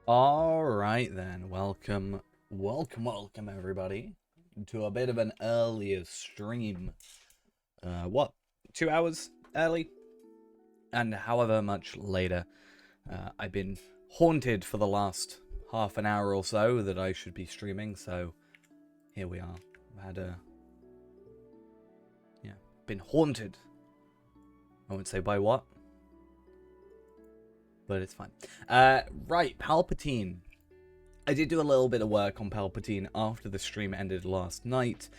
Alright then, welcome everybody to a bit of an earlier stream. What? 2 hours early? And however much later. I've been haunted for the last half an hour or so that I should be streaming, so here we are. I've had been haunted. I won't say by what, but it's fine. Right, Palpatine. I did do a little bit of work on Palpatine after the stream ended last night.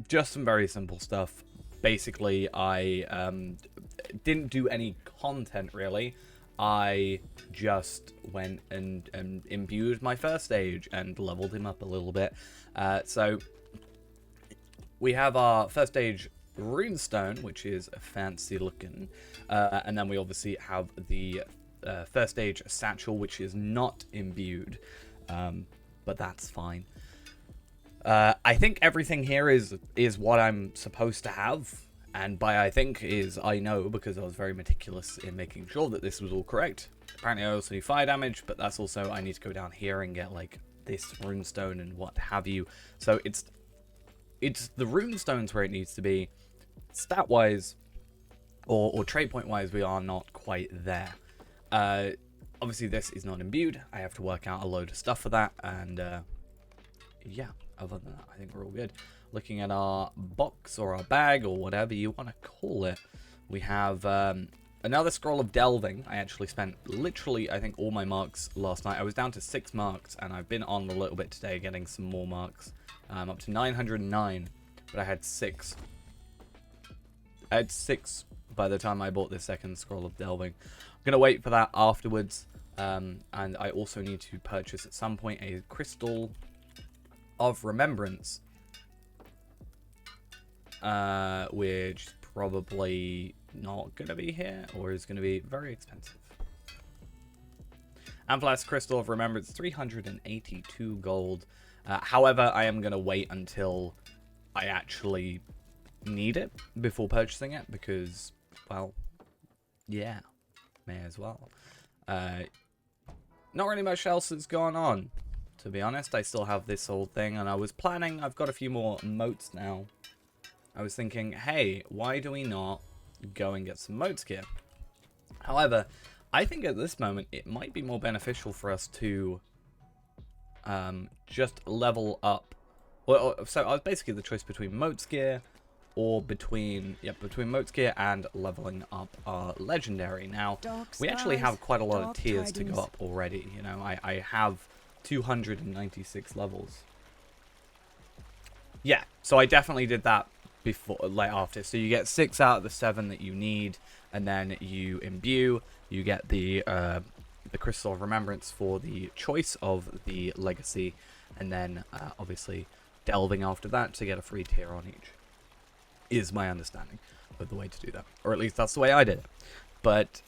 Just some very simple stuff. Basically, I didn't do any content, really. I just went and imbued my first stage and leveled him up a little bit. So, we have our first stage runestone, which is fancy looking. And then we obviously have the first stage satchel, which is not imbued. But that's fine. I think everything here is what I'm supposed to have. And by I think is I know, because I was very meticulous in making sure that this was all correct. Apparently I also need fire damage, but that's also I need to go down here and get like this runestone and what have you. So it's the runestones where it needs to be. Stat wise or trait point wise, we are not quite there. Obviously this is not imbued. I have to work out a load of stuff for that, and yeah, other than that I think we're all good. Looking at our box or our bag or whatever you want to call it, we have another scroll of delving. I actually spent literally I think all my marks last night. I was down to 6 marks, and I've been on a little bit today getting some more marks. Up to 909, but I had 6. I had 6 by the time I bought this second scroll of delving. I'm gonna wait for that afterwards, and I also need to purchase at some point a crystal of remembrance, which is probably not gonna be here, or is gonna be very expensive. Amphalas crystal of remembrance, 382 gold. However, I am gonna wait until I actually need it before purchasing it, because, well, yeah, may as well. Not really much else has gone on, to be honest. I still have this whole thing, and I was planning, I've got a few more moats now. I was thinking, hey, why do we not go and get some moats gear? However, I think at this moment it might be more beneficial for us to just level up. Well, so I was basically the choice between moats gear or between moats gear and leveling up our legendary. Now, we actually have quite a lot of tiers to go up already. You know, I have 296 levels. Yeah, so I definitely did that before, like after. So you get 6 out of the 7 that you need, and then you imbue. You get the crystal of remembrance for the choice of the legacy, and then obviously delving after that to get a free tier on each. Is my understanding of the way to do that, or at least that's the way I did it. But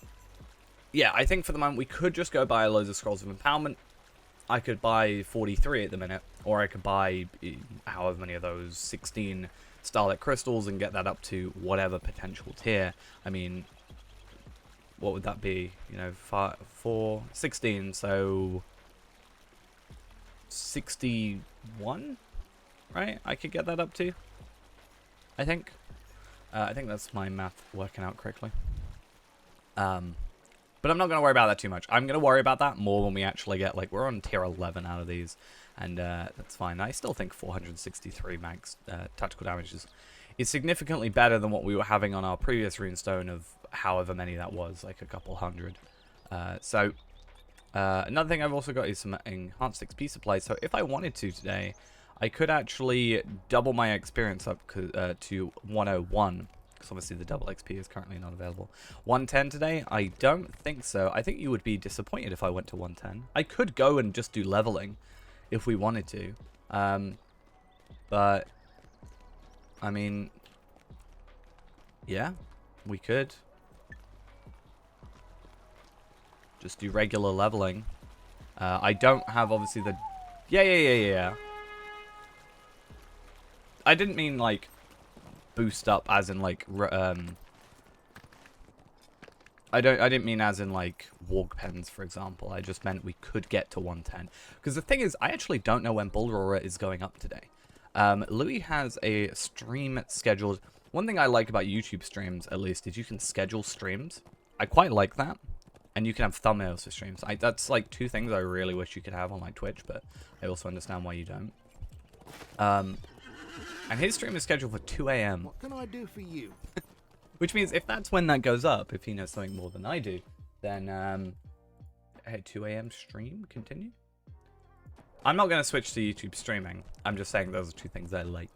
yeah, I think for the moment we could just go buy loads of scrolls of empowerment. I could buy 43 at the minute, or I could buy however many of those 16 starlit crystals and get that up to whatever potential tier. I mean, what would that be? You know, 4, 16, so 61, right? I could get that up to, I think. I think that's my math working out correctly. But I'm not going to worry about that too much. I'm going to worry about that more when we actually get, like, we're on tier 11 out of these, and that's fine. I still think 463 max tactical damage is significantly better than what we were having on our previous runestone of however many that was, like a couple hundred. Another thing I've also got is some enhanced XP supplies. So if I wanted to today, I could actually double my experience up to 101. Because obviously the double XP is currently not available. 110 today? I don't think so. I think you would be disappointed if I went to 110. I could go and just do leveling if we wanted to. But, I mean, yeah, we could. Just do regular leveling. I don't have, obviously, the... Yeah. I didn't mean, like, boost up as in, like, I I didn't mean as in like walk pens, for example. I just meant we could get to 110. Because the thing is, I actually don't know when Brawler is going up today. Louis has a stream scheduled. One thing I like about YouTube streams, at least, is you can schedule streams. I quite like that. And you can have thumbnails for streams. That's like two things I really wish you could have on like Twitch, but I also understand why you don't. And his stream is scheduled for 2 a.m. What can I do for you? Which means if that's when that goes up, if he knows something more than I do, then, hey, 2 a.m. stream, continue? I'm not going to switch to YouTube streaming. I'm just saying those are two things I like.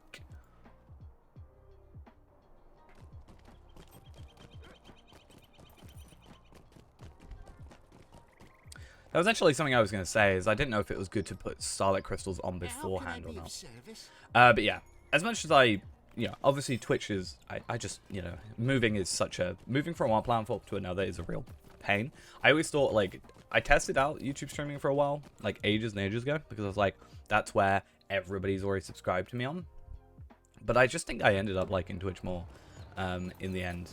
That was actually something I was going to say, is I didn't know if it was good to put Starlight Crystals on beforehand or not. But yeah, as much as I, obviously Twitch is, I just, moving from one platform to another is a real pain. I always thought, like, I tested out YouTube streaming for a while, like ages and ages ago, because I was like, that's where everybody's already subscribed to me on. But I just think I ended up liking Twitch more in the end.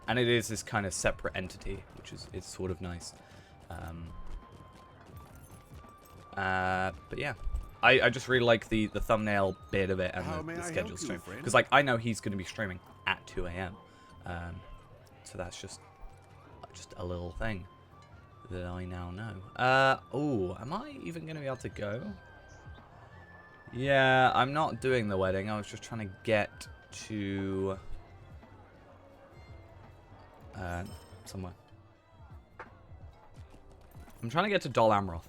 And it is this kind of separate entity, which is sort of nice. But yeah, I just really like the thumbnail bit of it and the schedule stream. Because like I know he's going to be streaming at 2 a.m. So that's just a little thing that I now know. Oh, am I even going to be able to go? Yeah, I'm not doing the wedding. I was just trying to get to somewhere. I'm trying to get to Dol Amroth.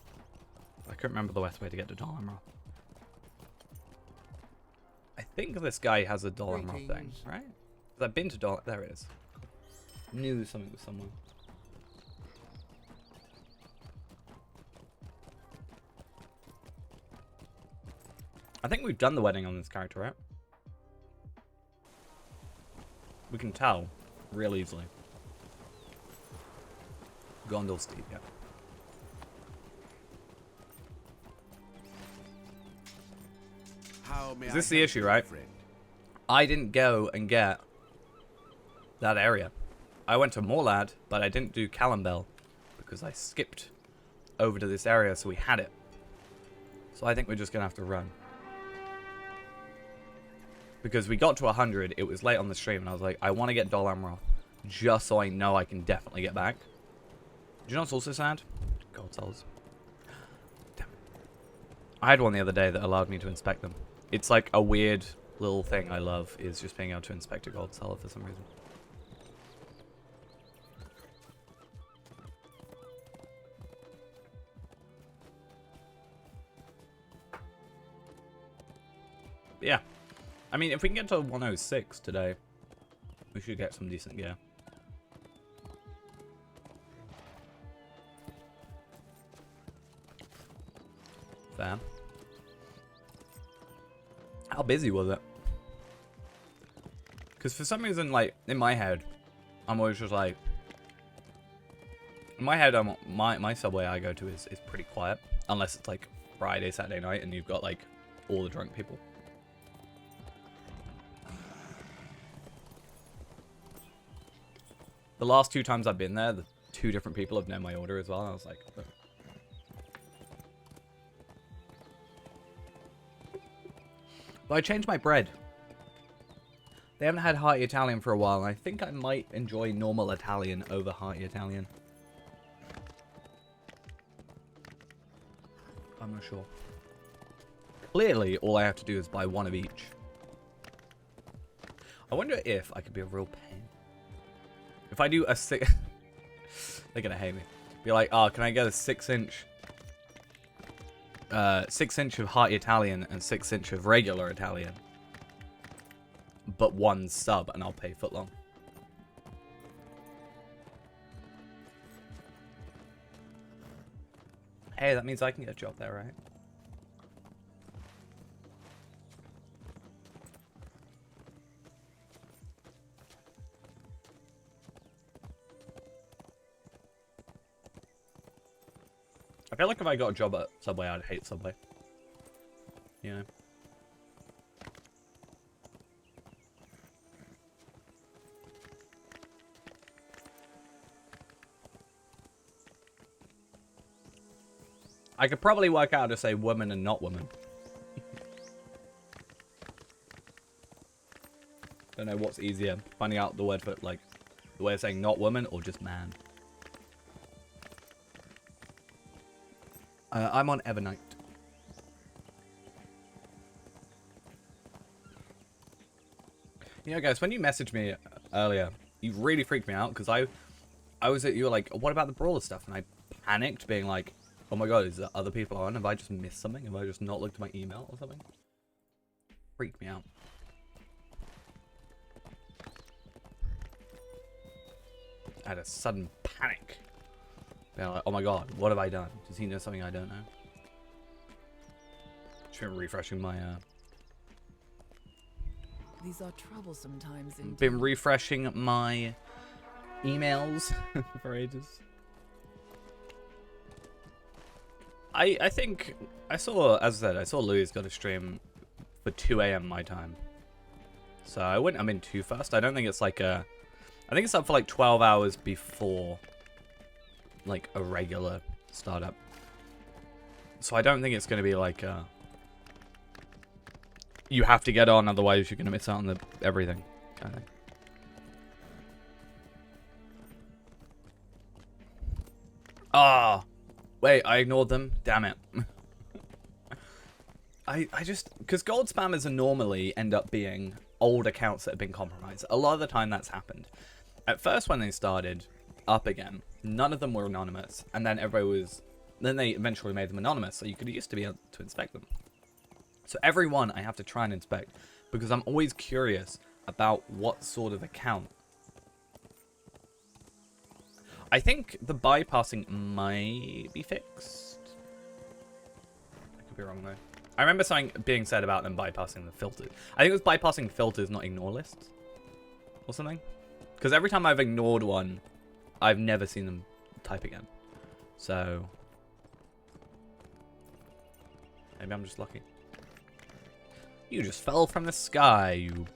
I couldn't remember the best way to get to Dol Amroth. I think this guy has a Dol Amroth thing, right? Because I've been to Dol... There it is. Knew something was somewhere. I think we've done the wedding on this character, right? We can tell real easily. Gondor Steed, yeah. Is this the issue, right? I didn't go and get that area. I went to Morlad, but I didn't do Callambel because I skipped over to this area, so we had it. So I think we're just going to have to run. Because we got to 100, it was late on the stream, and I was like, I want to get Dol Amroth just so I know I can definitely get back. Do you know what's also sad? Gold cells. Damn it. I had one the other day that allowed me to inspect them. It's like a weird little thing I love, is just being able to inspect a gold cell for some reason. But yeah. I mean, if we can get to 106 today, we should get some decent gear. Fair. How busy was it? Because for some reason, like, in my head, I'm always just like... In my head, my subway I go to is pretty quiet. Unless it's, like, Friday, Saturday night, and you've got, like, all the drunk people. The last 2 times I've been there, the 2 different people have known my order as well. And I was like... Oh. But I changed my bread. They haven't had hearty Italian for a while, and I think I might enjoy normal Italian over hearty Italian. I'm not sure. Clearly, all I have to do is buy 1 of each. I wonder if I could be a real pain. If I do a 6... They're gonna hate me. Be like, oh, can I get a 6-inch... 6-inch of hearty Italian and 6-inch of regular Italian, but 1 sub, and I'll pay footlong. Hey, that means I can get a job there, right? I feel like if I got a job at Subway, I'd hate Subway. You know? I could probably work out how to say woman and not woman. Don't know what's easier, finding out the word for, like, the way of saying not woman or just man. I'm on Evernight. You know, guys, when you messaged me earlier, you really freaked me out because you were like, what about the Brawler stuff? And I panicked, being like, oh my god, is there other people on? Have I just missed something? Have I just not looked at my email or something? Freaked me out. I had a sudden panic. Being like, oh my god, what have I done? Does he know something I don't know? Just been refreshing my These are troublesome times. Been refreshing my emails for ages. I think I saw, as I said, I saw Louis got a stream for 2 AM my time. So I'm in too fast. I don't think it's like a, I think it's up for like 12 hours before like a regular startup. So I don't think it's going to be like you have to get on, otherwise you're going to miss out on the everything kind of thing. Ah, wait, I ignored them. Damn it. I just, because gold spammers normally end up being old accounts that have been compromised. A lot of the time that's happened. At first when they started up again, none of them were anonymous, and then then they eventually made them anonymous, so you could used to be able to inspect them. So every one I have to try and inspect, because I'm always curious about what sort of account. I think the bypassing might be fixed. I could be wrong though. I remember something being said about them bypassing the filters. I think it was bypassing filters, not ignore lists. Or something. Because every time I've ignored one, I've never seen them type again. So maybe I'm just lucky. You just fell from the sky, you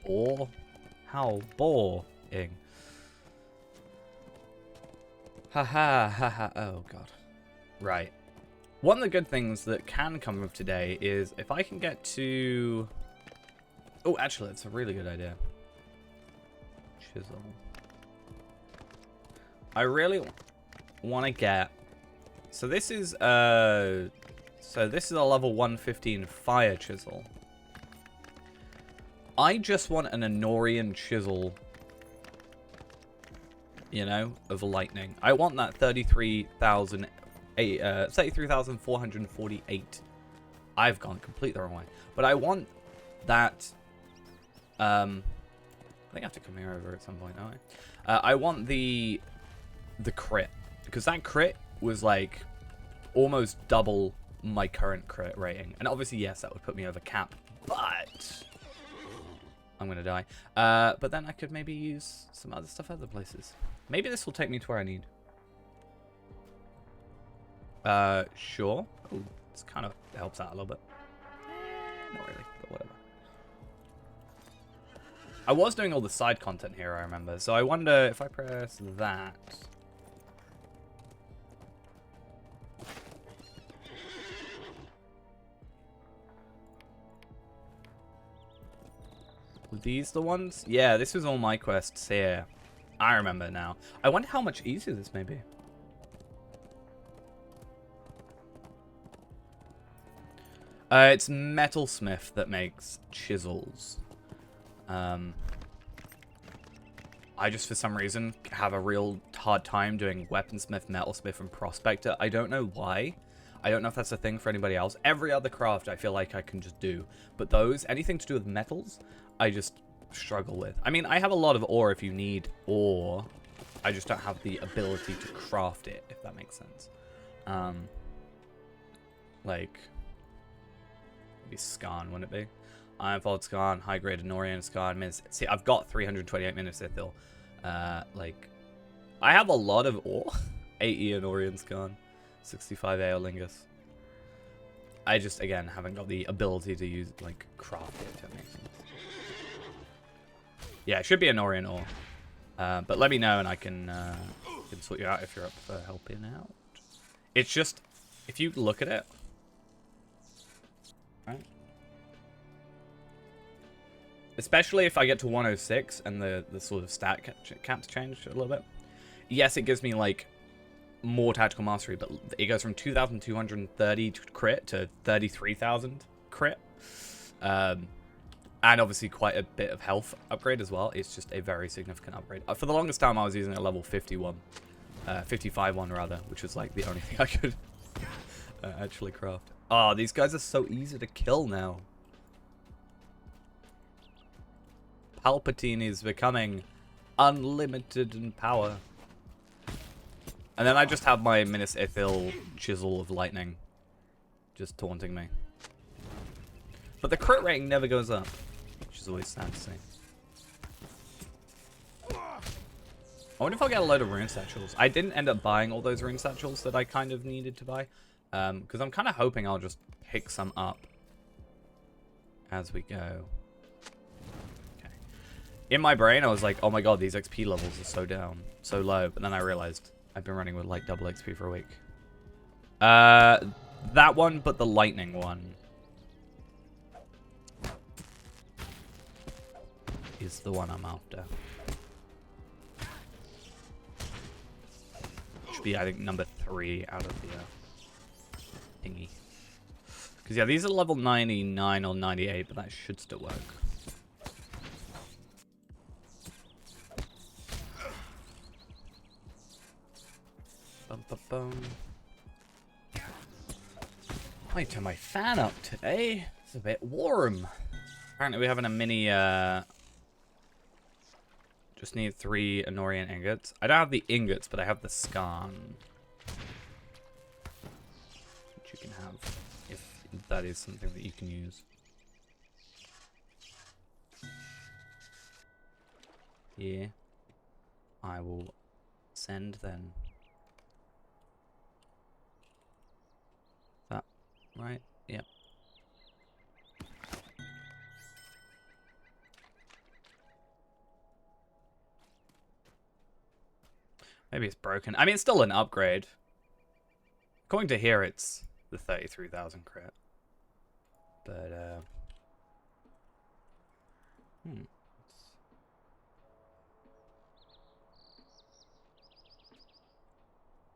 bore. How boring. Haha, haha, oh god. Right. One of the good things that can come of today is if I can get to... Oh, actually, it's a really good idea. Chisel. I really want to get... So this is a level 115 fire chisel. I just want an Anorian chisel, you know, of lightning. I want that 33,448. I've gone completely the wrong way. But I want that... I think I have to come here over at some point, don't I? I want the crit. Because that crit was like almost double my current crit rating. And obviously, yes, that would put me over cap. But... I'm going to die. But then I could maybe use some other stuff other places. Maybe this will take me to where I need. Sure. Oh, it's kind of helps out a little bit. Not really, but whatever. I was doing all the side content here, I remember. So I wonder if I press that. Were these the ones? Yeah, this was all my quests here. I remember now. I wonder how much easier this may be. It's Metalsmith that makes chisels. I just, for some reason, have a real hard time doing Weaponsmith, Metalsmith, and Prospector. I don't know why. I don't know if that's a thing for anybody else. Every other craft I feel like I can just do. But those, anything to do with metals, I just struggle with. I mean, I have a lot of ore if you need ore. I just don't have the ability to craft it, if that makes sense. Like, maybe Skarn, wouldn't it be? Ironfold Skarn, high-grade Anorian Skarn. See, I've got 328 Minnesithil. Like, I have a lot of ore. 80 Anorian Skarn. 65 Aeolingus. I just, again, haven't got the ability to use, like, craft it, if that makes sense. Yeah, it should be Anorian ore. But let me know and I can sort you out if you're up for helping out. It's just if you look at it, right? Especially if I get to 106 and the sort of stat caps change a little bit. Yes, it gives me like more tactical mastery, but it goes from 2,230 crit to 33,000 crit. And obviously quite a bit of health upgrade as well. It's just a very significant upgrade. For the longest time, I was using a level 51. 55 one rather, which was like the only thing I could actually craft. Oh, these guys are so easy to kill now. Palpatine is becoming unlimited in power. And then I just have my Minas Ithil Chisel of Lightning just taunting me. But the crit rating never goes up, which is always sad to see. I wonder if I'll get a load of rune satchels. I didn't end up buying all those rune satchels that I kind of needed to buy. Because I'm kind of hoping I'll just pick some up as we go. Okay. In my brain, I was like, oh my god, these XP levels are so down, so low. But then I realized I've been running with like double XP for a week. That one, but the lightning one is the one I'm after. Should be, I think, number 3 out of the thingy. Because, yeah, these are level 99 or 98, but that should still work. Bum, bum, bum. I might turn my fan up today. It's a bit warm. Apparently we're having a mini, just need 3 Anorian ingots. I don't have the ingots, but I have the scan. Which you can have, if that is something that you can use. Yeah. I will send then. That right? Yep. Maybe it's broken. I mean, it's still an upgrade. According to here, it's the 33,000 crit. But,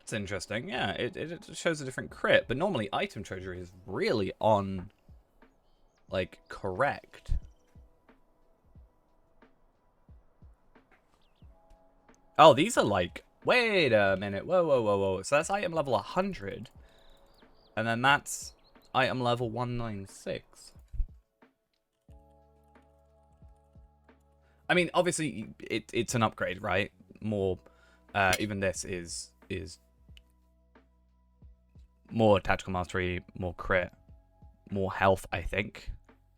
It's interesting. Yeah, it shows a different crit. But normally, item treasury is really on, like, correct. Oh, these are like... Wait a minute. Whoa, whoa, whoa, whoa. So that's item level 100. And then that's item level 196. I mean, obviously, it's an upgrade, right? More... even this is more tactical mastery, more crit, more health, I think.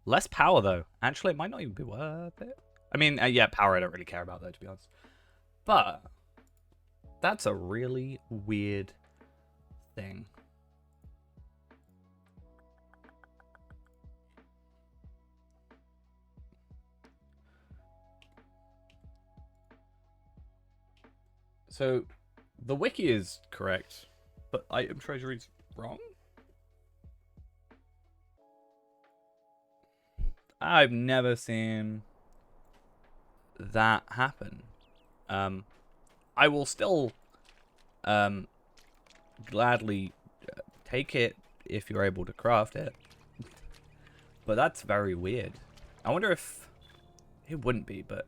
Less power, though. Actually, it might not even be worth it. I mean, yeah, power I don't really care about, though, to be honest. But... that's a really weird thing. So, the wiki is correct, but item treasury's wrong? I've never seen that happen. I will still gladly take it if you're able to craft it. But that's very weird. I wonder if... it wouldn't be, but...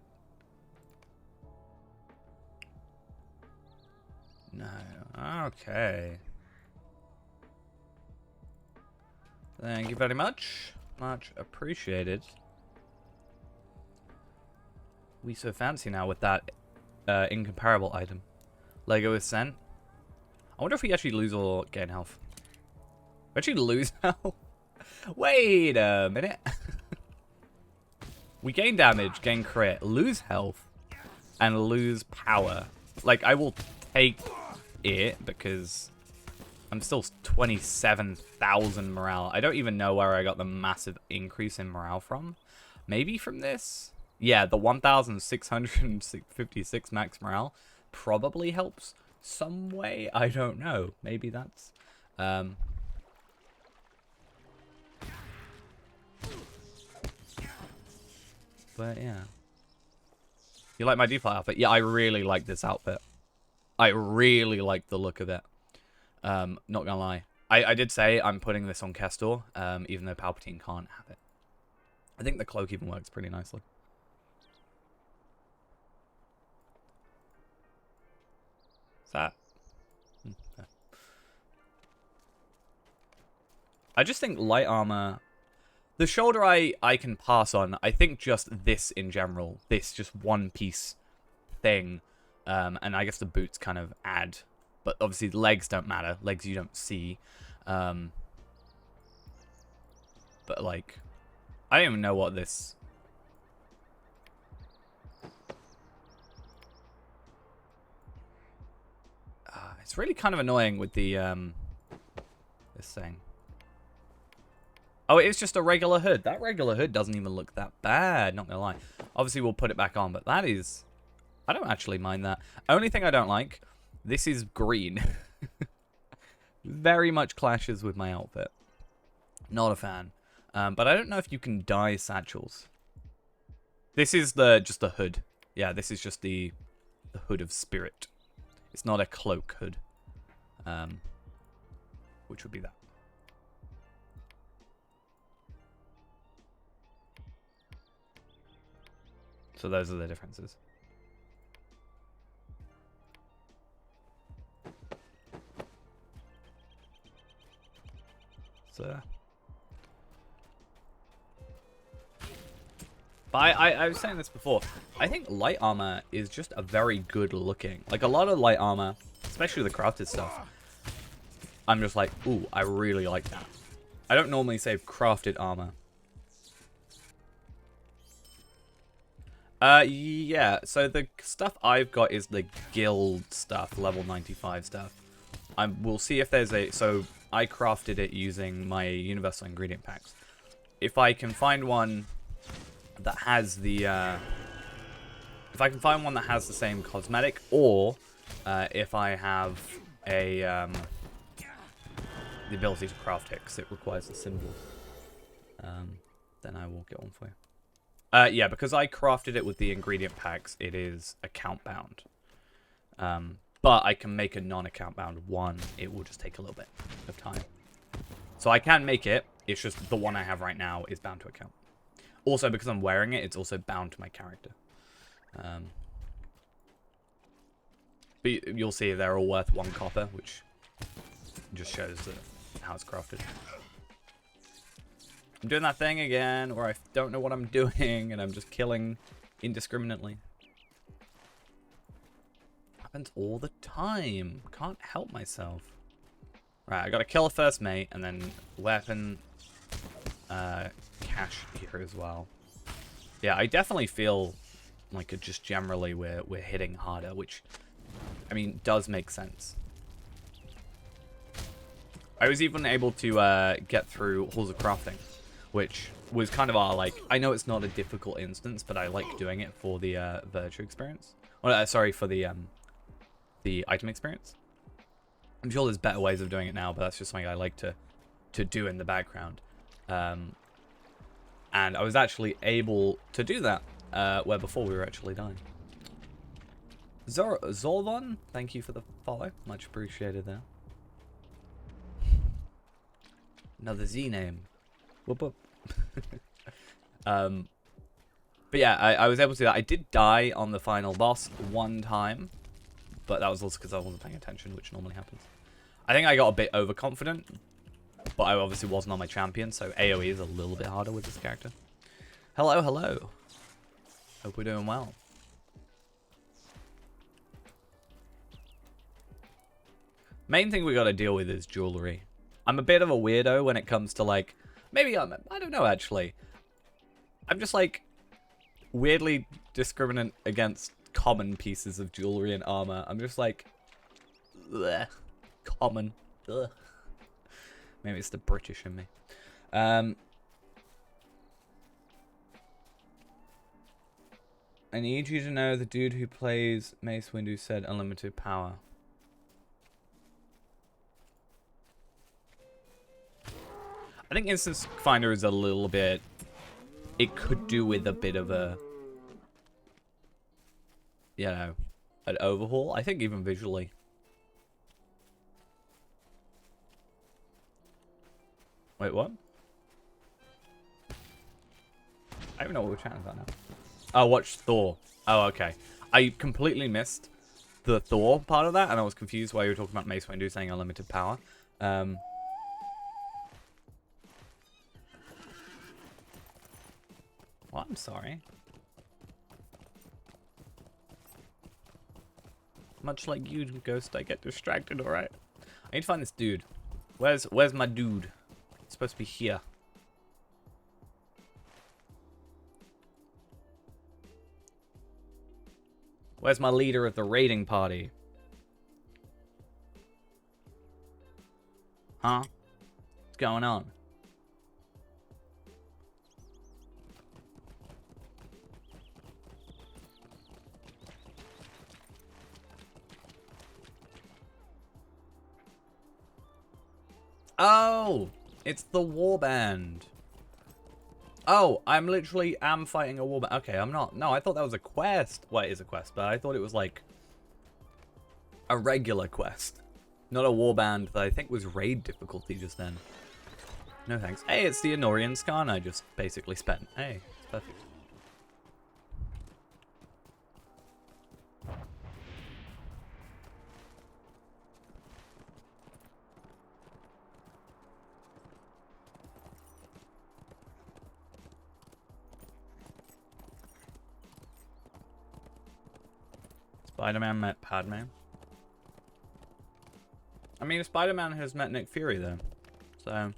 no. Okay. Thank you very much. Much appreciated. We so fancy now with that incomparable item. Lego is sent. I wonder if we actually lose or gain health. We actually lose health? Wait a minute. We gain damage, gain crit, lose health, and lose power. Like, I will take it because I'm still 27,000 morale. I don't even know where I got the massive increase in morale from. Maybe from this? Yeah, the 1,656 max morale probably helps some way. I don't know. Maybe that's But yeah. You like my default outfit? Yeah, I really like this outfit. I really like the look of it. Not gonna lie. I did say I'm putting this on Kestor, even though Palpatine can't have it. I think the cloak even works pretty nicely. What's that? Yeah. I just think light armor... The shoulder I can pass on. I think just this in general. This just one piece thing. And I guess the boots kind of add. But obviously the legs don't matter. Legs you don't see. But like... I don't even know what this... it's really kind of annoying with the... this thing. Oh, it's just a regular hood. That regular hood doesn't even look that bad, not gonna lie. Obviously, we'll put it back on, but that is... I don't actually mind that. Only thing I don't like, this is green. Very much clashes with my outfit. Not a fan. But I don't know if you can dye satchels. This is just the hood. Yeah, this is just the hood of spirit. It's not a cloak hood. Which would be that. So those are the differences. So... But I was saying this before. I think light armor is just a very good looking. Like a lot of light armor, especially the crafted stuff. I'm just like, ooh, I really like that. I don't normally say crafted armor. Yeah, so the stuff I've got is the guild stuff, level 95 stuff. We'll see if there's a... So, I crafted it using my universal ingredient packs. If I can find one that has the... if I can find one that has the same cosmetic, or if I have a... the ability to craft it, because it requires the symbol, then I will get one for you. Yeah, because I crafted it with the ingredient packs, it is account bound. But I can make a non-account bound one. It will just take a little bit of time. So I can make it. It's just the one I have right now is bound to account. Also, because I'm wearing it, it's also bound to my character. But you'll see they're all worth 1 copper, which just shows how it's crafted. I'm doing that thing again, where I don't know what I'm doing, and I'm just killing indiscriminately. Happens all the time. Can't help myself. Right, I gotta kill a first mate, and then weapon cache here as well. Yeah, I definitely feel like just generally we're hitting harder, which, I mean, does make sense. I was even able to get through Halls of Crafting, which was kind of our, like, I know it's not a difficult instance, but I like doing it for the virtue experience. Well, sorry, for the item experience. I'm sure there's better ways of doing it now, but that's just something I like to do in the background. And I was actually able to do that, where before we were actually dying. Zolvon, thank you for the follow. Much appreciated there. Another Z name. Whoop whoop. But yeah, I was able to do that. I did die on the final boss 1 time, but that was also because I wasn't paying attention, which normally happens. I think I got a bit overconfident, but I obviously wasn't on my champion, so AoE is a little bit harder with this character. Hello, hello. Hope we're doing well. Main thing we got to deal with is jewelry. I'm a bit of a weirdo when it comes to, like, maybe I don't know, actually. I'm just, like, weirdly discriminant against common pieces of jewelry and armor. I'm just like, bleh, common. Ugh. Maybe it's the British in me. I need you to know the dude who plays Mace Windu said unlimited power. I think Instance Finder is a little bit... It could do with a bit of a you know, an overhaul. I think even visually. Wait, what? I don't even know what we're chatting about now. Oh, watch Thor. Oh, okay. I completely missed the Thor part of that, and I was confused why you were talking about Mace Windu saying unlimited power. Well, I'm sorry. Much like you, Ghost, I get distracted, alright? I need to find this dude. Where's my dude? It's supposed to be here. Where's my leader of the raiding party? Huh? What's going on? Oh! It's the warband. Oh, I'm literally fighting a warband. Okay, I'm not. No, I thought that was a quest. Well, it is a quest, but I thought it was like a regular quest. Not a warband that I think was raid difficulty just then. No thanks. Hey, it's the Honorian scan I just basically spent. Hey, it's perfect. Spider-Man met Padme. I mean, Spider-Man has met Nick Fury, though. So...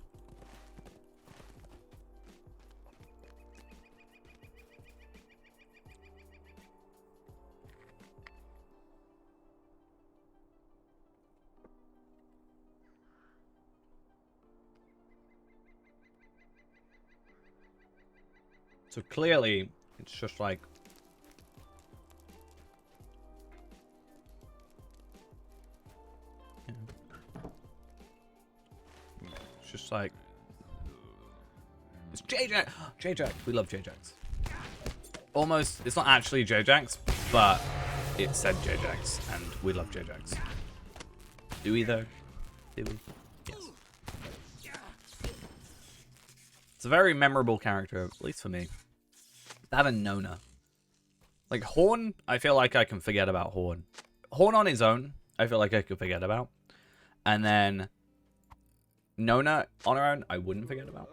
So clearly, it's just like... It's just like... It's J-Jax! J-Jax. We love J-Jax. Almost, it's not actually J-Jax, but it said J-Jax, and we love J-Jax. Do we, though? Do we? Yes. It's a very memorable character, at least for me. That and Nona. Like, Horn, I feel like I can forget about Horn. Horn on his own, I feel like I could forget about. And then Nona on her own, I wouldn't forget about.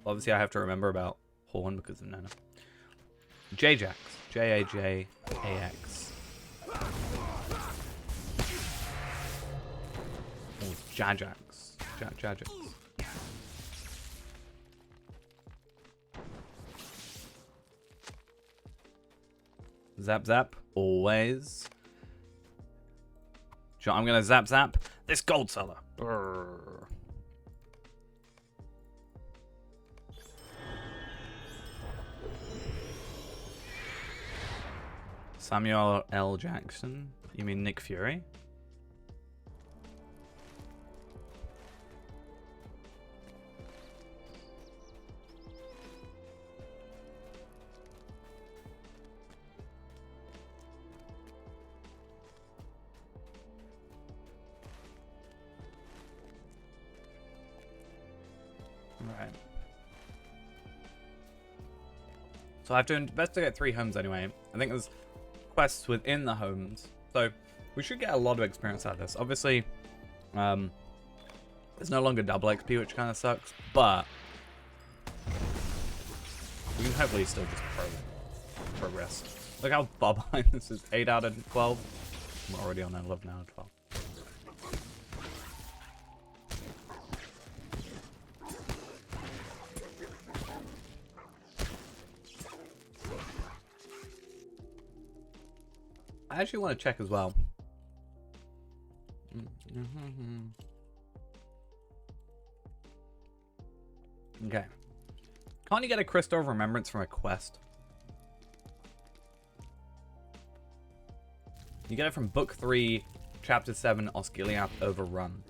Obviously, I have to remember about Horn because of Nona. J-Jax. J-A-J-A-X. Oh, Jajax. Jajax. Zap zap, always. Sure, I'm gonna zap zap this gold seller. Brrr. Samuel L. Jackson? You mean Nick Fury? Right. So I have to investigate 3 homes anyway. I think there's quests within the homes. So we should get a lot of experience out of this. Obviously, there's no longer double XP, which kind of sucks, but we can hopefully still just progress. Look how far behind this is. 8 out of 12. We're already on 11 out of 12. I actually want to check as well. Okay. Can't you get a Crystal of Remembrance from a quest? You get it from Book 3, Chapter 7, Osgiliath Overrun.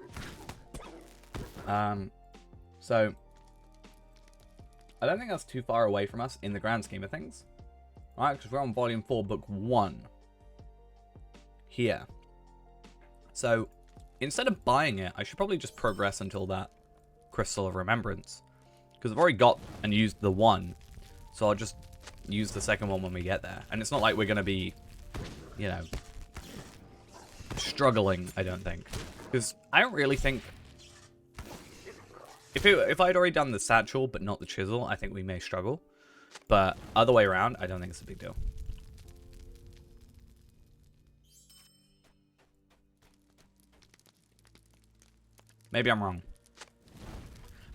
So I don't think that's too far away from us in the grand scheme of things. Alright, because we're on Volume 4, Book 1. here. So instead of buying it, I should probably just progress until that Crystal of Remembrance. Because I've already got and used the one. So I'll just use the second one when we get there. And it's not like we're going to be, you know, struggling, I don't think. Because I don't really think... If I'd already done the satchel but not the chisel, I think we may struggle. But other way around, I don't think it's a big deal. Maybe I'm wrong.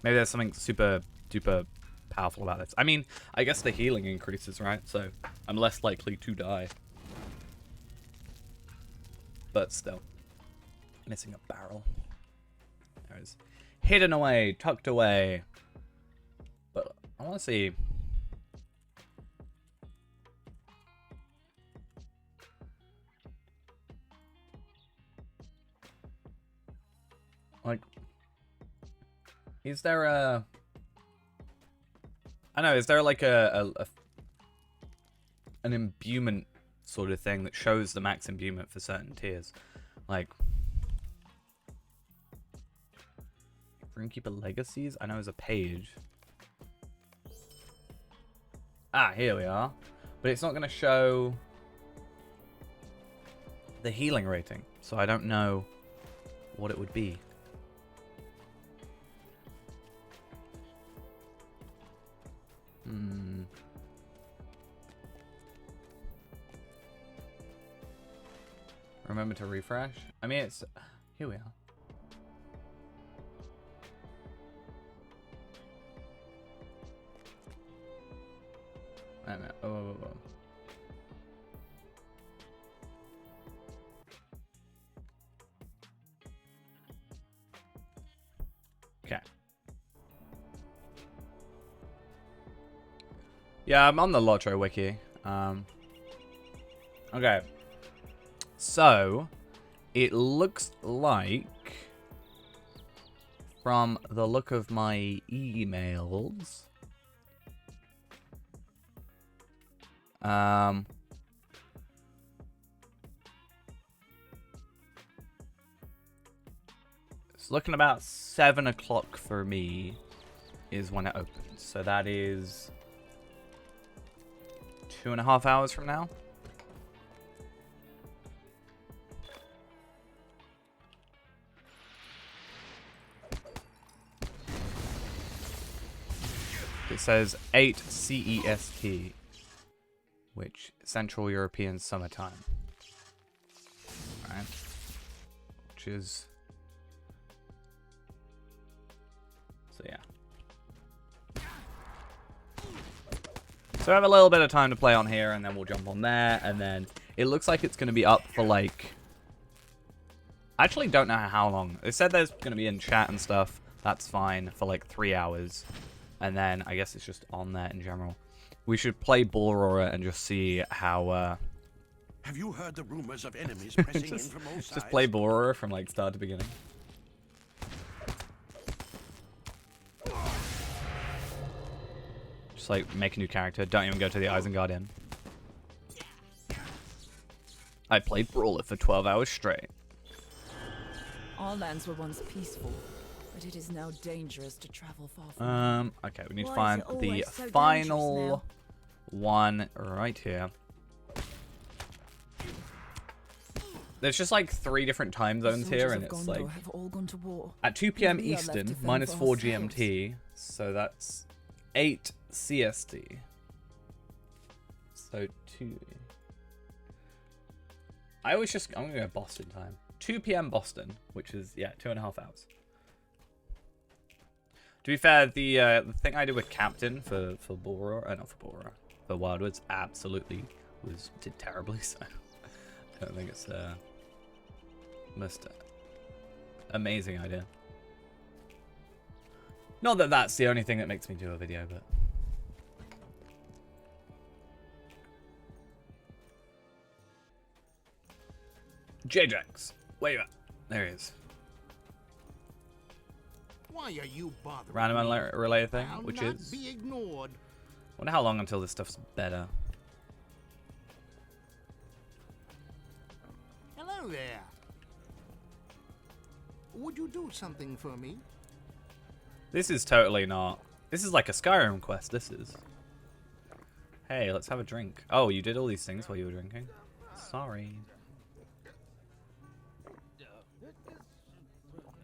Maybe there's something super duper powerful about this. I mean, I guess the healing increases, right? So I'm less likely to die. But still. Missing a barrel. There it is. Hidden away, tucked away. But I want to see... Like, is there a... I know, is there like an imbuement sort of thing that shows the max imbuement for certain tiers? Like, Runekeeper Legacies? I know there's a page. Ah, here we are. But it's not going to show the healing rating, so I don't know what it would be. Remember to refresh? I mean, it's... Here we are. Wait a minute. Oh. Okay. Yeah, I'm on the Lotro wiki. Okay. So, it looks like, from the look of my emails, it's looking about 7 o'clock for me is when it opens. So that is 2.5 hours from now. It says 8 CEST, which Central European Summertime. Alright. Which is... So yeah. So I have a little bit of time to play on here, and then we'll jump on there, and then it looks like it's going to be up for like... I actually don't know how long. They said there's going to be in chat and stuff. That's fine for like 3 hours. And then I guess it's just on there in general. We should play Brawler and just see how... Have you heard the rumors of enemies pressing in from all sides? Just play Brawler from like start to beginning. Just like make a new character. Don't even go to the Isengard Inn. I played Brawler for 12 hours straight. All lands were once peaceful, but it is now dangerous to travel far from Okay, we need to Why find is it the always so final dangerous one right here. There's just like 3 different time zones here, and it's like have all gone to war. at 2 p.m. We are left to Eastern, fend minus for 4 ourselves. GMT, so that's 8 CST. So 2. I'm gonna go Boston time. 2 p.m. Boston, which is, yeah, 2.5 hours. To be fair, the thing I did with Captain for Bora, not for Bora, for Wildwoods, absolutely did terribly, so I don't think it's most amazing idea. Not that that's the only thing that makes me do a video, but... J-Jax, where you at? There he is. Why are you bothering Random me? relay thing, I'll which not is... be ignored. Wonder how long until this stuff's better. Hello. Hello there. Would you do something for me? This is totally not. This is like a Skyrim quest, this is. Hey, let's have a drink. Oh, you did all these things while you were drinking? Sorry.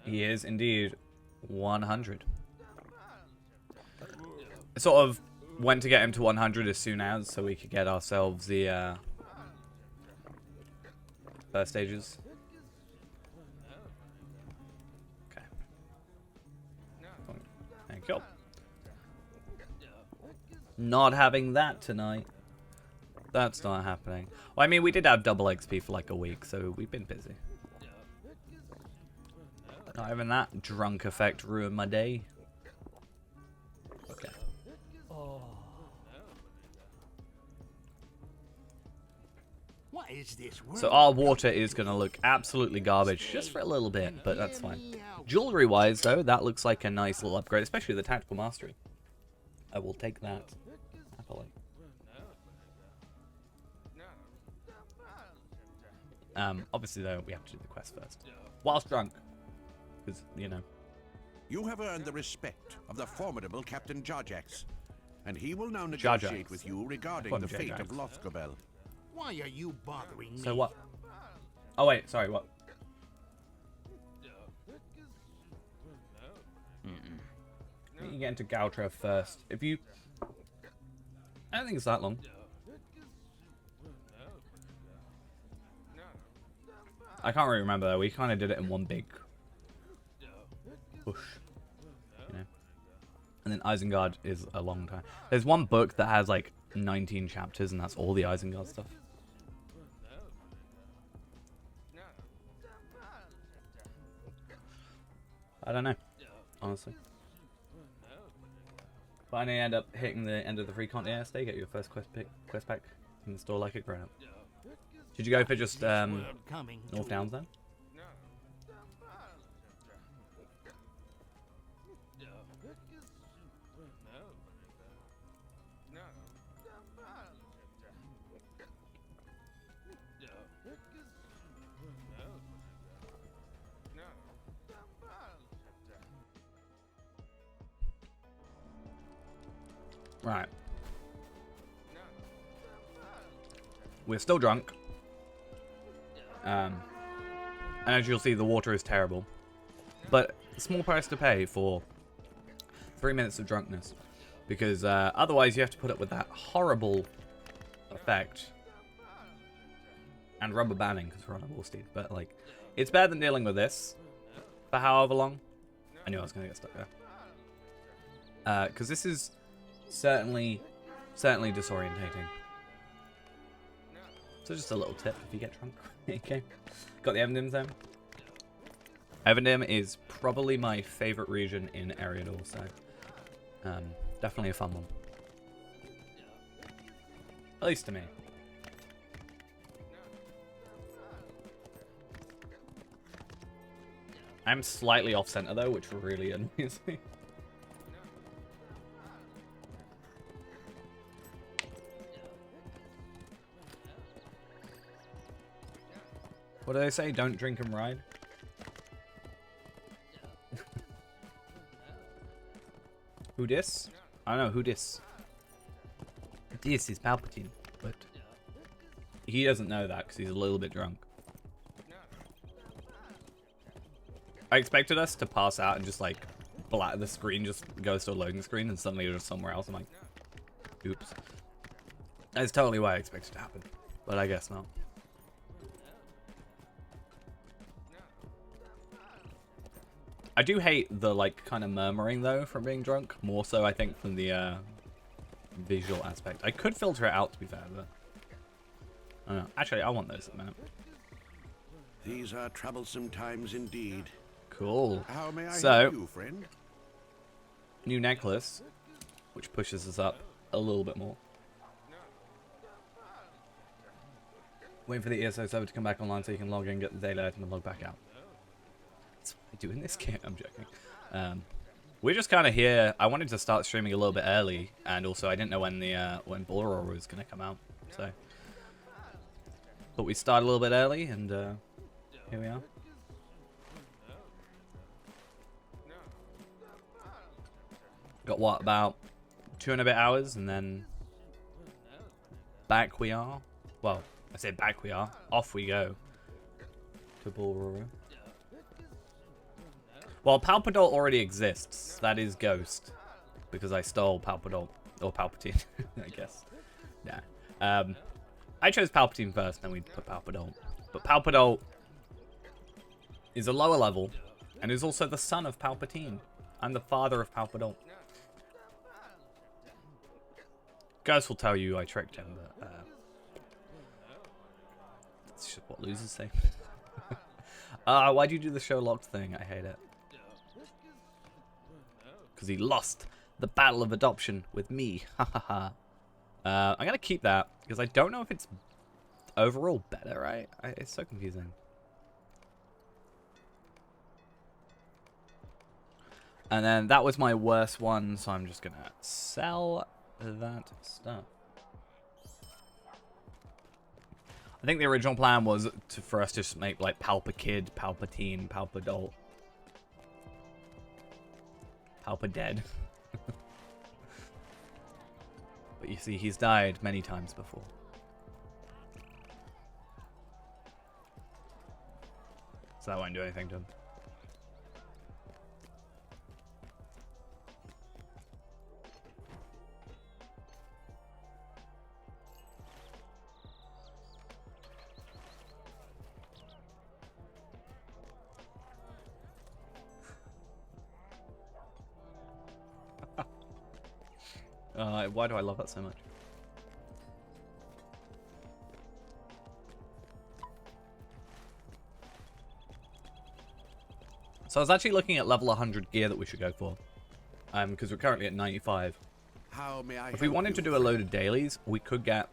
He is indeed 100. I sort of went to get him to 100 as soon as, so we could get ourselves the first stages. Okay. Thank you. Not having that tonight. That's not happening. Well, I mean, we did have double XP for like a week, so we've been busy. Not having that drunk effect ruin my day. Okay. What is this? So our water is going to look absolutely garbage just for a little bit, but that's fine. Jewelry-wise, though, that looks like a nice little upgrade, especially the Tactical Mastery. I will take that happily. Obviously, though, we have to do the quest first. Whilst drunk. Because, you know. You have earned the respect of the formidable Captain Jarjax, and he will now negotiate with you regarding the fate of Lothgobel. Why are you bothering me? So what? Oh, wait, sorry, what? You can get into Galtra first. If you... I don't think it's that long. I can't really remember though. We kind of did it in one big push, you know. And then Isengard is a long time. There's one book that has like 19 chapters, and that's all the Isengard stuff. I don't know, honestly. But I only end up hitting the end of the free content yesterday. Get your first quest pack in the store like a grown up. Did you go for just North Downs then? Right. We're still drunk. And as you'll see, the water is terrible. But a small price to pay for 3 minutes of drunkenness. Because otherwise you have to put up with that horrible effect. And rubber banding, because we're on a wall steed. But, like, it's better than dealing with this for however long. I knew I was going to get stuck there. Because this is certainly disorientating. So just a little tip if you get drunk. Okay. Got the Evendim zone. Evendim is probably my favorite region in Eriador, so definitely a fun one. At least to me. I'm slightly off center though, which really annoys me. What do they say? Don't drink and ride? Who dis? I don't know, who dis? This is Palpatine, but he doesn't know that because he's a little bit drunk. I expected us to pass out and just like the screen just goes to a loading screen and suddenly you're just somewhere else. I'm like, oops. That's totally what I expected to happen, but I guess not. I do hate the, like, kind of murmuring, though, from being drunk. More so, I think, from the visual aspect. I could filter it out, to be fair, but... I don't know. Actually, I want those at the minute. These are troublesome times indeed. Cool. How may I so, help you, friend? New necklace, which pushes us up a little bit more. Waiting for the ESO server to come back online so you can log in, get the daily item, and log back out. That's what I do in this game. I'm joking. We're just kind of here. I wanted to start streaming a little bit early, and also I didn't know when the when Brawler was going to come out. So, but we started a little bit early, and Here we are. Got what, about 2 and a bit hours, and then back we are. Well, I say back we are. Off we go to Brawler. Well, Palpadol already exists. That is Ghost, because I stole Palpadol or Palpatine, I guess. Yeah. I chose Palpatine first, then we put Palpadol. But Palpadol is a lower level, and is also the son of Palpatine. I'm the father of Palpadol. Ghost will tell you I tricked him, but that's just what losers say. Why'd you do the show locked thing? I hate it. Because he lost the battle of adoption with me. I'm gonna keep that because I don't know if it's overall better, right? It's so confusing. And then that was my worst one, so I'm just gonna sell that stuff. I think the original plan was for us to just make like Palpakid, Palpatine, Palpadol, Palpadead. But you see, he's died many times before. So that won't do anything to him. Why do I love that so much? So I was actually looking at level 100 gear that we should go for. Because we're currently at 95. How may I if we wanted to do a load of dailies, we could get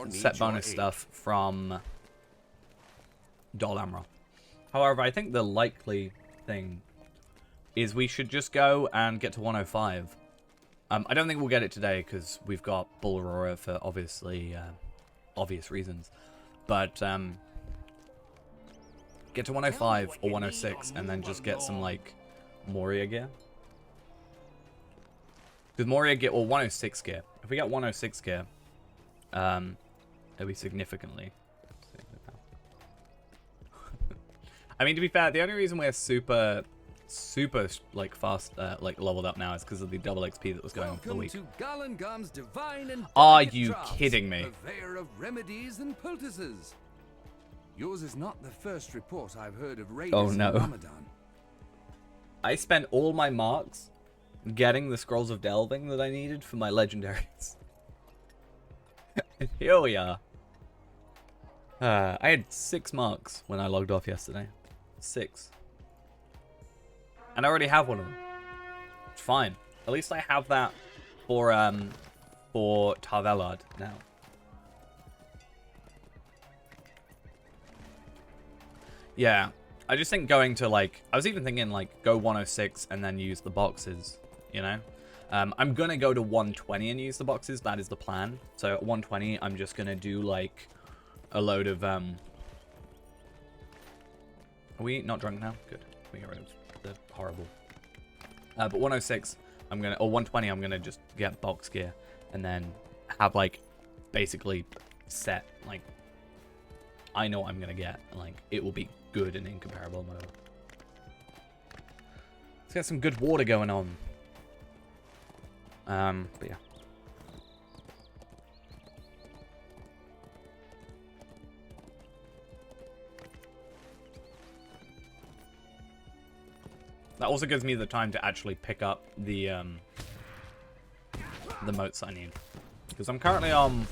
set bonus stuff from Dol Amroth. However, I think the likely thing is we should just go and get to 105. I don't think we'll get it today because we've got Bull Aurora for obviously obvious reasons. But get to 105 or 106 and then just get some like Moria gear. Because Moria gear or 106 gear. If we get 106 gear, it'll be significantly. I mean, to be fair, the only reason we're super like fast like leveled up now is because of the double XP that was going on for the week. Are you kidding me? Purveyor of remedies and poultices. Yours is not the first report I've heard of raiders in Ramadan. I spent all my marks getting the scrolls of delving that I needed for my legendaries. And here we are. I had 6 marks when I logged off yesterday. 6. And I already have one of them. It's fine. At least I have that for Tarvelard now. Yeah. I just think going to like... I was even thinking like go 106 and then use the boxes, you know? I'm going to go to 120 and use the boxes. That is the plan. So at 120, I'm just going to do like a load of... Are we not drunk now? Good. We get rid of the horrible. But 106, I'm gonna, or 120, I'm gonna just get box gear and then have like basically set like I know what I'm gonna get. Like it will be good and incomparable. Whatever. Let's get some good water going on. But yeah. That also gives me the time to actually pick up the motes I need. Because I'm currently on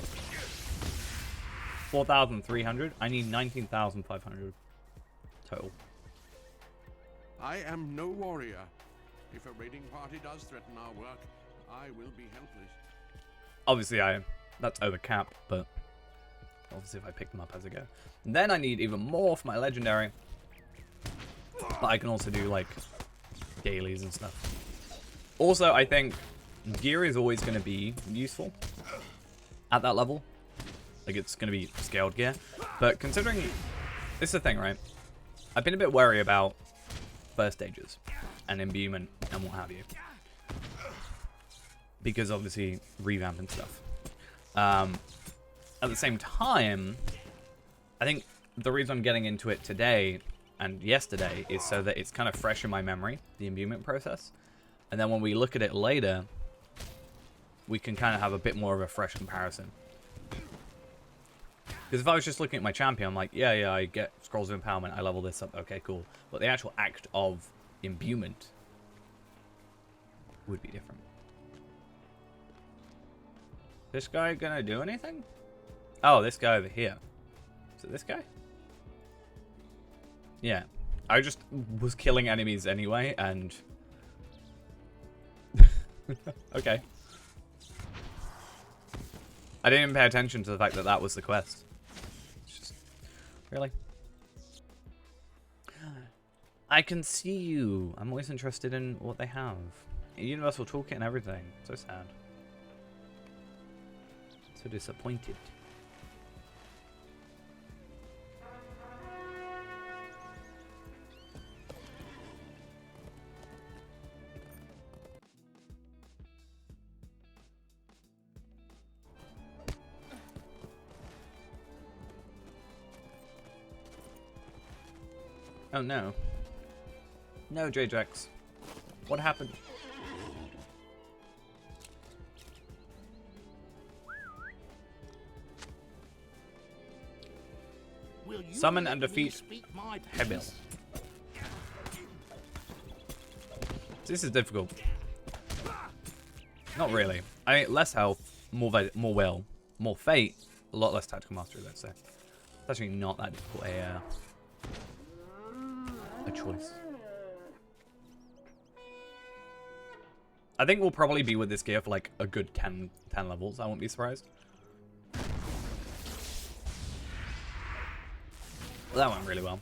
4,300. I need 19,500 total. I am no warrior. If a raiding party does threaten our work, I will be helpless. Obviously, that's over cap, but obviously if I pick them up as I go. And then I need even more for my legendary. But I can also do like dailies and stuff. Also, I think gear is always going to be useful at that level. Like it's going to be scaled gear. But considering, this is the thing, right? I've been a bit wary about first stages and imbuement and what have you. Because obviously revamp and stuff. At the same time, I think the reason I'm getting into it today and yesterday is so that it's kind of fresh in my memory, the imbuement process. And then when we look at it later, we can kind of have a bit more of a fresh comparison. Because if I was just looking at my champion, I'm like, yeah, I get Scrolls of Empowerment, I level this up, okay, cool. But the actual act of imbuement would be different. This guy gonna do anything? Oh, this guy over here. Is it this guy? Yeah. I just was killing enemies anyway, and... okay. I didn't even pay attention to the fact that that was the quest. It's just... really? I can see you. I'm always interested in what they have. A universal toolkit and everything. So sad. So disappointed. Oh no. No, J-Jax. What happened? Summon and defeat Hebil. This is difficult. Not really. I mean, less health, more will, more fate, a lot less tactical mastery, let's say. It's actually not that difficult a choice. I think we'll probably be with this gear for like a good 10 levels. I won't be surprised. Well, that went really well.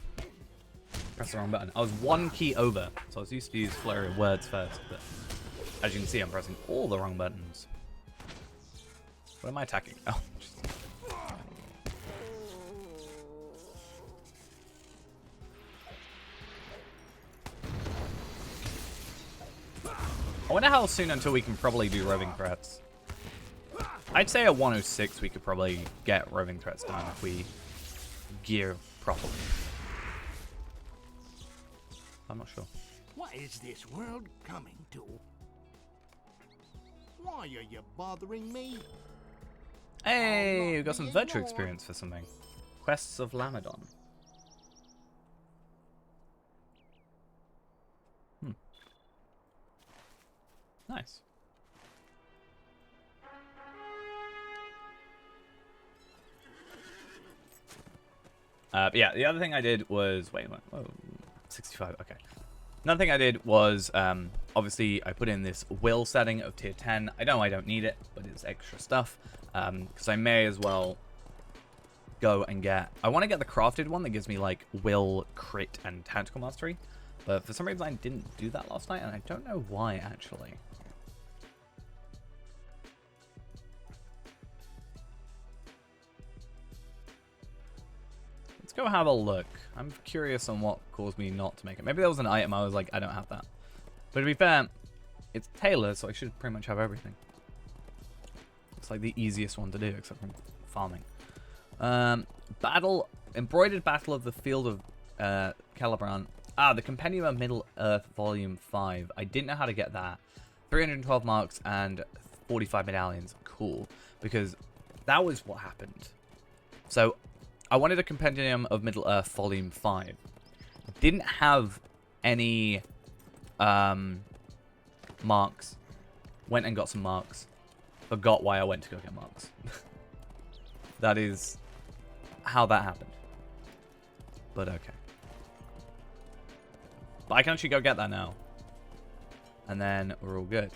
Press the wrong button. I was one key over, so I was used to use flurry of words first, but as you can see, I'm pressing all the wrong buttons. What am I attacking? Oh, just... I wonder how soon until we can probably do roving threats. I'd say at 106 we could probably get roving threats done if we gear properly. I'm not sure. What is this world coming to? Why are you bothering me? Hey, we got some virtue experience for something. Quests of Lamadon. Nice. But yeah, the other thing I did was... Wait, whoa, 65, okay. Another thing I did was, obviously, I put in this will setting of tier 10. I know I don't need it, but it's extra stuff. Because I may as well go and get... I want to get the crafted one that gives me, like, will, crit, and tactical mastery. But for some reason, I didn't do that last night, and I don't know why, actually. Let's go have a look. I'm curious on what caused me not to make it. Maybe there was an item I was like, I don't have that. But to be fair, it's Taylor, so I should pretty much have everything. It's like the easiest one to do, except from farming. Embroidered Battle of the Field of Celebrant. Ah, the Compendium of Middle Earth Volume 5. I didn't know how to get that. 312 marks and 45 medallions. Cool. Because that was what happened. So... I wanted a Compendium of Middle Earth Volume 5. Didn't have any marks. Went and got some marks. Forgot why I went to go get marks. That is how that happened. But okay. But I can actually go get that now. And then we're all good.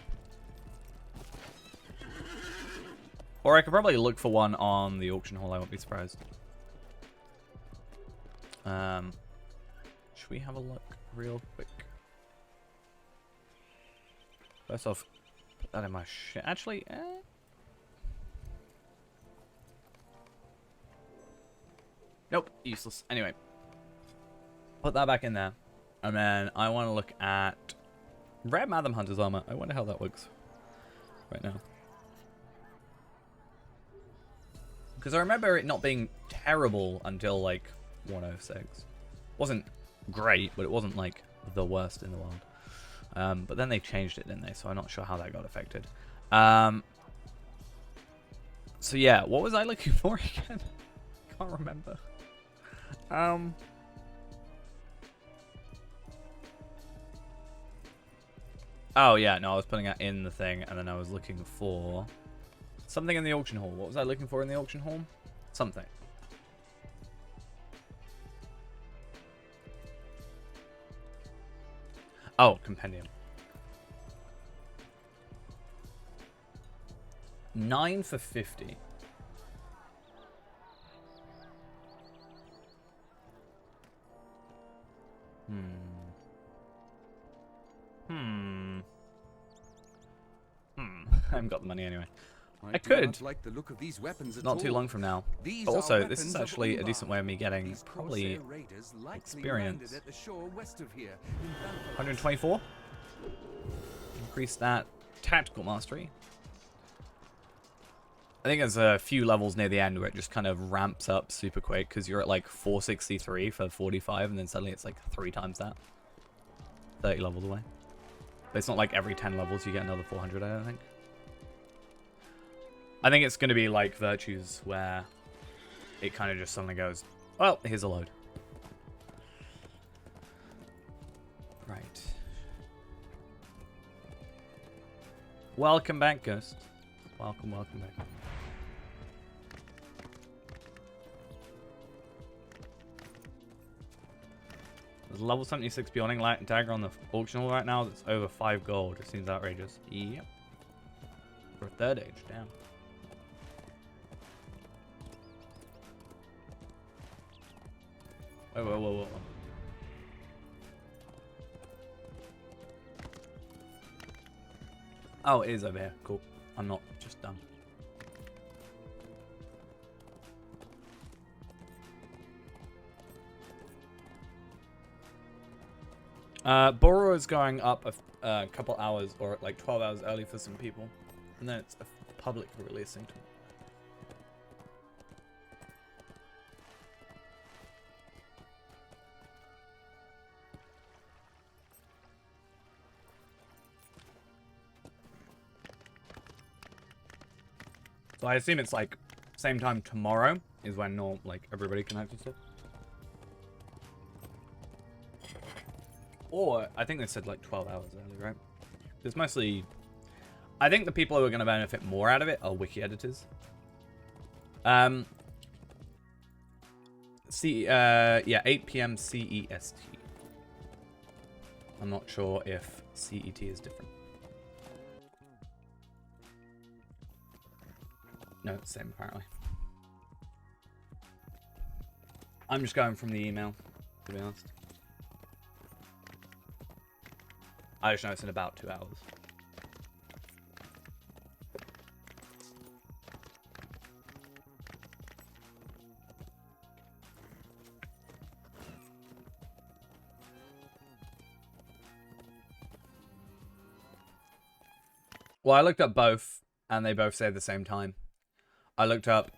Or I could probably look for one on the auction hall, I won't be surprised. Should we have a look real quick? First off, put that in my shit. Actually, nope, useless. Anyway. Put that back in there. And then I want to look at Rare Madam Hunter's armor. I wonder how that looks right now. Because I remember it not being terrible until, like, 106. Wasn't great, but it wasn't, like, the worst in the world. But then they changed it, didn't they? So I'm not sure how that got affected. So yeah, what was I looking for again? Can't remember. Oh yeah, no, I was putting that in the thing, and then I was looking for something in the auction hall. What was I looking for in the auction hall? Something. Oh, compendium. 9 for 50. I haven't got the money anyway. I could. Like the look of these weapons Not too long from now. But also, this is actually a decent way of me getting probably experience. 124. Increase that tactical mastery. I think there's a few levels near the end where it just kind of ramps up super quick because you're at like 463 for 45 and then suddenly it's like 3 times that. 30 levels away. But it's not like every 10 levels you get another 400, I don't think. I think it's going to be like Virtues where it kind of just suddenly goes, well, here's a load. Right. Welcome back, Ghost. Welcome, welcome back. There's a level 76 Beyonding Light and Dagger on the auction hall right now that's over 5 gold. It seems outrageous. Yep. For a 3rd age, damn. Whoa, whoa, whoa, whoa. Oh, it is over here. Cool. I'm not just dumb. Brawler is going up a couple hours, or like 12 hours early for some people. And then it's a public releasing tomorrow. So I assume it's like same time tomorrow is when like everybody can access it. Or I think they said like 12 hours early, right? It's mostly, I think the people who are going to benefit more out of it are wiki editors. Yeah, 8 p.m. CEST. I'm not sure if CET is different. No, it's the same apparently. I'm just going from the email, to be honest. I just know it's in about 2 hours. Well, I looked up both, and they both say the same time. I looked up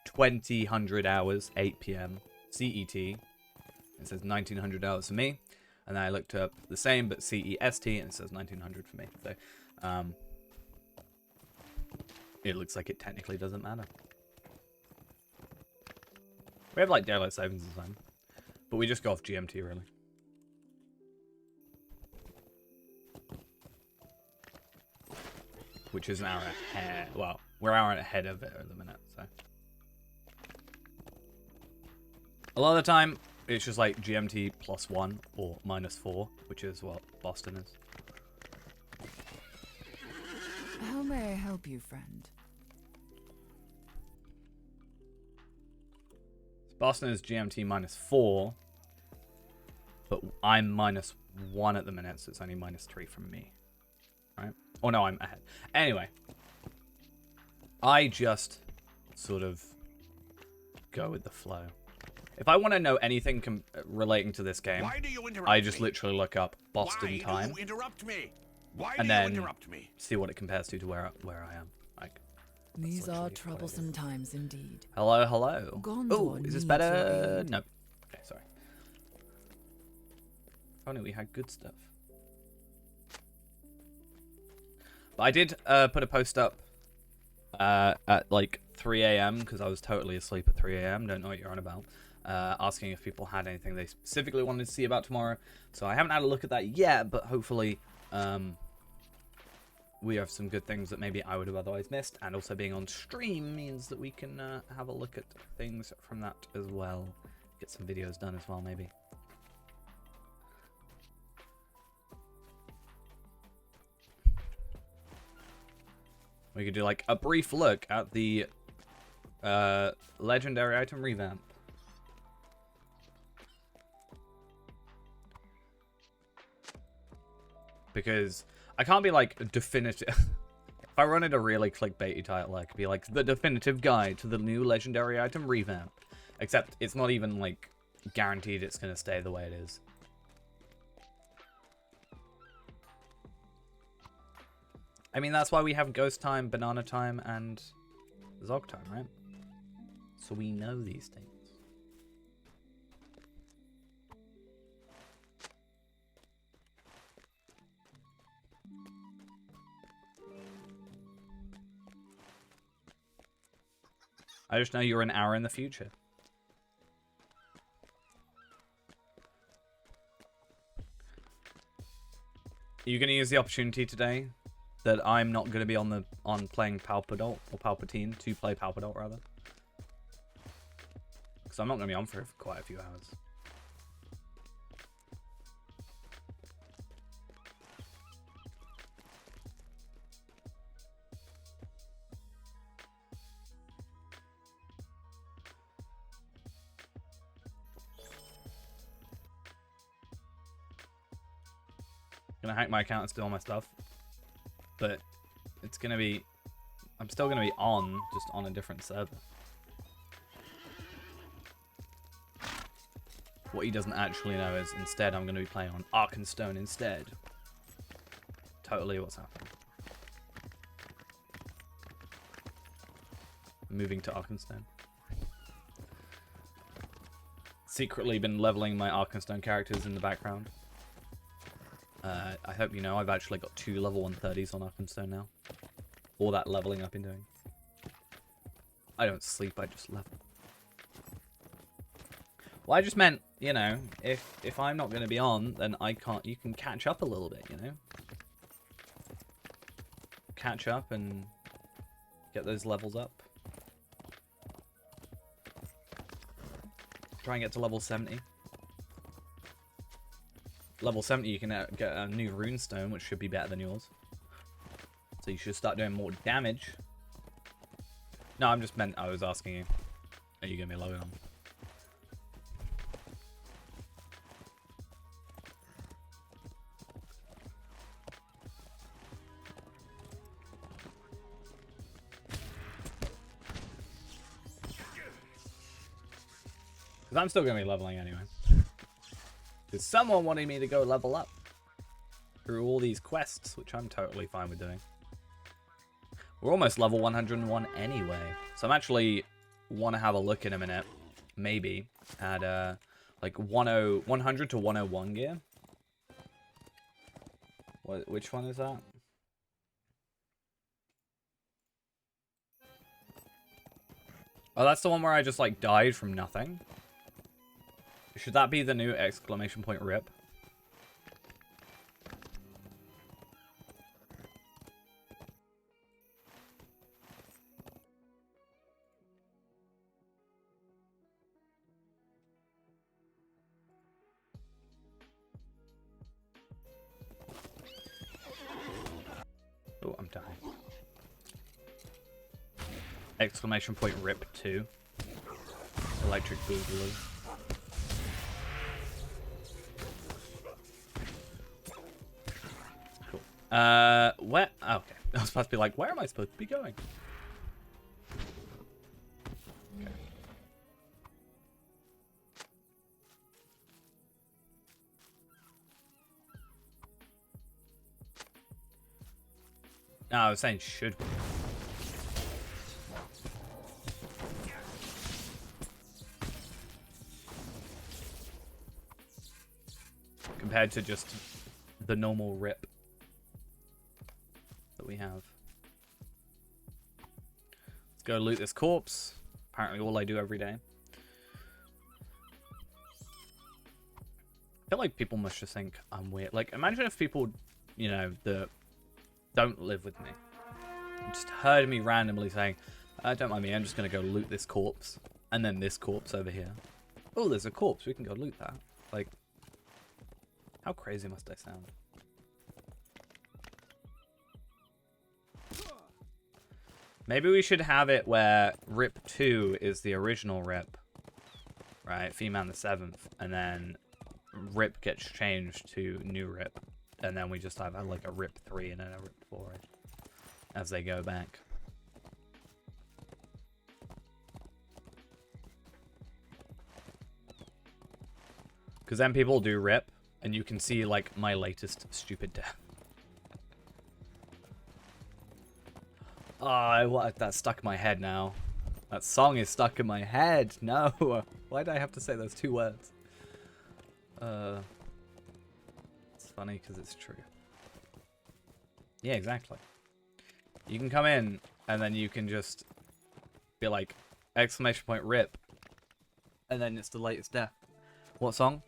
2000 hours, 8 p.m. CET. It says 1900 hours for me. And then I looked up the same, but CEST, and it says 1900 for me. So, it looks like it technically doesn't matter. We have like daylight savings time, but we just go off GMT really. Which is an hour ahead. Well, we're an hour ahead of it at the minute, so. A lot of the time, it's just like GMT +1 or -4, which is what Boston is. How may I help you, friend? Boston is GMT -4, but I'm -1 at the minute, so it's only -3 from me. Right? Oh no, I'm ahead. Anyway, I just sort of go with the flow. If I want to know anything relating to this game, Why do you interrupt I just me? literally look up Boston Why time do you interrupt me? Why and do you then interrupt me? see what it compares to where I am. Like, These are literally what it troublesome is. times indeed. Hello, hello. Gondor Oh, is this needs better? your aid. No. Okay, sorry. Oh no, we had good stuff. But I did put a post up at like 3 a.m. because I was totally asleep at 3 a.m. Don't know what you're on about. Asking if people had anything they specifically wanted to see about tomorrow. So I haven't had a look at that yet, but hopefully we have some good things that maybe I would have otherwise missed. And also being on stream means that we can have a look at things from that as well. Get some videos done as well, maybe. We could do like a brief look at the legendary item revamp. Because I can't be like definitive. If I wanted a really clickbaity title, I could be like the definitive guide to the new legendary item revamp. Except it's not even like guaranteed it's going to stay the way it is. I mean, that's why we have Ghost Time, Banana Time, and Zog Time, right? So we know these things. I just know you're an hour in the future. Are you going to use the opportunity today that I'm not going to be on playing Palpadol or Palpatine to play Palpadol rather? Because I'm not going to be on for quite a few hours. Gonna hack my account and steal all my stuff, but it's gonna be, I'm still gonna be on, just on a different server. What he doesn't actually know is instead I'm gonna be playing on Arkenstone instead. Totally what's happening. Moving to Arkenstone. Secretly been leveling my Arkenstone characters in the background. I hope you know I've actually got 2 level 130s on Arkenstone now. All that leveling I've been doing. I don't sleep, I just level. Well, I just meant, you know, if I'm not going to be on, then you can catch up a little bit, you know? Catch up and get those levels up. Try and get to level 70. Level 70, you can get a new runestone, which should be better than yours. So you should start doing more damage. No, I was asking you. Are you going to be logging on? Because I'm still going to be leveling anyway. Because someone wanted me to go level up through all these quests, which I'm totally fine with doing. We're almost level 101 anyway. So I'm actually want to have a look in a minute, maybe, at like 100 to 101 gear. Which one is that? Oh, that's the one where I just like died from nothing. Should that be the new exclamation point rip? Oh, I'm dying. Exclamation point rip 2. Electric Boogaloo. Where? Okay. I was supposed to be like, where am I supposed to be going? Okay. No, I was saying should be. Compared to just the normal rip that we have. Let's go loot this corpse. Apparently all I do every day. I feel like people must just think I'm weird. Like, imagine if people, you know, that don't live with me just heard me randomly saying, don't mind me, I'm just going to go loot this corpse. And then this corpse over here. Oh, there's a corpse. We can go loot that. Like, how crazy must I sound? Maybe we should have it where Rip 2 is the original Rip. Right? Female the 7th. And then Rip gets changed to new Rip. And then we just have like a Rip 3 and then a Rip 4 as they go back. Because then people do Rip, and you can see, like, my latest stupid death. Oh, that's stuck in my head now. That song is stuck in my head. No. Why did I have to say those 2 words? It's funny because it's true. Yeah, exactly. You can come in, and then you can just be like, exclamation point Rip. And then it's the latest death. What song?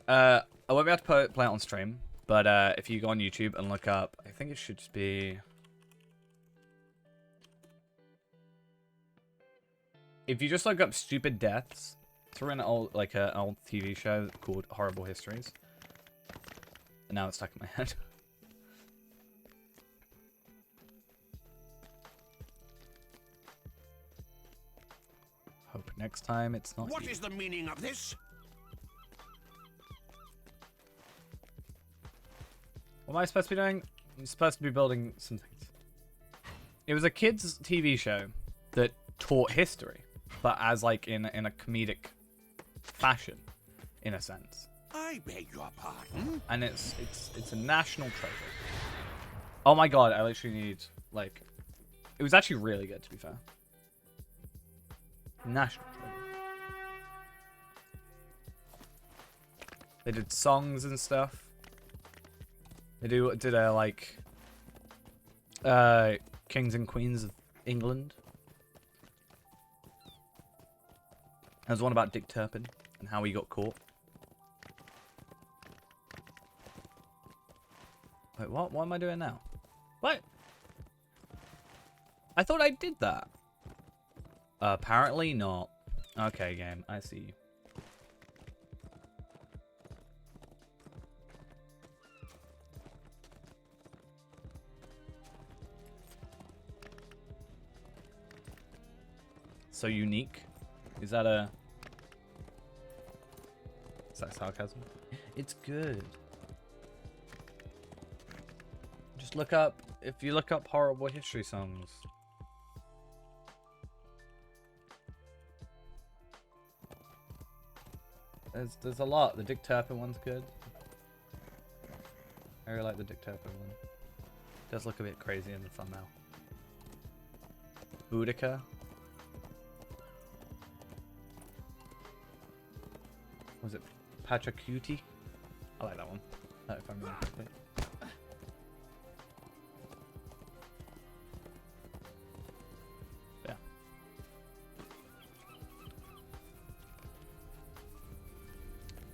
I won't be able to play it on stream, but if you go on YouTube and look up, I think it should just be... If you just look up stupid deaths, it's from an old, like an old TV show called Horrible Histories. And now it's stuck in my head. Hope next time it's not What you. is the meaning of this? What am I supposed to be doing? I'm supposed to be building some things. It was a kids' TV show that taught history, but as like in a comedic fashion, in a sense. I beg your pardon? And it's a national treasure. Oh my god, I literally need, like... It was actually really good, to be fair. National treasure. They did songs and stuff. They did a, like... Kings and Queens of England. There's one about Dick Turpin and how he got caught. Wait, what? What am I doing now? What? I thought I did that. Apparently not. Okay, game. I see you. So unique. Is that a... Is that sarcasm? It's good. Just look up... If you look up horrible history songs... There's a lot. The Dick Turpin one's good. I really like the Dick Turpin one. It does look a bit crazy in the thumbnail. Boudica. Was it Pachacuti? I like that one. If I remember correctly. Yeah.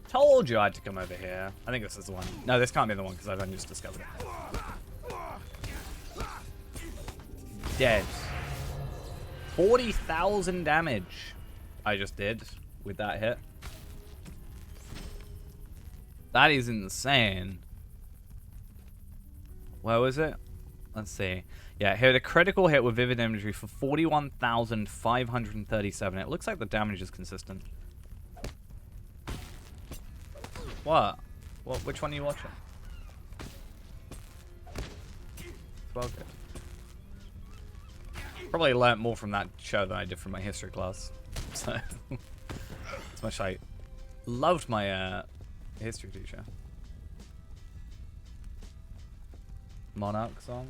Told you I had to come over here. I think this is the one. No, this can't be the one because I've only just discovered it. Dead. 40,000 damage I just did with that hit. That is insane. Where was it? Let's see. Yeah, hit a critical hit with vivid imagery for 41,537. It looks like the damage is consistent. What? Which one are you watching? Well, good. Probably learnt more from that show than I did from my history class. So, as much as I loved my history teacher. Monarch song.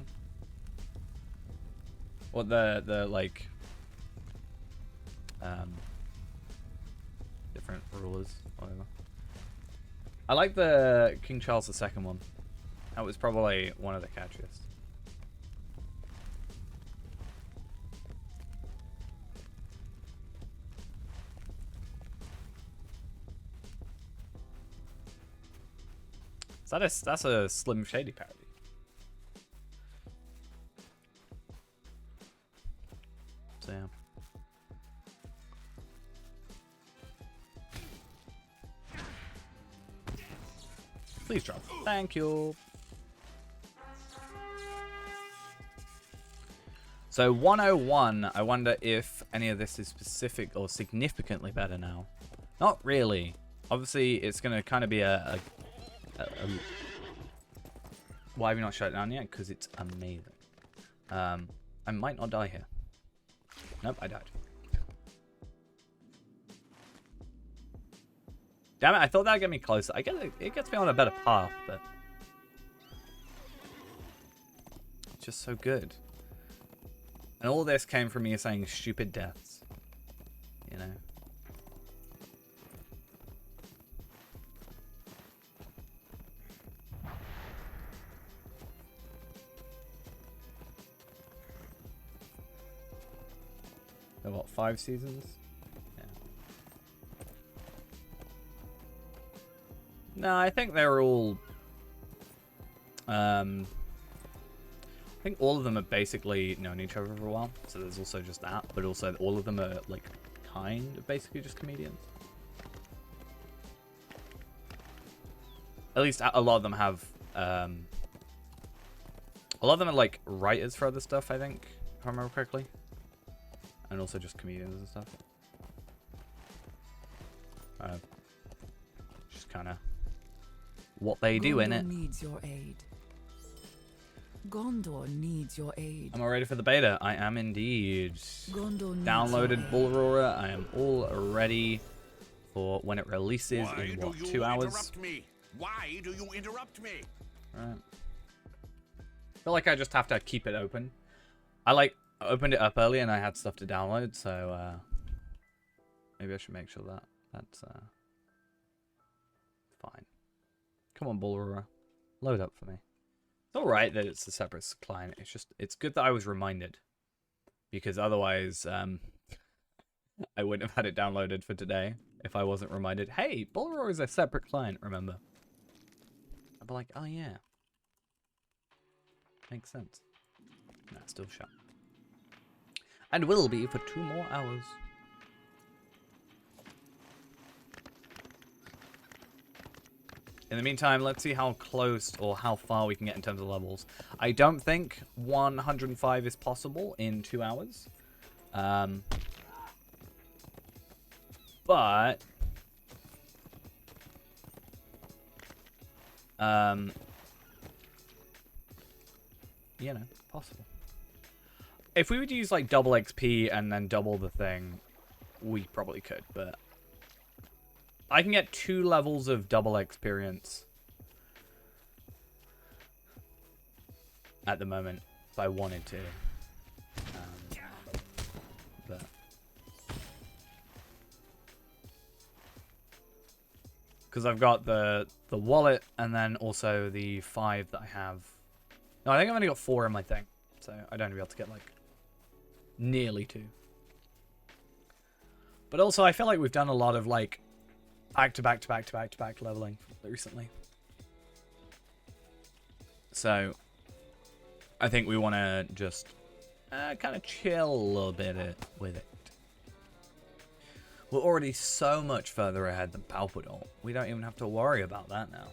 Or the like different rulers, whatever. I like the King Charles II one. That was probably one of the catchiest. That's a Slim Shady parody. So yeah. Please drop. Thank you. So 101, I wonder if any of this is specific or significantly better now. Not really. Obviously, it's going to kind of be a why have you not shut it down yet? Because it's amazing. I might not die here. Nope, I died. Damn it, I thought that would get me closer. I guess it gets me on a better path, but it's just so good. And all this came from me saying stupid deaths. You know? So what, 5 seasons? Yeah. No, I think they're all... I think all of them have basically known each other for a while. So there's also just that. But also all of them are, like, kind of basically just comedians. At least a lot of them have... a lot of them are, like, writers for other stuff, I think. If I remember correctly. And also just comedians and stuff. Just kind of what they do in it. Needs your aid. Gondor needs your aid. Am I ready for the beta? I am indeed. Gondor needs Downloaded Brawler. I am all ready for when it releases in what, 2 hours? Interrupt me? Why do you interrupt me? Right. I feel like I just have to keep it open. I opened it up early and I had stuff to download, so maybe I should make sure that that's fine. Come on, Brawler, load up for me. It's all right that it's a separate client. It's good that I was reminded, because otherwise I wouldn't have had it downloaded for today if I wasn't reminded. Hey, Brawler is a separate client. Remember? I'd be like, oh yeah, makes sense. Nah, still shut. And will be for 2 more hours. In the meantime, let's see how close or how far we can get in terms of levels. I don't think 105 is possible in 2 hours. But... you know, possible. If we would use like double XP and then double the thing, we probably could, but I can get 2 levels of double experience at the moment if I wanted to. But because I've got the wallet and then also the 5 that I have. No, I think I've only got 4 in my thing, so I don't be able to get like nearly 2. But also I feel like we've done a lot of like back to back leveling recently. So I think we want to just kind of chill a little bit with it. We're already so much further ahead than Palpadol. We don't even have to worry about that now.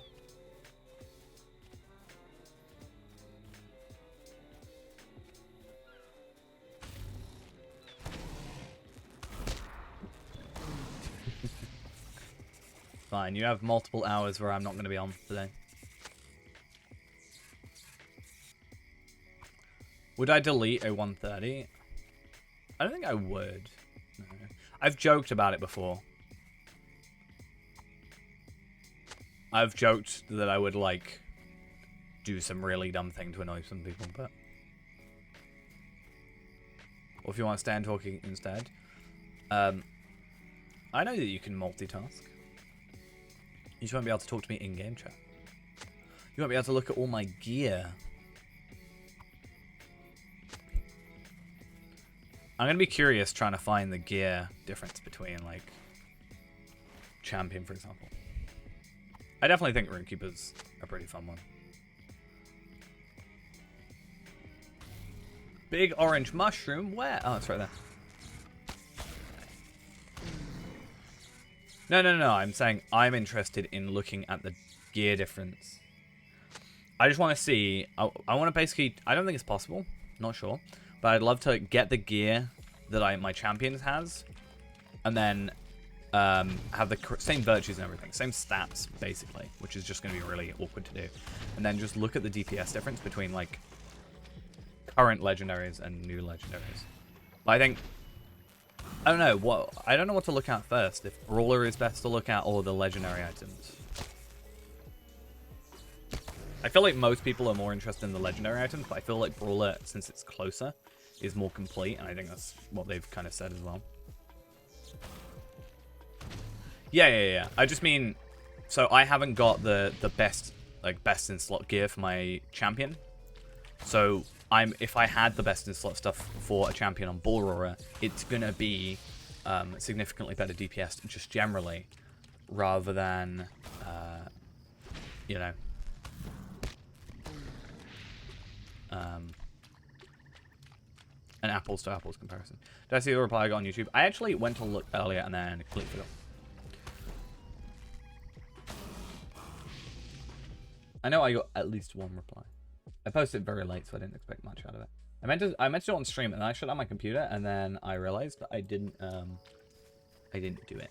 Fine, you have multiple hours where I'm not going to be on today. Would I delete a 130? I don't think I would. No. I've joked about it before. I've joked that I would, like, do some really dumb thing to annoy some people, but or if you want to stand talking instead. I know that you can multitask. You just won't be able to talk to me in game chat. You won't be able to look at all my gear. I'm gonna be curious trying to find the gear difference between like champion, for example. I definitely think Runekeeper's a pretty fun one. Big orange mushroom, where? Oh, it's right there. No. I'm saying I'm interested in looking at the gear difference. I just want to see. I want to basically. I don't think it's possible. Not sure. But I'd love to get the gear that my champions has, and then have the same virtues and everything, same stats basically, which is just going to be really awkward to do. And then just look at the DPS difference between like current legendaries and new legendaries. But I think I don't know what to look at first. If Brawler is best to look at or the legendary items. I feel like most people are more interested in the legendary items, but I feel like Brawler, since it's closer, is more complete, and I think that's what they've kind of said as well. Yeah. I just mean, so I haven't got the best in slot gear for my champion. So if I had the best in slot stuff for a champion on Brawler, it's gonna be significantly better DPS just generally, rather than you know. An apples to apples comparison. Did I see the reply I got on YouTube? I actually went to look earlier and then completely forgot. I know I got at least one reply. I posted very late, so I didn't expect much out of it. I meant to do it on stream, and I shut down my computer, and then I realized that I didn't do it.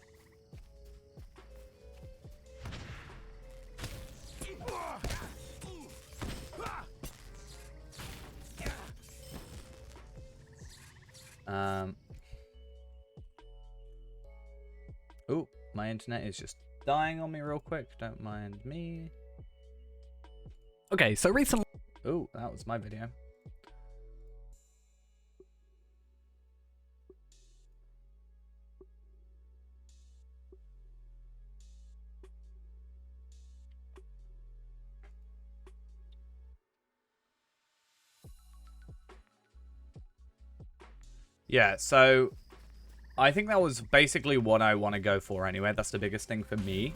Oh, my internet is just dying on me real quick. Don't mind me. Okay, so recently... Oh, that was my video. Yeah, so I think that was basically what I want to go for anyway. That's the biggest thing for me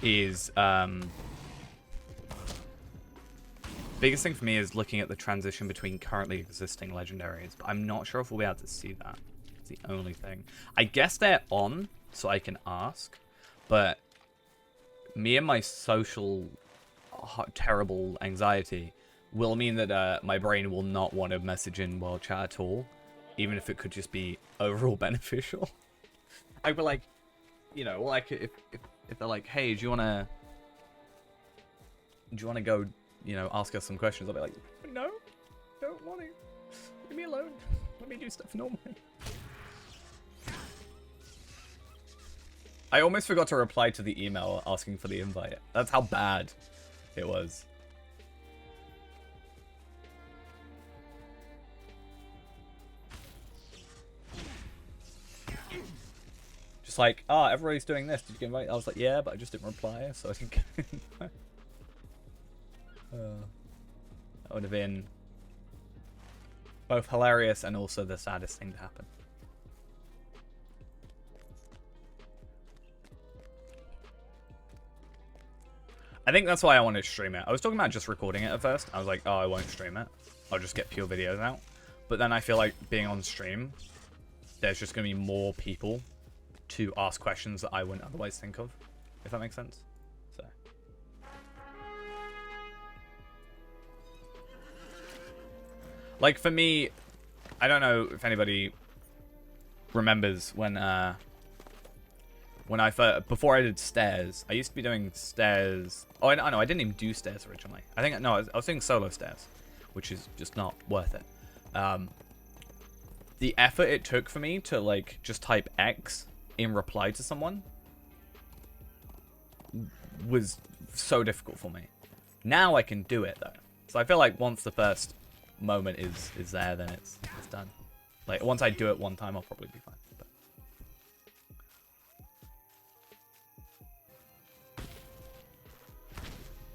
is biggest thing for me is looking at the transition between currently existing legendaries. But I'm not sure if we'll be able to see that. It's the only thing. I guess they're on, so I can ask. But me and my social terrible anxiety will mean that my brain will not want to message in world chat at all. Even if it could just be overall beneficial. I'd be like, you know, like if they're like, hey, do you wanna go, you know, ask us some questions? I'll be like, no, don't want to. Leave me alone. Let me do stuff normally. I almost forgot to reply to the email asking for the invite. That's how bad it was. Just like, everybody's doing this. Did you get invited? I was like, yeah, but I just didn't reply, so I didn't get invite. That would have been both hilarious and also the saddest thing to happen. I think that's why I wanted to stream it. I was talking about just recording it at first. I was like, oh, I won't stream it. I'll just get pure videos out. But then I feel like being on stream, there's just going to be more people to ask questions that I wouldn't otherwise think of, if that makes sense. So, like for me, I don't know if anybody remembers when I first, before I did stairs, I used to be doing stairs. Oh, I know, I didn't even do stairs originally. I think no, I was doing solo stairs, which is just not worth it. The effort it took for me to like just type X in reply to someone was so difficult for me. Now I can do it though. So I feel like once the first moment is there, then it's done. Like, once I do it one time, I'll probably be fine. But...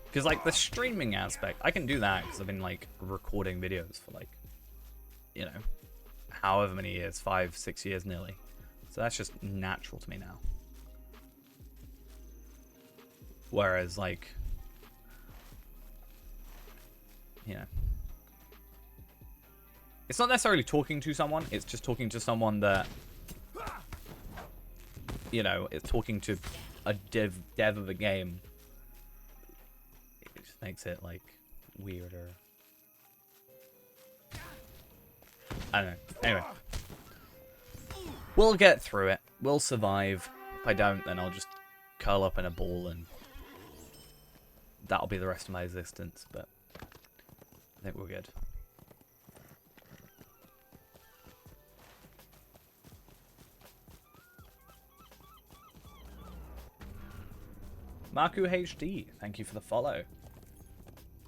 Because, like, the streaming aspect, I can do that because I've been, like, recording videos for, like, you know, however many years, 5, 6 years nearly. So that's just natural to me now. Whereas, like, you know, it's not necessarily talking to someone, it's just talking to someone that, you know, it's talking to a dev of a game. It just makes it, like, weirder. I don't know. Anyway. We'll get through it. We'll survive. If I don't, then I'll just curl up in a ball and that'll be the rest of my existence, but I think we're good. Marku HD, thank you for the follow.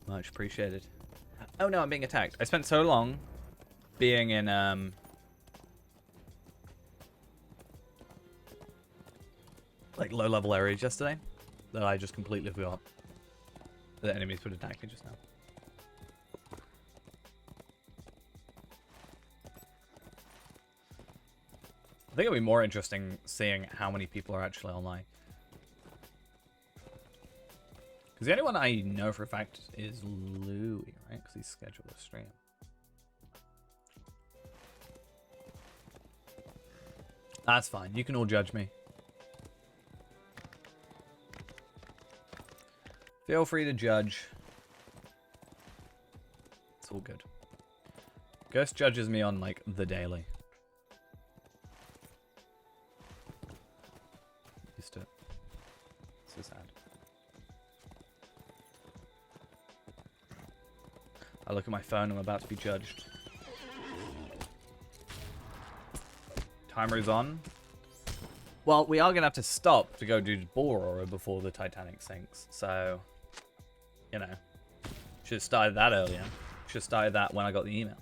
Much appreciated. Oh no, I'm being attacked. I spent so long being in like low level areas yesterday that I just completely forgot that enemies would attack me just now. I think it'll be more interesting seeing how many people are actually online. Because the only one I know for a fact is Louie, right? Because he's scheduled a stream. That's fine. You can all judge me. Feel free to judge. It's all good. Ghost judges me on, like, the daily. Used to it. So sad. I look at my phone, I'm about to be judged. Timer is on. Well, we are going to have to stop to go do Brawler before the Titanic sinks, so... You know, should have started that earlier. Should have started that when I got the email.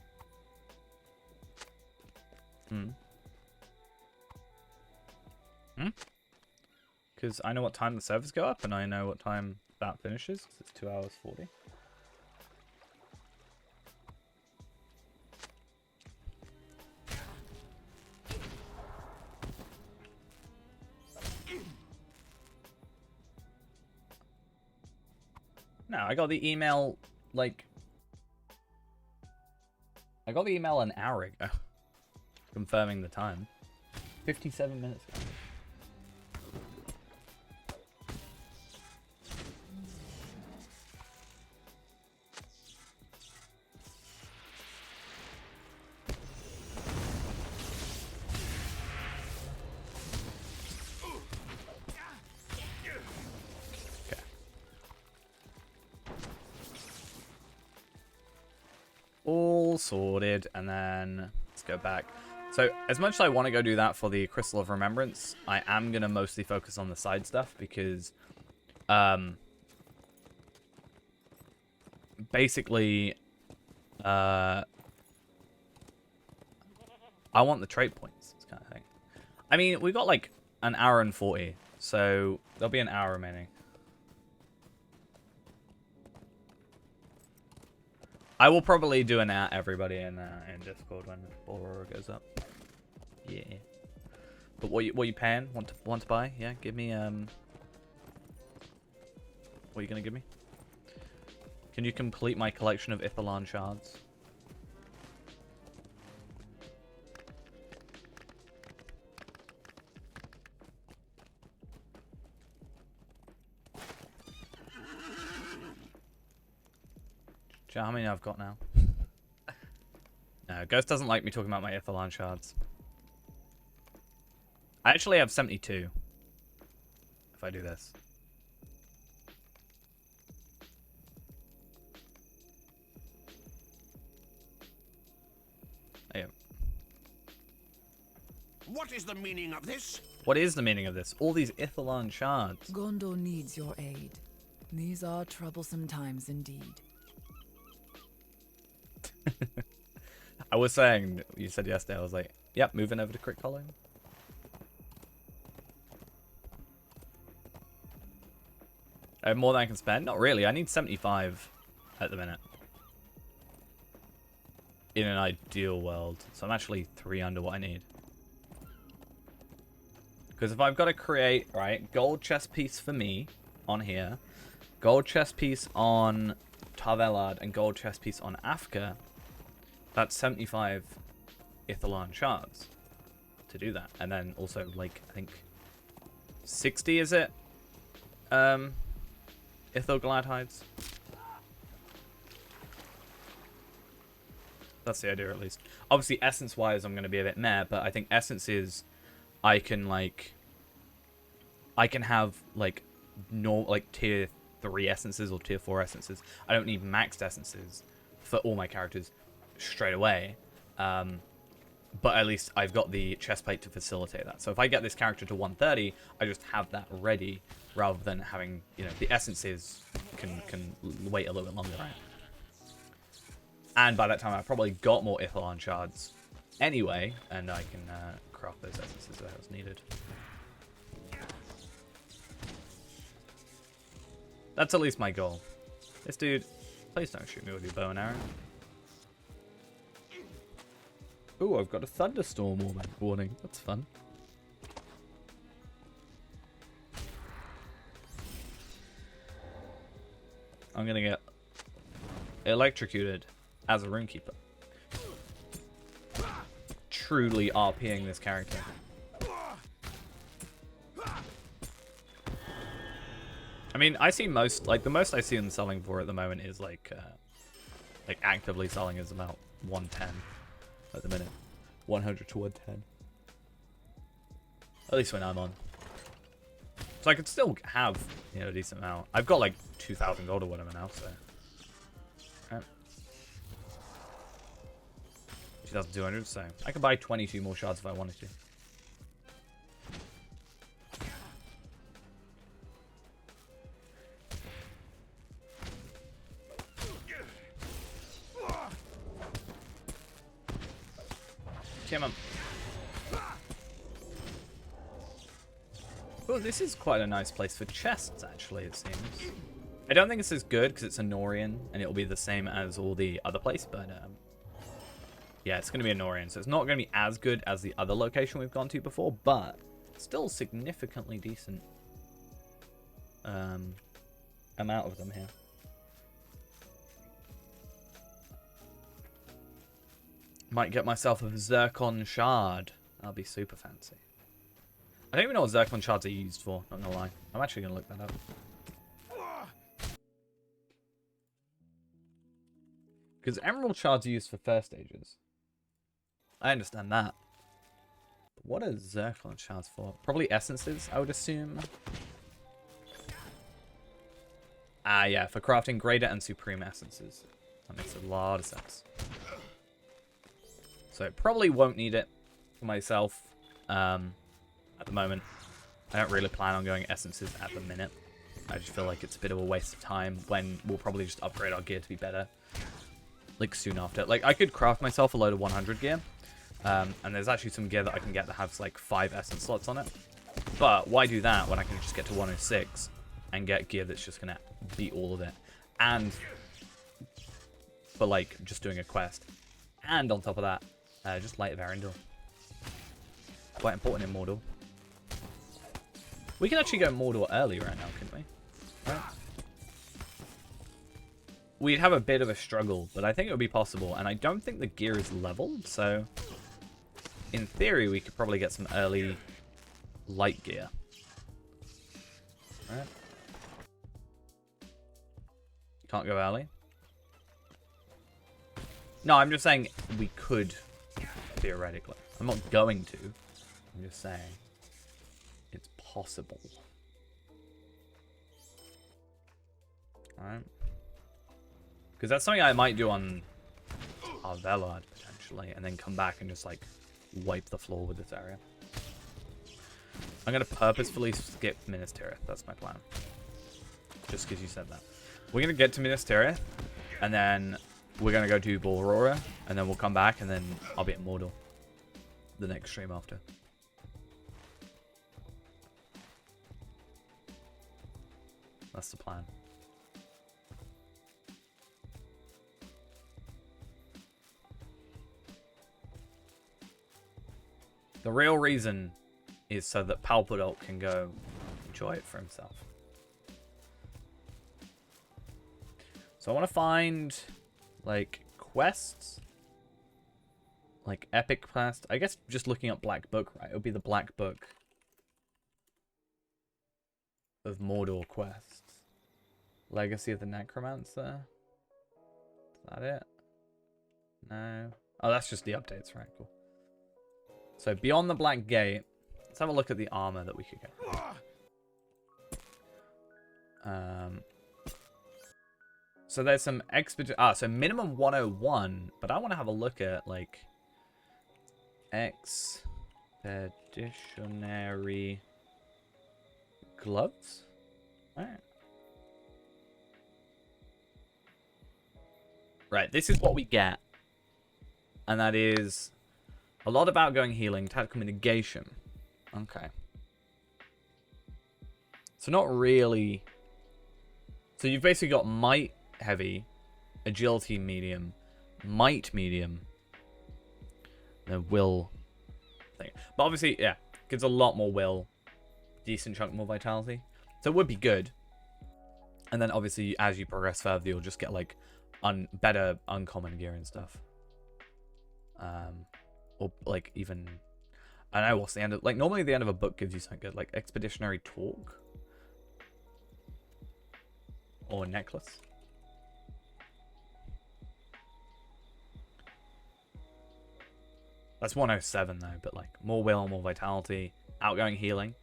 Because I know what time the servers go up, and I know what time that finishes, because it's 2 hours 40. No, I got the email, like... I got the email an hour ago. Confirming the time. 57 minutes ago. All sorted, and then let's go back. So as much as I want to go do that for the Crystal of Remembrance, I am going to mostly focus on the side stuff because basically I want the trait points, this kind of thing. I mean, we've got like an hour and 40, so there'll be an hour remaining. I will probably do an everybody in Discord when Brawler goes up. Yeah. But what you paying? Want to buy? Yeah, give me what are you gonna give me? Can you complete my collection of Ithalan shards? Do you know how many I've got now? No, Ghost doesn't like me talking about my Ithalan shards. I actually have 72. If I do this. There you go. What is the meaning of this? What is the meaning of this? All these Ithalan shards. Gondor needs your aid. These are troublesome times indeed. I was saying, you said yesterday, I was like, yep, moving over to crit colony. I have more than I can spend? Not really. I need 75 at the minute. In an ideal world. So I'm actually 3 under what I need. Because if I've got to create, right, gold chest piece for me on here, gold chest piece on Tarvelard, and gold chest piece on Africa, that's 75 Ithilon shards to do that. And then also, like, I think 60, is it? Ithil Glad Hides. That's the idea, at least. Obviously, essence-wise, I'm going to be a bit meh, but I think essence is... I can have, like, no, like, tier 3 essences or tier 4 essences. I don't need maxed essences for all my characters straight away. But at least I've got the chest plate to facilitate that. So if I get this character to 130, I just have that ready, rather than having, you know, the essences can wait a little bit longer, right? And by that time, I've probably got more Ithilon shards anyway, and I can craft those essences as needed. That's at least my goal. This dude, please don't shoot me with your bow and arrow. Ooh, I've got a thunderstorm warning. That's fun. I'm gonna get electrocuted as a runekeeper. Truly RPing this character. I mean, I see most, like, the most I see them selling for at the moment is, like actively selling is about 110 at the minute. 100 to 110. At least when I'm on. So I could still have, you know, a decent amount. I've got, like, 2,000 gold or whatever now, so. Right. 2,200, so I could buy 22 more shards if I wanted to. Come on. Oh, this is quite a nice place for chests, actually, it seems. I don't think it's as good because it's a Norian, and it'll be the same as all the other place, but yeah, it's going to be a Norian, so it's not going to be as good as the other location we've gone to before, but still significantly decent amount of them here. Might get myself a Zircon shard. That'll be super fancy. I don't even know what Zircon shards are used for, not gonna lie. I'm actually gonna look that up. Because Emerald shards are used for first stages. I understand that. But what are Zircon shards for? Probably essences, I would assume. Ah, yeah, for crafting greater and supreme essences. That makes a lot of sense. So probably won't need it for myself at the moment. I don't really plan on going essences at the minute. I just feel like it's a bit of a waste of time when we'll probably just upgrade our gear to be better. Like soon after. Like I could craft myself a load of 100 gear. And there's actually some gear that I can get that has like 5 essence slots on it. But why do that when I can just get to 106 and get gear that's just going to beat all of it? And for like just doing a quest. And on top of that, just Light of Arendelle. Quite important in Mordor. We can actually go Mordor early right now, couldn't we? Right. We'd have a bit of a struggle, but I think it would be possible. And I don't think the gear is leveled, so in theory, we could probably get some early light gear. Right. Can't go early. No, I'm just saying we could, theoretically. I'm not going to. I'm just saying it's possible. Alright. Because that's something I might do on Arvelard, potentially, and then come back and just, like, wipe the floor with this area. I'm going to purposefully skip Minas Tirith. That's my plan. Just because you said that. We're going to get to Minas Tirith, and then we're going to go to Brawler, And then we'll come back, and then I'll be at Mordor the next stream after. That's the plan. The real reason is so that Palpadol can go enjoy it for himself. So I want to find, like, quests. Like, epic quest. I guess just looking up Black Book, right? It would be the Black Book of Mordor quests. Legacy of the Necromancer. Is that it? No. Oh, that's just the updates, right? Cool. So, beyond the Black Gate, let's have a look at the armor that we could get. So there's some so minimum 101, but I want to have a look at, like, expeditionary gloves? Alright. Right, this is what we get. And that is a lot of outgoing healing, tactical mitigation. Okay. So not really. So you've basically got might heavy, agility medium, might medium, the will thing. But obviously, yeah, gives a lot more will, decent chunk more vitality. So it would be good. And then obviously, as you progress further, you'll just get like better uncommon gear and stuff. Or like even, I don't know what's the end of, like normally the end of a book gives you something good, like expeditionary talk or necklace. That's 107 though, but like more will, more vitality, outgoing healing,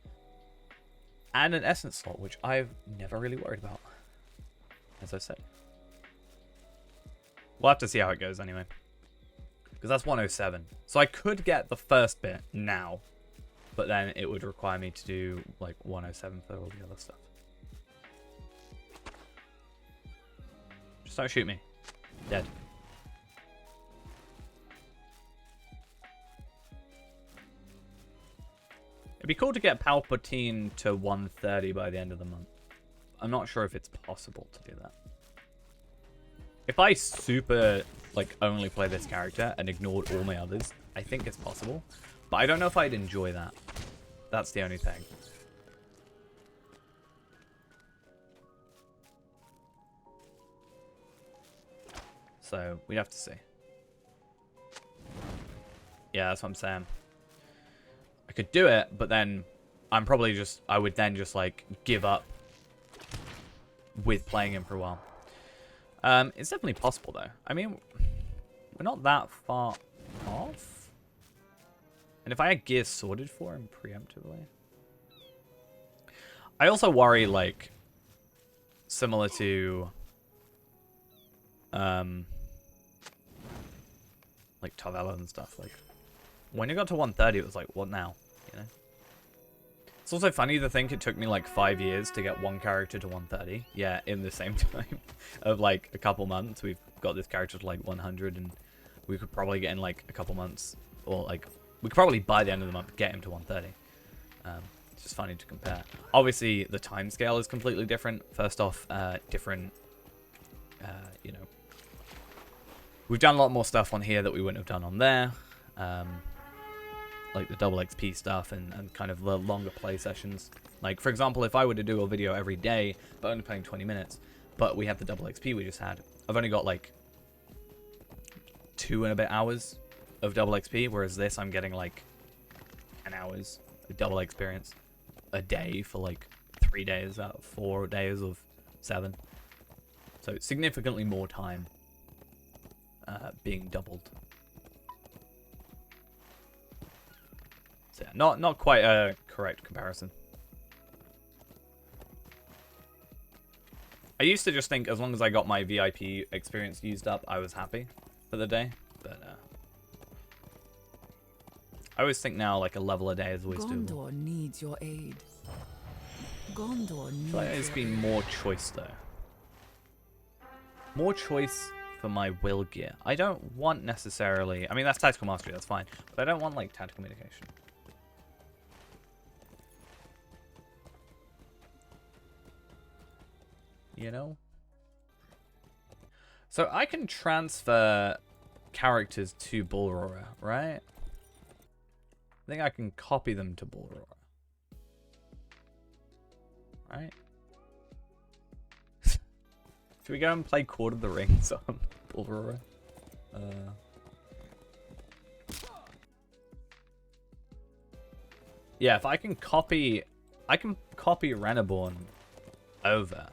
and an essence slot, which I've never really worried about, as I said. We'll have to see how it goes anyway, because that's 107. So I could get the first bit now, but then it would require me to do like 107 for all the other stuff. Just don't shoot me. Dead. It'd be cool to get Palpatine to 130 by the end of the month. I'm not sure if it's possible to do that. If I super, like, only play this character and ignored all my others, I think it's possible. But I don't know if I'd enjoy that. That's the only thing. So, we'd have to see. Yeah, that's what I'm saying. I could do it, but then I would then just like give up with playing him for a while. It's definitely possible though. I mean, we're not that far off. And if I had gear sorted for him preemptively. I also worry, like, similar to like Tavella and stuff, like when it got to 130, it was like, what now? You know? It's also funny to think it took me like 5 years to get one character to 130. Yeah, in the same time of like a couple months, we've got this character to like 100, and we could probably get in like a couple months, or like we could probably by the end of the month get him to 130. It's just funny to compare. Obviously, the time scale is completely different. First off, different, you know, we've done a lot more stuff on here that we wouldn't have done on there. Like the double XP stuff and kind of the longer play sessions. Like, for example, if I were to do a video every day, but only playing 20 minutes, but we have the double XP we just had, I've only got like 2 and a bit hours of double XP, whereas this I'm getting like 10 hours of double experience a day for like 3 days out of 4 days of 7. So it's significantly more time being doubled. So yeah, not quite a correct comparison. I used to just think as long as I got my VIP experience used up, I was happy for the day. But I always think now like a level a day is always doable. Gondor needs your aid. Gondor needs I feel like there's been more choice though. More choice for my will gear? I don't want necessarily... I mean, that's tactical mastery, that's fine. But I don't want, like, tactical communication. You know? So I can transfer characters to Brawler, right? I think I can copy them to Brawler. Right? Should we go and play Court of the Rings on Brawler? Yeah, if I can copy Reneborn over.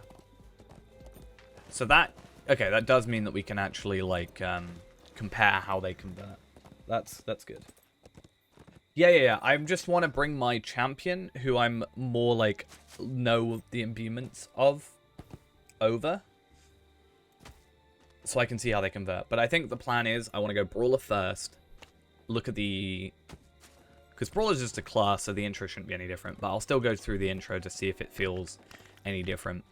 So that, okay, that does mean that we can actually like compare how they convert. That's good. Yeah. I just want to bring my champion, who I'm more like know the imbuements of, over, so I can see how they convert. But I think the plan is I want to go Brawler first, look at the... Because Brawler's just a class, so the intro shouldn't be any different. But I'll still go through the intro to see if it feels any different.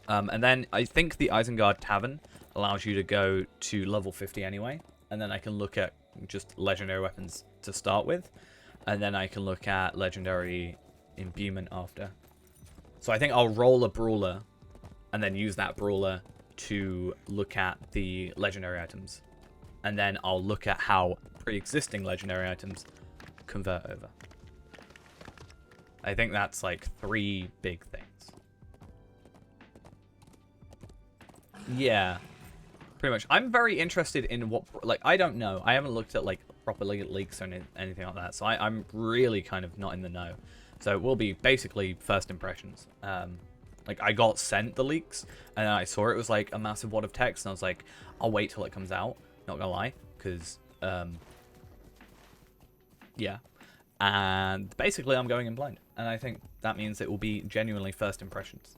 And then I think the Isengard Tavern allows you to go to level 50 anyway. And then I can look at just legendary weapons to start with. And then I can look at legendary imbuement after. So I think I'll roll a Brawler and then use that Brawler to look at the legendary items. And then I'll look at how pre-existing legendary items convert over. I think that's like 3 big things. Yeah, pretty much. I'm very interested in what, like, I don't know. I haven't looked at like proper leaks or anything like that. So I'm really kind of not in the know. So it will be basically first impressions. Like, I got sent the leaks, and then I saw it was, like, a massive wad of text, and I was like, I'll wait till it comes out, not gonna lie, because, yeah. And basically, I'm going in blind, and I think that means it will be genuinely first impressions.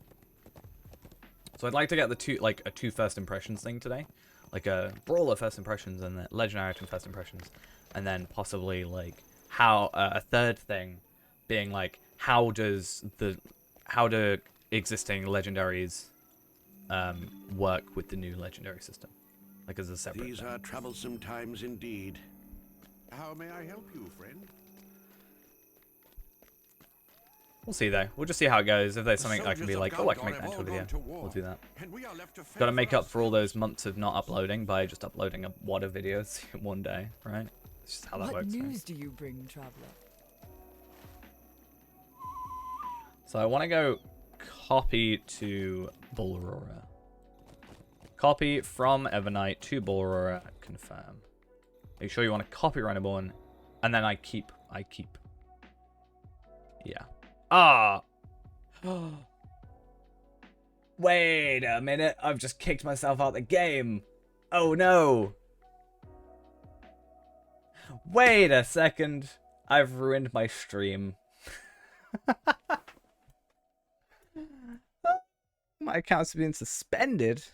So I'd like to get the two first impressions thing today, like a Brawler first impressions and the legendary item first impressions, and then possibly, like, how, a third thing being, like, how do existing legendaries work with the new legendary system, like as a separate These thing. are troublesome times indeed. How may I help you, friend? We'll see though. We'll just see how it goes. If there's something I can be like, oh, I can make that into a video, we'll do that. Got to make up for all those months of not uploading by just uploading a wad of videos in one day, right? It's just how that works. What news right? do you bring, traveler? So I want to go copy to Brawler. Copy from Evernight to Brawler. Confirm. Make sure you want to copy Reneborn, and then I keep. Yeah. Ah. Wait a minute. I've just kicked myself out the game. Oh no. Wait a second. I've ruined my stream. My account's been suspended.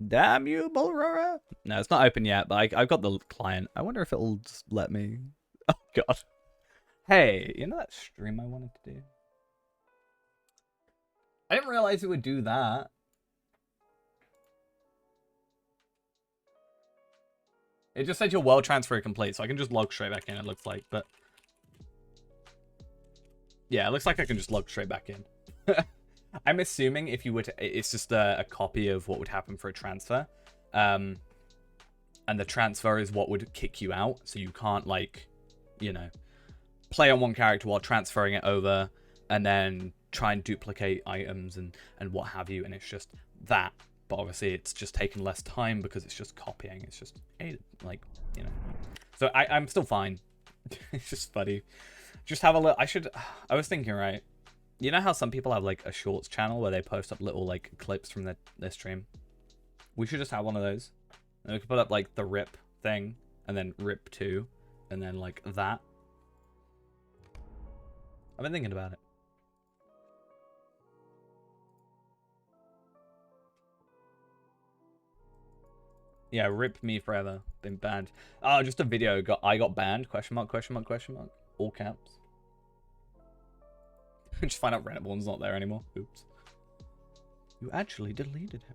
Damn you, Brawler. No, it's not open yet, but I've got the client. I wonder if it'll just let me. Oh, God. Hey, you know that stream I wanted to do? I didn't realize it would do that. It just said your world transfer complete, so I can just log straight back in, it looks like, but... Yeah, it looks like I can just log straight back in. I'm assuming if you were to... It's just a copy of what would happen for a transfer. And the transfer is what would kick you out, so you can't, like, you know, play on one character while transferring it over, and then try and duplicate items and what have you, and it's just that. But obviously it's just taking less time because it's just copying. It's just, like, you know. So I'm still fine. It's just funny. Just have a look. I was thinking, right? You know how some people have, like, a shorts channel where they post up little, like, clips from their stream? We should just have one of those. And we could put up, like, the rip thing, and then rip 2, and then, like, that. I've been thinking about it. Yeah, rip me forever. Been banned. Oh, just a video. I got banned. Question mark, question mark, question mark. All caps. Just find out Reneborn's not there anymore. Oops. You actually deleted him.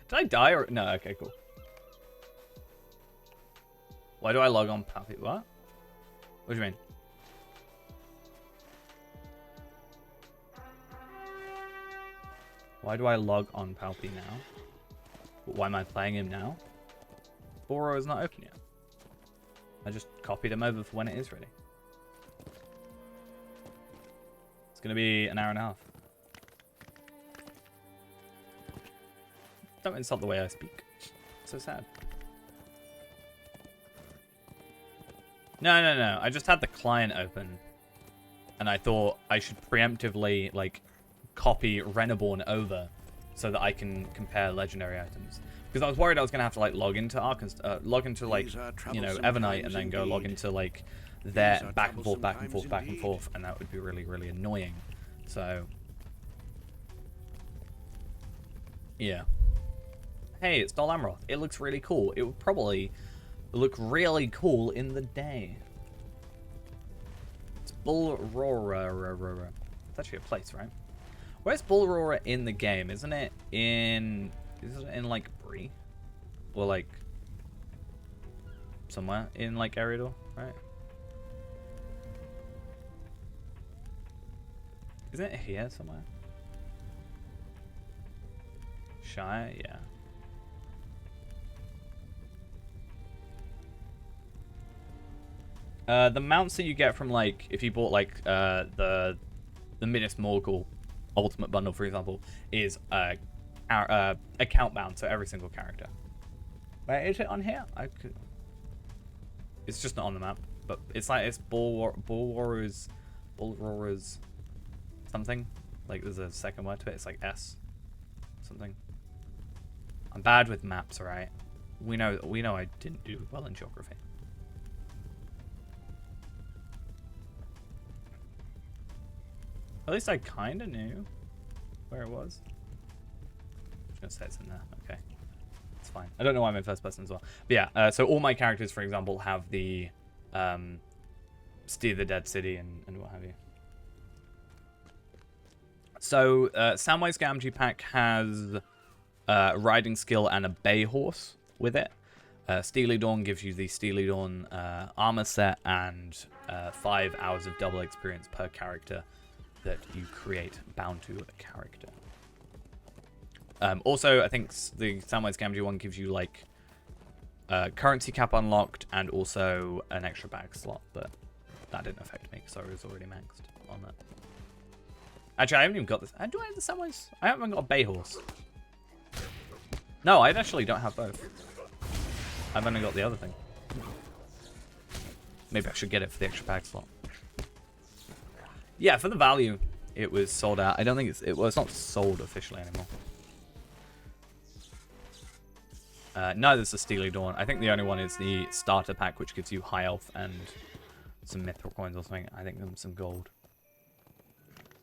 Did I die or... No, okay, cool. Why do I log on Palpy? What? What do you mean? Why do I log on Palpy now? Why am I playing him now? Brawler is not open yet. I just copied him over for when it is ready. It's going to be an hour and a half. Don't insult the way I speak. It's so sad. No. I just had the client open. And I thought I should preemptively, like, copy Reneborn over so that I can compare legendary items. Because I was worried I was going to have to, like, log into like, you know, Evernight and then go log into, like, their back and forth, and that would be really, really annoying. So, yeah. Hey, it's Dol Amroth. It looks really cool. It would probably look really cool in the day. It's Brawler. It's actually a place, right? Where's Brawler in the game? Isn't it in like Bree? Or like somewhere in like Eridor, right? Isn't it here somewhere? Shire, yeah. The mounts that you get from, like, if you bought, like, the Minas Morgul Ultimate Bundle, for example, is account bound, so every single character. Wait, is it on here? It's just not on the map, but it's like, it's Brawler's something. Like, there's a second word to it. It's like S something. I'm bad with maps, alright? We know I didn't do well in geography. At least I kind of knew where it was. I'm just going to say it's in there. Okay. It's fine. I don't know why I'm in first person as well. But yeah, so all my characters, for example, have the Steer the Dead City and what have you. So, Samwise Gamgee pack has riding skill and a bay horse with it. Steely Dawn gives you the Steely Dawn armor set and 5 hours of double experience per character that you create bound to a character. Also, I think the Samwise Gamgee one gives you like currency cap unlocked and also an extra bag slot, but that didn't affect me because I was already maxed on that. Actually, I haven't even got this. Do I have the Samwise? I haven't got a bay horse. No, I actually don't have both. I've only got the other thing. Maybe I should get it for the extra bag slot. Yeah, for the value, it was sold out. I don't think it's not sold officially anymore. Neither's the Steely Dawn. I think the only one is the starter pack, which gives you high elf and some mithril coins or something. I think some gold.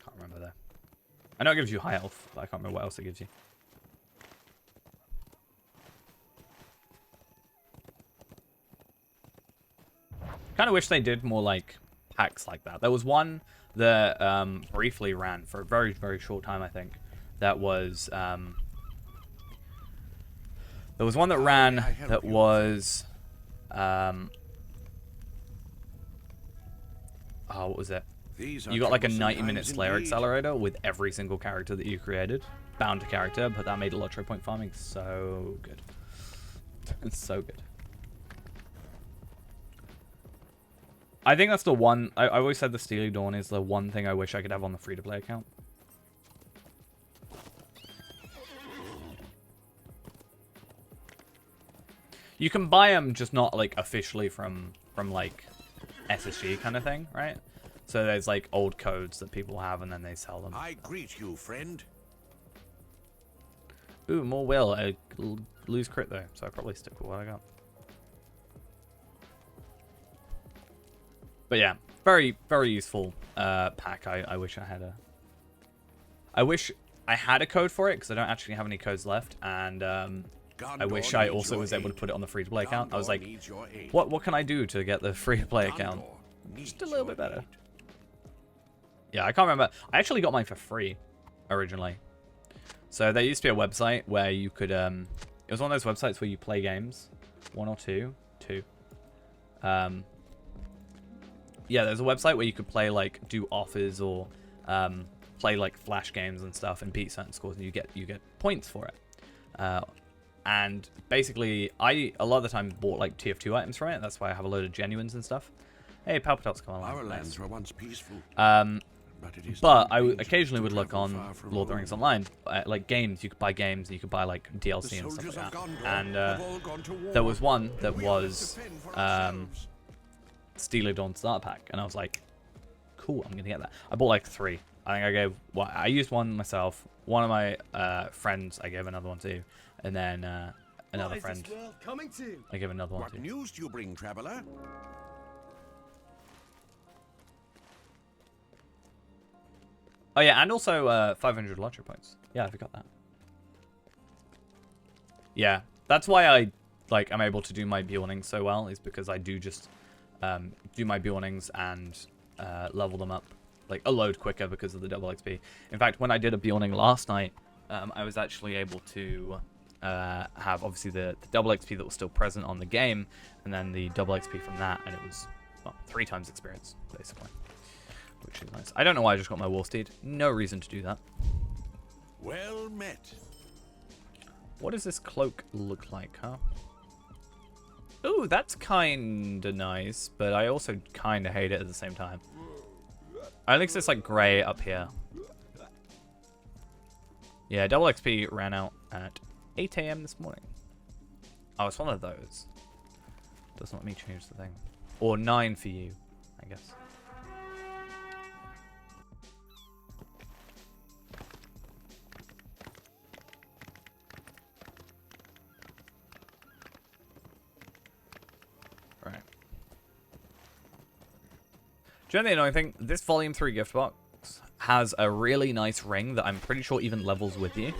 Can't remember there. I know it gives you high elf, but I can't remember what else it gives you. Kind of wish they did more like packs like that. There was one that briefly ran for a very, very short time, I think. That was there was one that ran that was oh, what was it? You got like a 90-minute Slayer accelerator with every single character that you created, bound to character, but that made Electro Point farming so good. It's so good. I think that's the one. I always said the Steely Dawn is the one thing I wish I could have on the free-to-play account. You can buy them, just not like officially from like SSG kind of thing, right? So there's like old codes that people have, and then they sell them. I greet you, friend. Ooh, more will. I lose crit though, so I probably stick with what I got. But yeah, very, very useful pack. I wish I had a... I wish I had a code for it, because I don't actually have any codes left, and I wish I also was able to put it on the free-to-play account. I was like, what can I do to get the free-to-play account just a little bit better? Yeah, I can't remember. I actually got mine for free originally. So there used to be a website where you could, it was one of those websites where you play games. One or two. Yeah, there's a website where you could play, like, do offers or play, like, flash games and stuff and beat certain scores, and you get points for it. And basically, a lot of the time bought, like, TF2 items from it. That's why I have a load of genuines and stuff. Hey, Palpatel's come along. Our lands were once peaceful. But I occasionally would look on Lord of the Rings Online, like games. You could buy games, and you could buy like DLC and stuff like that. And there was one that was Steely Dawn Starter Pack, and I was like, cool, I'm gonna get that. I bought like 3. I think I used one myself. One of my friends, I gave another one to, and then another friend, I gave another one to. What news do you bring, traveler? Oh yeah, and also 500 lottery points. Yeah, I forgot that. Yeah, that's why I'm able to do my Bjornings so well, is because I do just do my Bjornings and level them up like a load quicker because of the double XP. In fact, when I did a Bjorning last night, I was actually able to have obviously the double XP that was still present on the game, and then the double XP from that, and it was, well, 3 times experience basically. Which is nice. I don't know why I just got my Warsteed. No reason to do that. Well met. What does this cloak look like, huh? Ooh, that's kinda nice, but I also kinda hate it at the same time. I think it's like grey up here. Yeah, double XP ran out at 8 AM this morning. Oh, it's one of those. Doesn't let me change the thing. Or 9 for you, I guess. Do you know the annoying thing? This Volume 3 gift box has a really nice ring that I'm pretty sure even levels with you.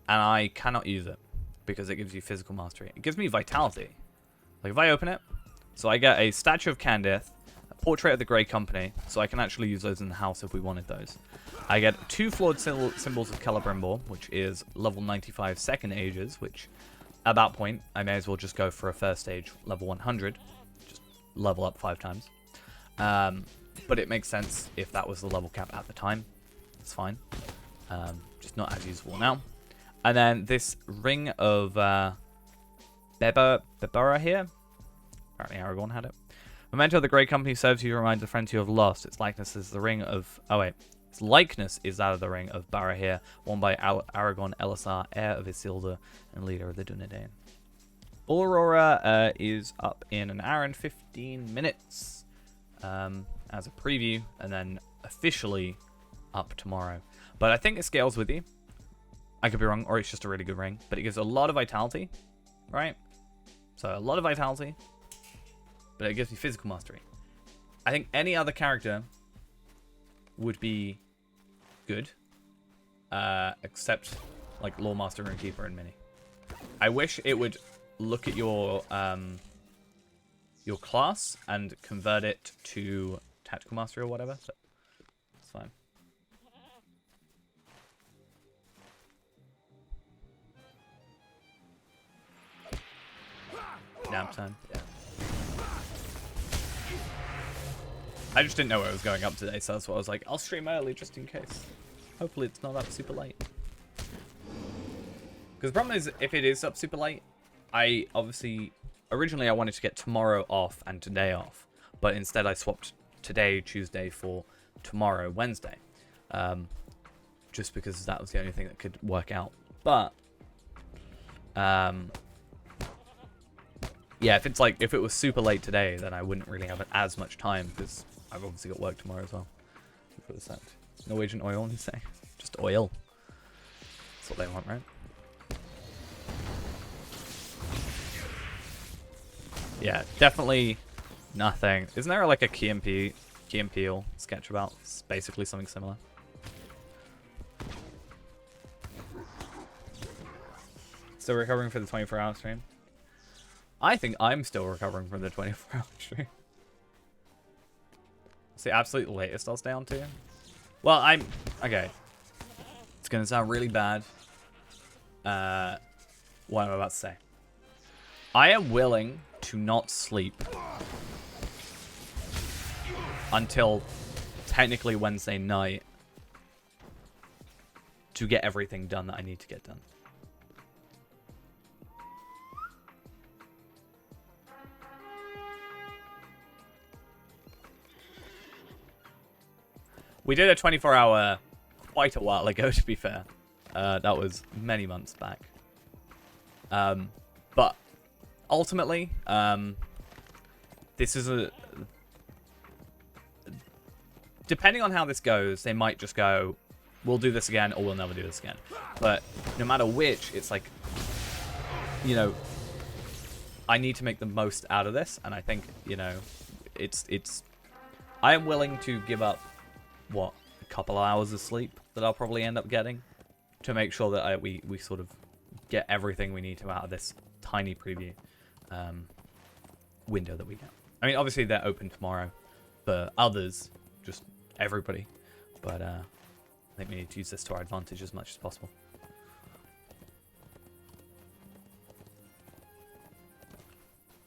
And I cannot use it because it gives you physical mastery. It gives me vitality. Like if I open it, so I get a statue of Candith, a portrait of the Grey Company, so I can actually use those in the house if we wanted those. I get 2 flawed symbols of Celebrimbor, which is level 95 second ages, which at that point I may as well just go for a first stage level 100. Just level up 5 times. But it makes sense if that was the level cap at the time. It's fine. Just not as useful now. And then this ring of Bebera here. Apparently Aragorn had it. Memento of the Grey Company serves you to remind the friends you have lost. Its likeness is the ring of... Oh wait. Its likeness is that of the ring of Barahir, worn by Aragorn Elisar, heir of Isildur and leader of the Dunedain. Aurora is up in an hour and 15 minutes. As a preview, and then officially up tomorrow. But I think it scales with you. I could be wrong, or it's just a really good ring. But it gives a lot of vitality, right? So a lot of vitality, but it gives you physical mastery. I think any other character would be good, except like Lawmaster, Runekeeper, and Mini. I wish it would look at your class and convert it to tactical mastery or whatever. So it's fine. Nap time. Yeah. I just didn't know where it was going up today, so that's why I was like, I'll stream early just in case. Hopefully it's not up super late. Because the problem is, if it is up super late, I obviously... Originally, I wanted to get tomorrow off and today off, but instead I swapped today, Tuesday, for tomorrow, Wednesday, just because that was the only thing that could work out. But yeah, if it was super late today, then I wouldn't really have as much time because I've obviously got work tomorrow as well. For the set, Norwegian oil, you say? Just oil. That's what they want, right? Yeah, definitely nothing. Isn't there like a Key and Peele sketch about basically something similar? Still recovering for the 24-hour stream? I think I'm still recovering from the 24-hour stream. It's the absolute latest I'll stay on to. Well, okay. It's going to sound really bad, what I'm about to say. I am willing to not sleep until technically Wednesday night to get everything done that I need to get done. We did a 24-hour quite a while ago, to be fair. That was many months back. But ultimately, this is a... Depending on how this goes, they might just go, we'll do this again, or we'll never do this again. But no matter which, it's like, you know, I need to make the most out of this. And I think, you know, it's... I am willing to give up, what, a couple of hours of sleep that I'll probably end up getting to make sure that we sort of get everything we need to out of this tiny preview window that we get. I mean, obviously they're open tomorrow for others, just everybody, but I think we need to use this to our advantage as much as possible.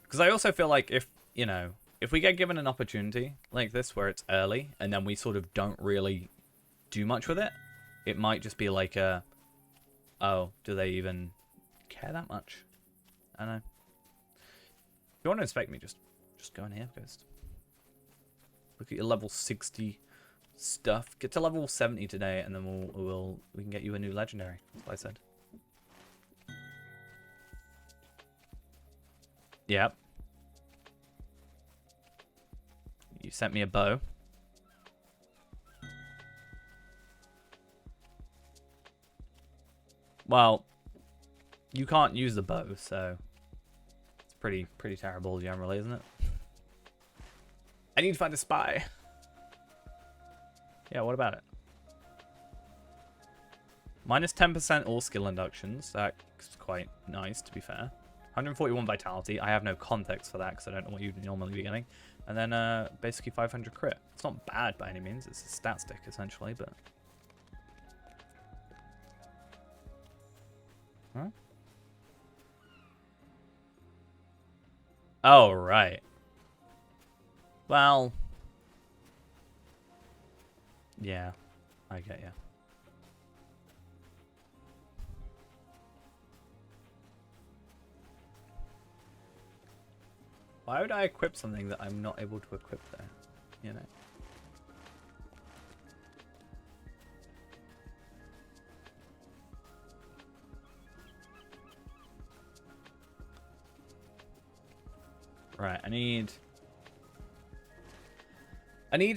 Because I also feel like if, you know, if we get given an opportunity like this where it's early and then we sort of don't really do much with it, it might just be like a, oh, do they even care that much? I don't know. If you want to inspect me, just go in here, Ghost. Look at your level 60 stuff. Get to level 70 today, and then we can get you a new legendary. That's what I said. Yep. You sent me a bow. Well, you can't use the bow, so it's pretty terrible generally, isn't it? I need to find a spy. Yeah, what about it? Minus 10% all skill inductions. That's quite nice, to be fair. 141 vitality. I have no context for that because I don't know what you'd normally be getting. And then basically 500 crit. It's not bad by any means. It's a stat stick, essentially, but... Huh? Oh, right. Well... Yeah, I get you. Why would I equip something that I'm not able to equip there? You know? Right, I need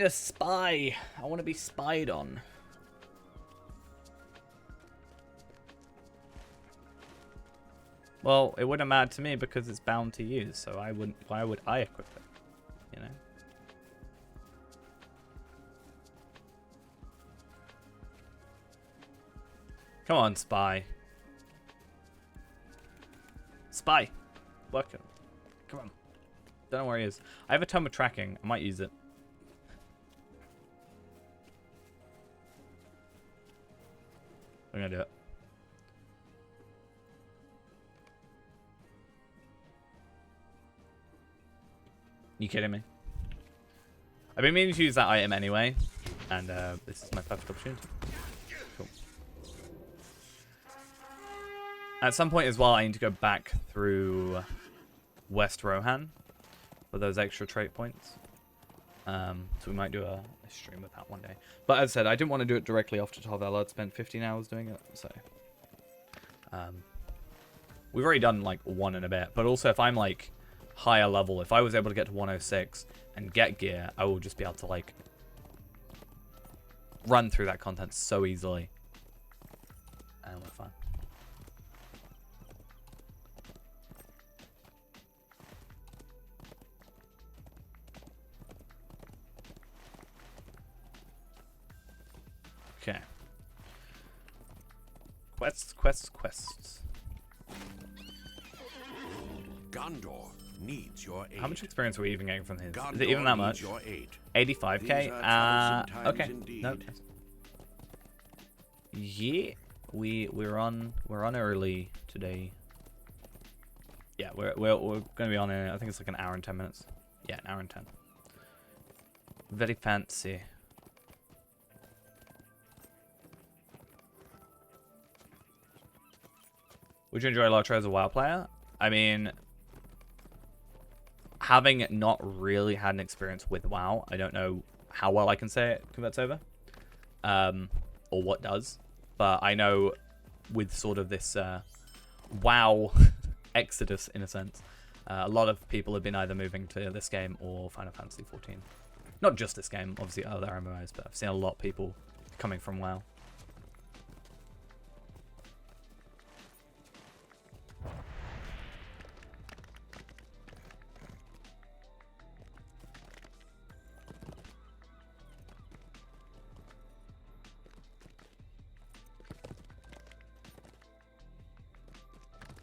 a spy. I want to be spied on. Well, it wouldn't matter to me because it's bound to use, so I wouldn't. Why would I equip it? You know. Come on, spy. Spy, working. Come on. Don't know where he is. I have a tome of tracking. I might use it. I'm gonna do it. You kidding me? I've been meaning to use that item anyway, and this is my perfect opportunity. Cool. At some point as well, I need to go back through West Rohan for those extra trait points. So we might do a stream with that one day. But as I said, I didn't want to do it directly after Tarvella. I'd spent 15 hours doing it, so... we've already done, like, 1 and a bit. But also, if I'm, like, higher level, if I was able to get to 106 and get gear, I will just be able to, like, run through that content so easily. And we're fine. Okay. Quests. Gondor needs your aid. How much experience are we even getting from his? Gondor Is it even that much? Your aid. 85k? These are troublesome times Okay. indeed. No. Yeah. we're on early today. Yeah, we're gonna be on in, I think it's like an hour and 10 minutes. Yeah, an hour and 10. Very fancy. Would you enjoy Lotro as a WoW player? I mean, having not really had an experience with WoW, I don't know how well I can say it converts over, or what does. But I know with sort of this WoW exodus, in a sense, a lot of people have been either moving to this game or Final Fantasy 14. Not just this game, obviously other MMOs, but I've seen a lot of people coming from WoW.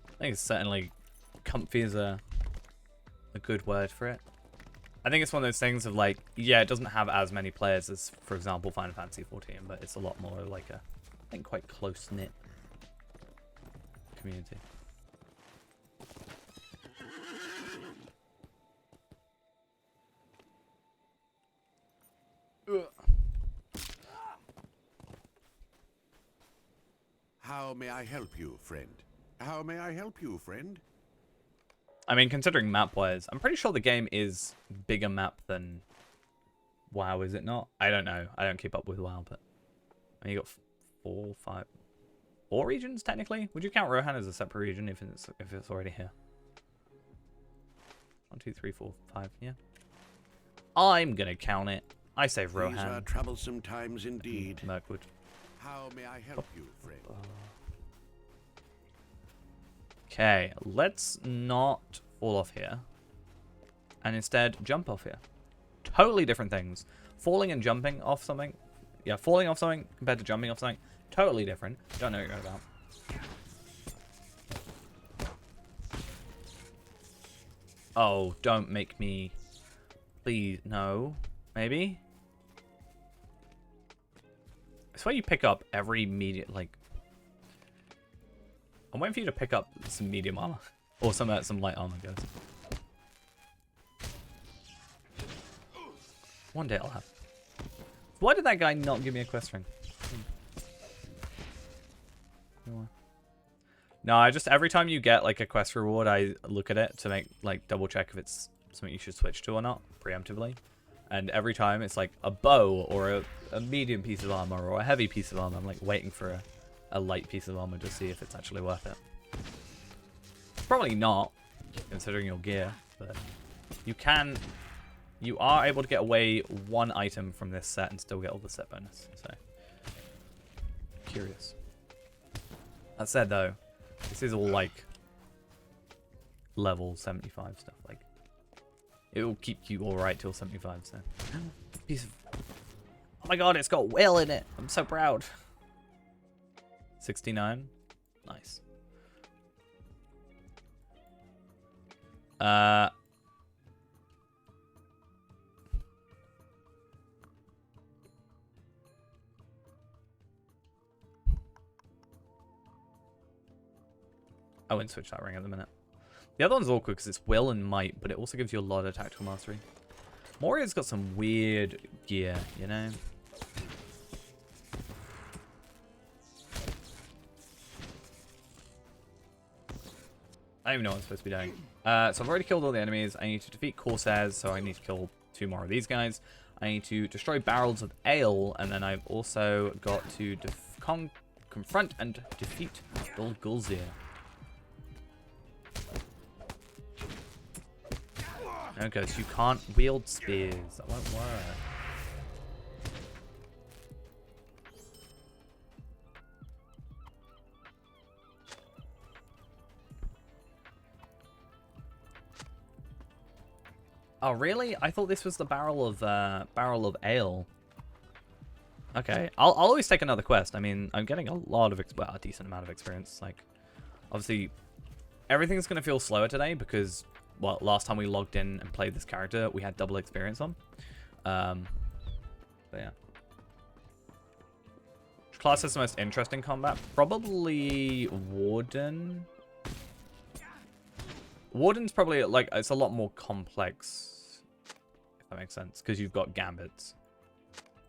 I think it's certainly comfy is a good word for it. I think it's one of those things of like, yeah, it doesn't have as many players as, for example, Final Fantasy 14, but it's a lot more like a, I think, quite close-knit community. How may I help you, friend? How may I help you, friend? I mean, considering map-wise, I'm pretty sure the game is bigger map than WoW, is it not? I don't know. I don't keep up with WoW, but I mean, you got 4 regions technically. Would you count Rohan as a separate region if it's already here? 1, 2, 3, 4, 5. Yeah. I'm gonna count it. I say Rohan. These are troublesome times indeed. Mirkwood. How may I help you, friend? Okay, let's not fall off here. And instead, jump off here. Totally different things. Falling and jumping off something. Yeah, falling off something compared to jumping off something. Totally different. Don't know what you're about. Oh, don't make me... Please, no. Maybe? I swear you pick up every medium, like... I'm waiting for you to pick up some medium armor. Or some light armor, guys. One day I'll have. Why did that guy not give me a quest ring? No, I just, every time you get like a quest reward, I look at it to make, like, double check if it's something you should switch to or not, preemptively. And every time it's like a bow or a medium piece of armor or a heavy piece of armor. I'm like waiting for a light piece of armor to see if it's actually worth it. Probably not, considering your gear, but you are able to get away one item from this set and still get all the set bonus, so curious. That said though, this is all like level 75 stuff, like it will keep you alright till 75, so piece of, oh my god, it's got whale in it, I'm so proud. 69, nice. I wouldn't switch that ring at the minute. The other one's awkward because it's will and might, but it also gives you a lot of tactical mastery. Moria's got some weird gear, you know? I don't even know what I'm supposed to be doing. So I've already killed all the enemies. I need to defeat Corsairs, so I need to kill 2 more of these guys. I need to destroy barrels of ale, and then I've also got to confront and defeat Dol Gulzir. No, Ghost, you can't wield spears. That won't work. Oh, really? I thought this was the barrel of ale. Okay, I'll always take another quest. I mean, I'm getting a lot of, well, a decent amount of experience. Like, obviously, everything's going to feel slower today because, well, last time we logged in and played this character, we had double experience on. But yeah. class has the most interesting combat? Probably Warden. Warden's probably, like, it's a lot more complex, if that makes sense, because you've got gambits.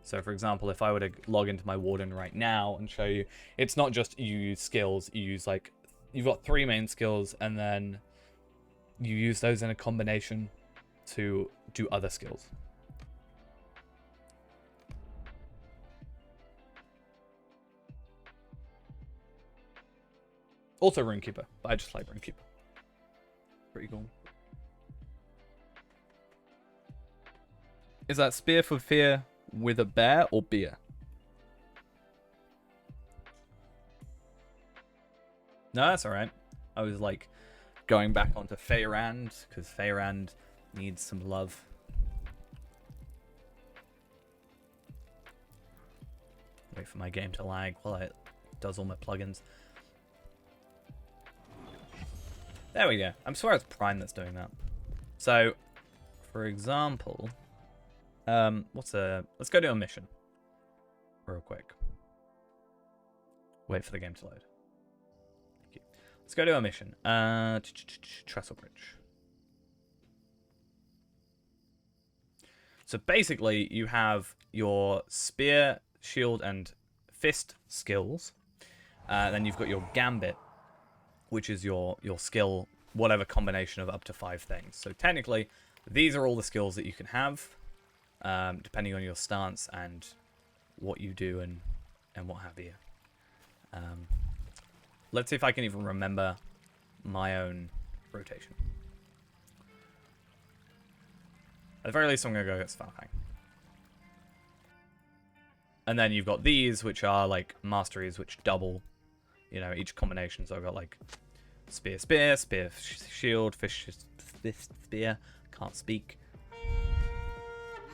So, for example, if I were to log into my Warden right now and show you, it's not just you use skills, you use, like, you've got 3 main skills, and then you use those in a combination to do other skills. Also Runekeeper, but I just like Runekeeper. Pretty cool. Is that Spear for Fear with a bear or beer? No, that's alright. I was like going back onto Feyrand, because Feyrand needs some love. Wait for my game to lag while it does all my plugins. There we go. I swear it's Prime that's doing that. So, for example, let's go do a mission real quick. Wait for the game to load. Thank you. Let's go do a mission. Trestle Bridge. So basically, you have your spear, shield, and fist skills. Then you've got your gambit, which is your skill, whatever combination of up to 5 things. So technically, these are all the skills that you can have, depending on your stance and what you do and what have you. Let's see if I can even remember my own rotation. At the very least, I'm going to go get Svalfang. And then you've got these, which are like masteries, which double, you know, each combination. So I've got like spear, spear, spear, shield, fish, spear. Can't speak.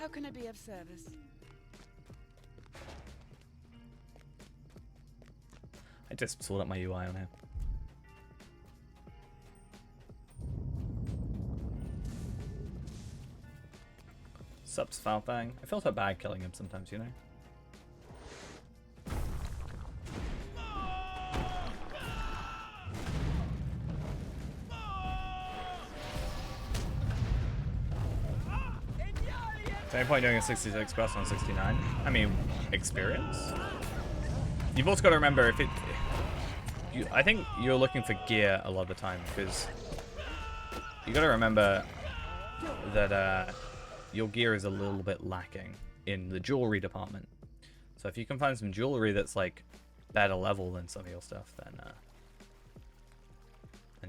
How can I be of service? I just sorted out my UI on here. Sups, Falfang. I feel so bad killing him sometimes, you know? Is there any point doing a 66 quest on 69? I mean, experience? You've also got to remember if it... I think you're looking for gear a lot of the time, because you got to remember that your gear is a little bit lacking in the jewelry department. So if you can find some jewelry that's like better level than some of your stuff, then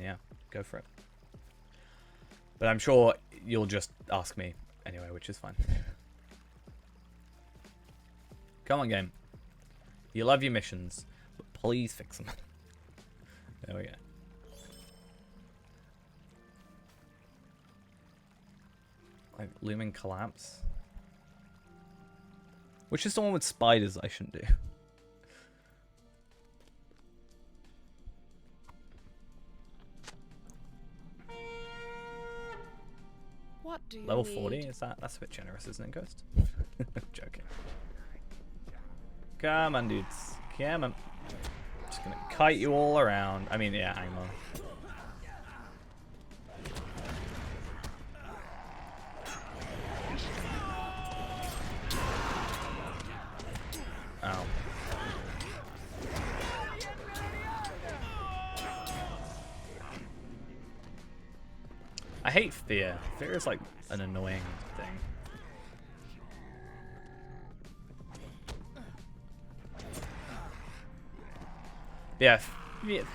yeah, go for it. But I'm sure you'll just ask me anyway, which is fine. Come on, game. You love your missions, but please fix them. There we go. Like looming collapse. Which is the one with spiders I shouldn't do. What do you Level need? 40? Is that's a bit generous, isn't it, Ghost? Joking. Come on, dudes. Come on. Just gonna kite you all around. I mean, yeah, hang on. Oh. I hate fear. Fear is like an annoying thing. Yeah,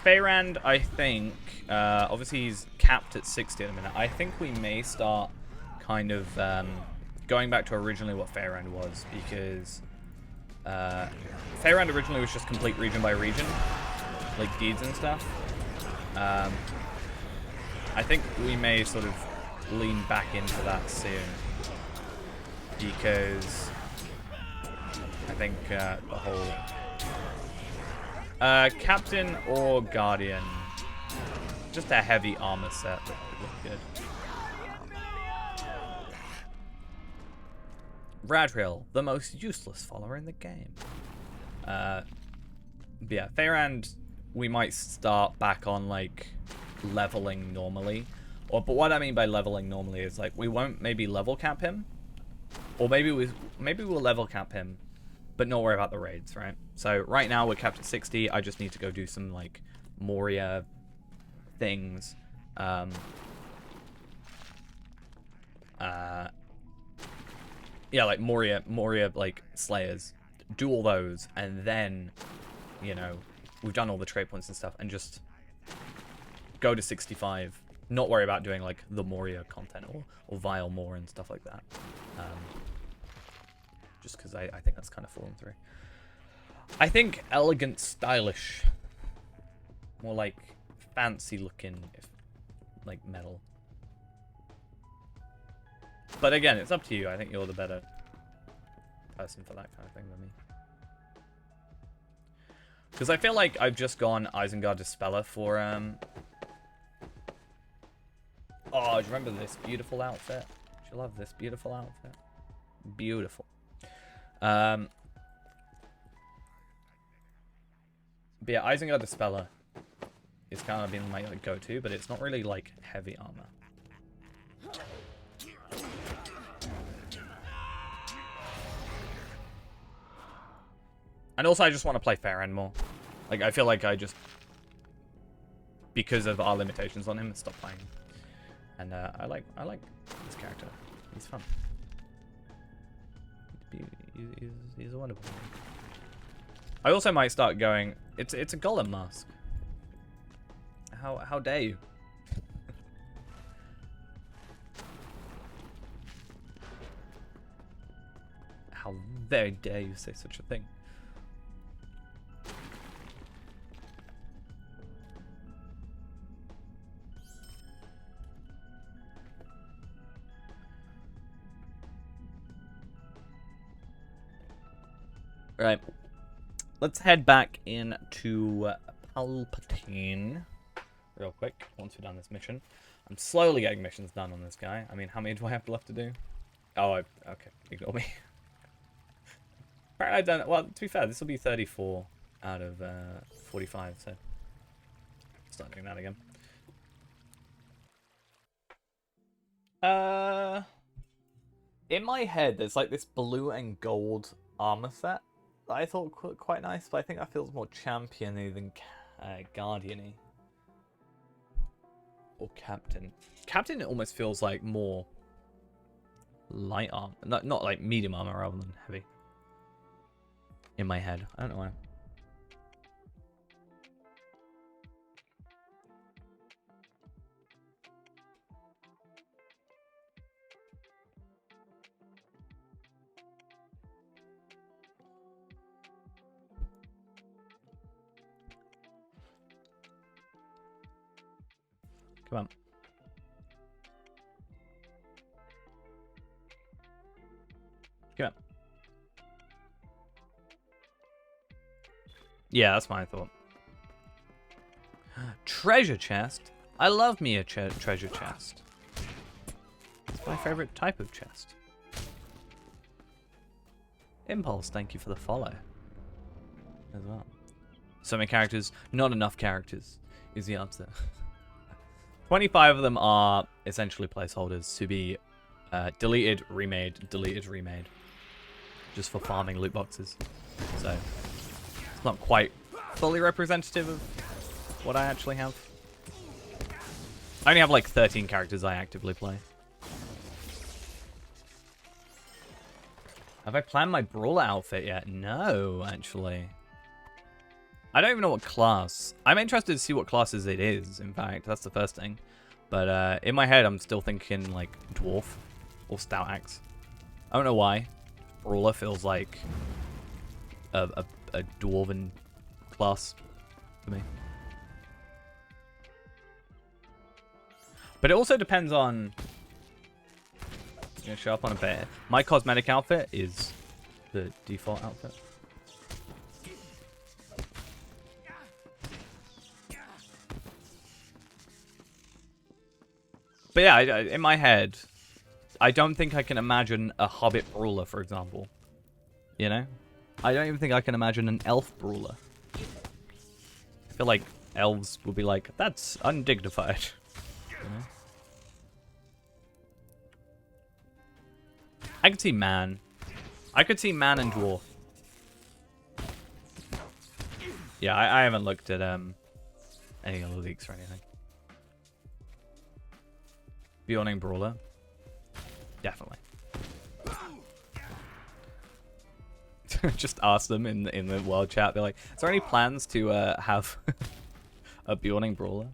Feyrand, I think, obviously he's capped at 60 at the minute. I think we may start kind of going back to originally what Feyrand was, because Feyrand originally was just complete region by region, like deeds and stuff. I think we may sort of lean back into that soon, because I think the whole Captain or Guardian, just a heavy armor set that would look good. Radriel, the most useless follower in the game. But yeah, Feyrand, we might start back on, like, leveling normally. But what I mean by leveling normally is, like, we won't maybe level cap him. Or maybe we'll level cap him, but not worry about the raids, right? So right now we're capped at 60. I just need to go do some, like, Moria things. Yeah, like Moria, like, Slayers. Do all those, and then, you know, we've done all the trade points and stuff, and just go to 65. Not worry about doing, like, the Moria content or Vile More and stuff like that. Just because I think that's kind of fallen through. I think elegant, stylish. More like fancy looking, if like metal. But again, it's up to you. I think you're the better person for that kind of thing than me. Because I feel like I've just gone Isengard Dispeller for, Oh, do you remember this beautiful outfit? Do you love this beautiful outfit? Beautiful. But yeah, Isengard Dispeller is kind of been my like, go-to, but it's not really like heavy armor. And also, I just want to play Feyrand more. Like, I feel like I just, because of our limitations on him, stopped playing. And I like this character. He's fun. He's a wonderful one. I also might start going. It's a golem mask. How dare you? How very dare you say such a thing? Right. Let's head back into Palpatine real quick once we've done this mission. I'm slowly getting missions done on this guy. I mean, how many do I have left to do? Oh, okay. Ignore me. Right, I've done it. Well, to be fair, this will be 34 out of 45, so start doing that again. In my head, there's like this blue and gold armor set that I thought quite nice, but I think that feels more champion-y than guardian-y. Or captain. Captain almost feels like more light armor. Not like medium armor rather than heavy. In my head. I don't know why. Come on. Come on. Yeah, that's my thought. Treasure chest? I love me a treasure chest. It's my favorite type of chest. Impulse, thank you for the follow. As well. So many characters, not enough characters is the answer. 25 of them are essentially placeholders to be deleted, remade, just for farming loot boxes. So it's not quite fully representative of what I actually have. I only have like 13 characters I actively play. Have I planned my Brawler outfit yet? No, actually. I don't even know what class. I'm interested to see what classes it is, in fact. That's the first thing. But in my head, I'm still thinking, like, Dwarf or Stout Axe. I don't know why. Brawler feels like a Dwarven class for me. But it also depends on... It's going to show up on a bear. My cosmetic outfit is the default outfit. But yeah, in my head, I don't think I can imagine a Hobbit Brawler, for example. You know? I don't even think I can imagine an Elf Brawler. feel like elves would be like, that's undignified. You know? I could see man. I could see man and dwarf. Yeah, I haven't looked at any other leaks or anything. Beyonding Brawler. Definitely. Just ask them in the world chat. Be like, is there any plans to have a Beyonding Brawler?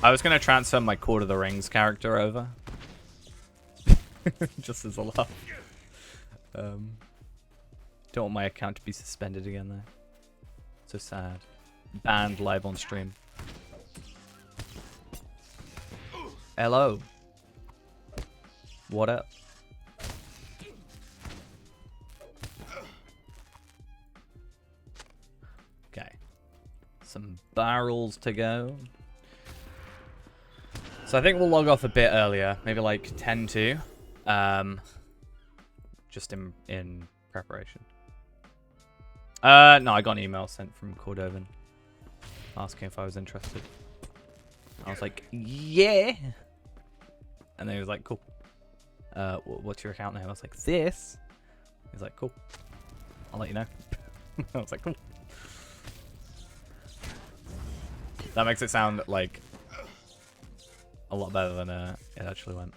I was gonna transfer my Court of the Rings character over, just as a laugh. Don't want my account to be suspended again though. So sad. Banned live on stream. Hello. What up? Okay. Some barrels to go. So I think we'll log off a bit earlier, maybe like 10 to, just in preparation. No, I got an email sent from Cordovan asking if I was interested. I was like, yeah. And then he was like, cool. What's your account name? I was like, this. He's like, cool. I'll let you know. I was like, cool. That makes it sound like a lot better than it actually went.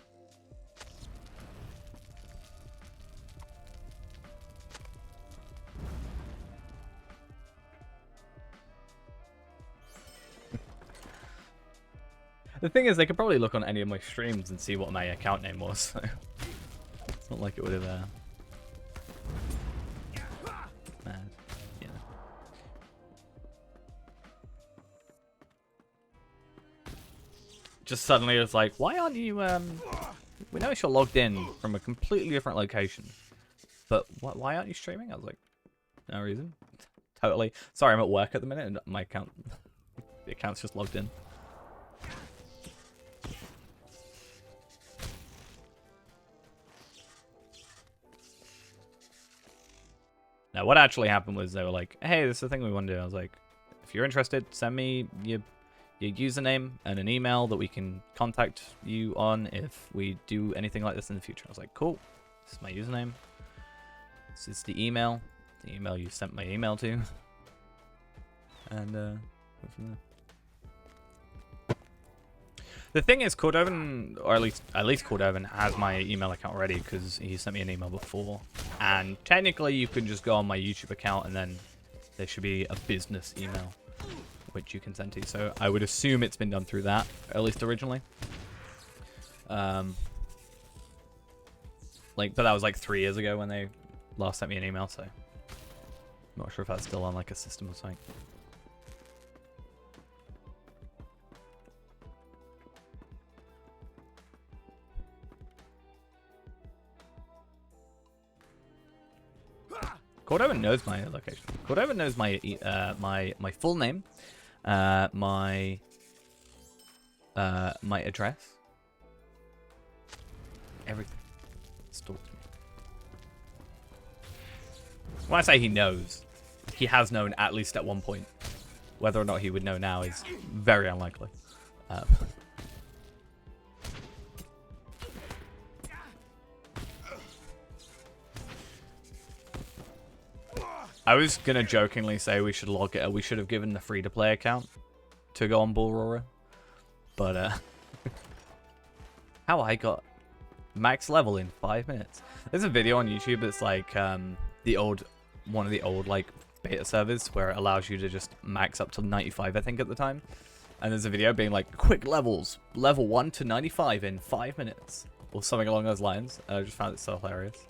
The thing is, they could probably look on any of my streams and see what my account name was. So it's not like it would have. Yeah. Just suddenly it's like, why aren't you? We notice you're logged in from a completely different location, but why aren't you streaming? I was like, no reason. Totally. Sorry, I'm at work at the minute, and my account, the account's just logged in. Now, what actually happened was they were like, hey, this is the thing we want to do. I was like, if you're interested, send me your username and an email that we can contact you on if we do anything like this in the future. I was like, cool. This is my username. This is the email you sent my email to. And, go from there. The thing is, Cordovan, or at least Cordovan, has my email account already because he sent me an email before. And technically, you can just go on my YouTube account and then there should be a business email which you can send to. So I would assume it's been done through that, at least originally. But that was like 3 years ago when they last sent me an email, so I'm not sure if that's still on like a system or something. Cordovan knows my location. Cordovan knows my my full name, my address, everything. Stalked me. When I say he knows, he has known at least at one point. Whether or not he would know now is very unlikely. I was gonna jokingly say we should log it. We should have given the free-to-play account to go on Brawler, but how I got max level in 5 minutes. There's a video on YouTube that's like one of the old like beta servers where it allows you to just max up to 95, I think, at the time. And there's a video being like quick levels, level 1 to 95 in 5 minutes, or something along those lines. And I just found it so hilarious.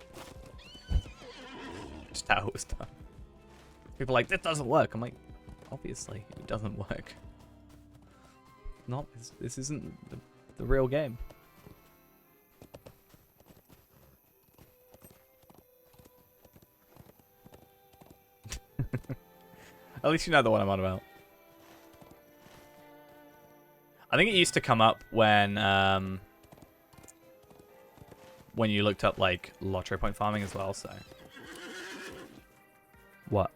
Just how it was done. People are like, this doesn't work. I'm like, obviously it doesn't work. Not this isn't the real game. At least you know the one I'm on about. I think it used to come up when when you looked up like lottery point farming as well. So what?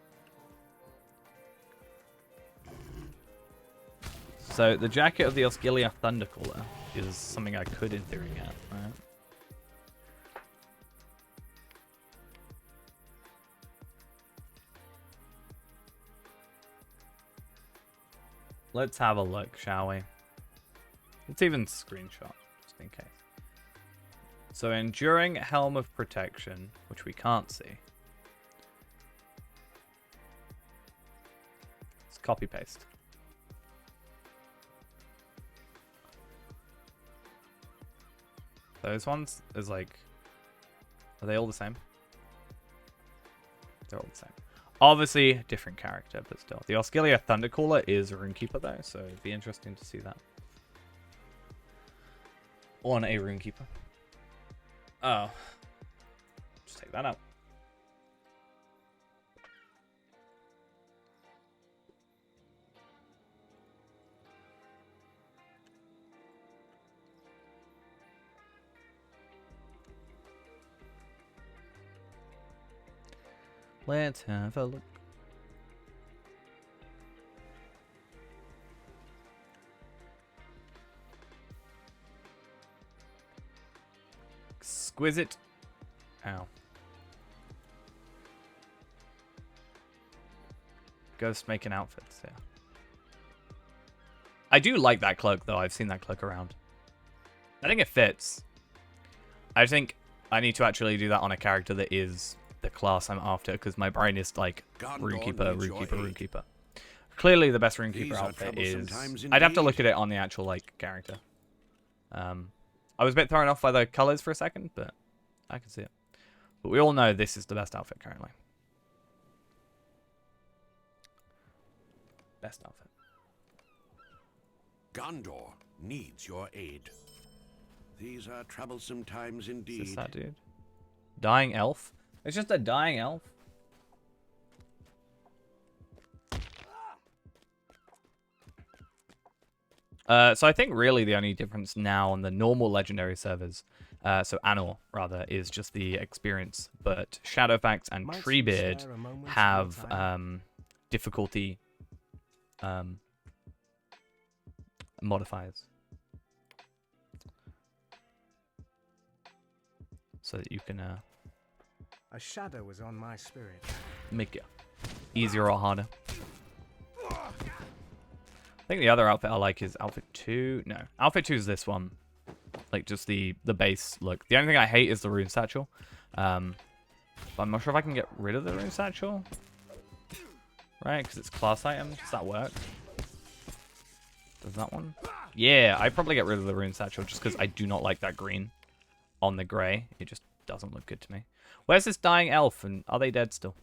So the jacket of the Osgiliath Thundercaller is something I could in theory get, right? Let's have a look, shall we? Let's even screenshot, just in case. So Enduring Helm of Protection, which we can't see. Let's copy paste. Those ones is like, are they all the same? They're all the same. Obviously, different character, but still. The Osgiliath Thundercaller is a Runekeeper though, so it'd be interesting to see that. On a Runekeeper. Oh. Just take that out. Let's have a look. Exquisite. Ow. Ghost making outfits, yeah. I do like that cloak, though. I've seen that cloak around. I think it fits. I think I need to actually do that on a character that is the class I'm after, because my brain is like Runekeeper. Clearly, the best Runekeeper outfit is... I'd have to look at it on the actual like character. I was a bit thrown off by the colors for a second, but I can see it. But we all know this is the best outfit currently. Best outfit. Gondor needs your aid. These are troublesome times indeed. Is this that dude? Dying elf? It's just a dying elf. So I think really the only difference now on the normal legendary servers, so Anor rather, is just the experience. But Shadowfax and Treebeard have difficulty modifiers, so that you can a shadow was on my spirit. Make it easier or harder. I think the other outfit I like is outfit 2. No, outfit 2 is this one. Like just the base look. The only thing I hate is the rune satchel. But I'm not sure if I can get rid of the rune satchel. Right, because it's class item. Does that work? Does that one? Yeah, I'd probably get rid of the rune satchel just because I do not like that green on the grey. It just doesn't look good to me. Where's this dying elf, and are they dead still?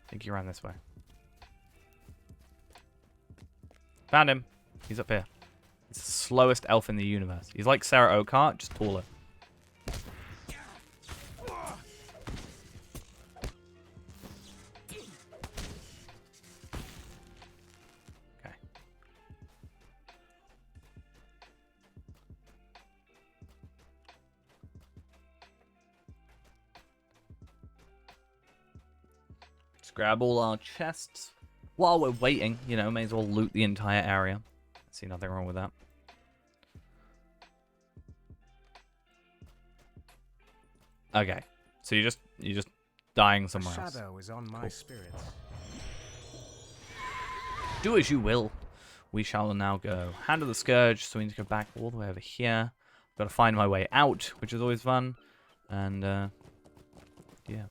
I think he ran this way. Found him. He's up here. He's the slowest elf in the universe. He's like Sarah Oakheart, just taller. Okay. Let's grab all our chests. While we're waiting, you know, may as well loot the entire area. See nothing wrong with that. Okay, so you're just dying somewhere else. Shadow is on my spirit. Do as you will. We shall now go. Hand of the Scourge, so we need to go back all the way over here. Got to find my way out, which is always fun. And yeah.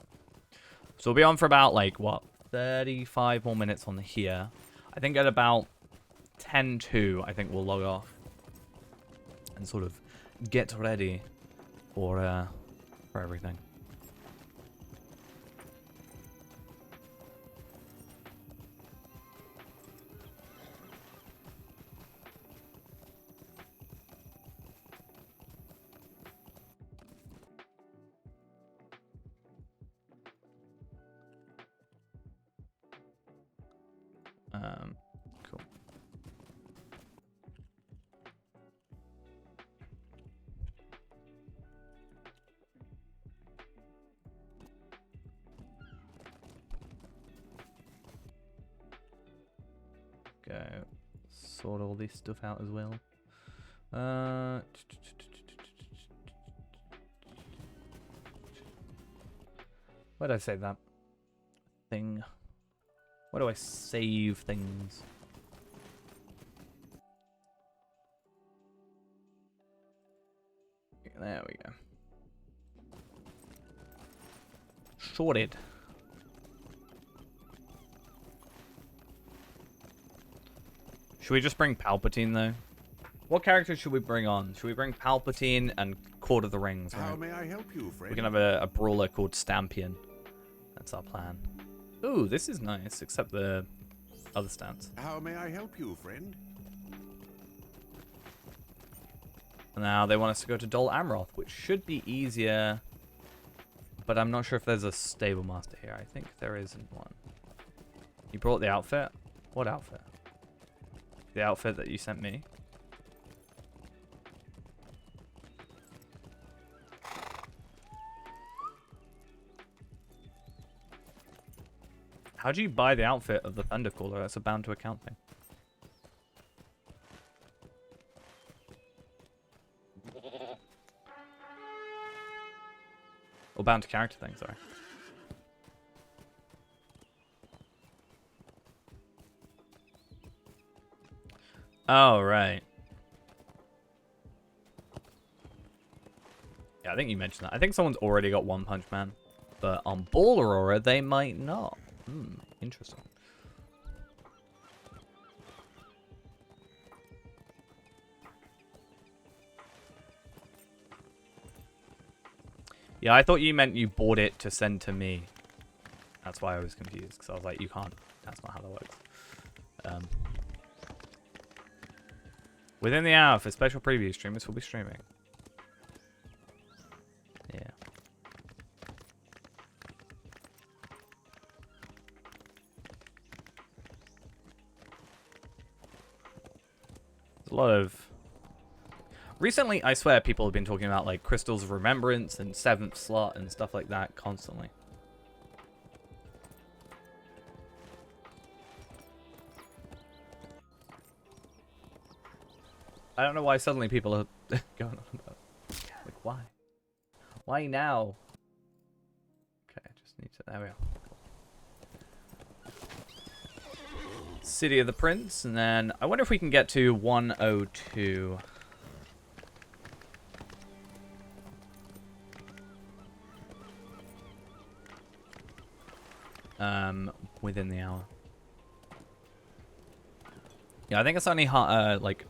So we'll be on for about like what? 35 more minutes on here. I think at about 10:02, I think we'll log off and sort of get ready for everything. go sort all this stuff out as well. Where did I save that thing? Where do I save things? There we go. Sorted. Should we just bring Palpatine, though? What character should we bring on? Should we bring Palpatine and Court of the Rings? Right? How may I help you, friend? We can have a brawler called Stampion. That's our plan. Ooh, this is nice, except the other stats. How may I help you, friend? Now they want us to go to Dol Amroth, which should be easier. But I'm not sure if there's a stable master here. I think there isn't one. You brought the outfit? What outfit? The outfit that you sent me? How do you buy the outfit of the Thundercaller? That's a bound to account thing. Or bound to character thing, sorry. Oh, right. Yeah, I think you mentioned that. I think someone's already got One Punch Man. But on Brawler Aura, they might not. Interesting. Yeah, I thought you meant you bought it to send to me. That's why I was confused, because I was like, you can't. That's not how that works. Within the hour for special preview streamers will be streaming. Yeah. There's a lot of... Recently, I swear, people have been talking about like Crystals of Remembrance and 7th Slot and stuff like that constantly. I don't know why suddenly people are going on about it. Like, why? Why now? Okay, I just need to... There we go. City of the Prince, and then... I wonder if we can get to 102. Within the hour. Yeah, I think it's only like...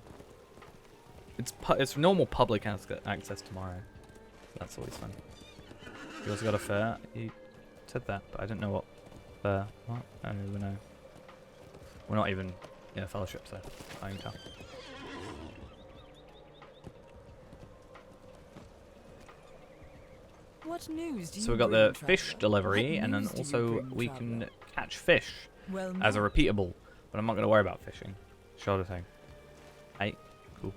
It's normal public access tomorrow. So that's always fun. You also got a fair? You said that, but I didn't know what fair. What? I don't even know. We're not even in a fellowship, so I can tell. What news do you So we got the bring, fish traveler? delivery, What and then news do you also bring, we traveler? can catch fish Well, as a now, repeatable. But I'm not going to worry about fishing. Sure thing. Hey, cool.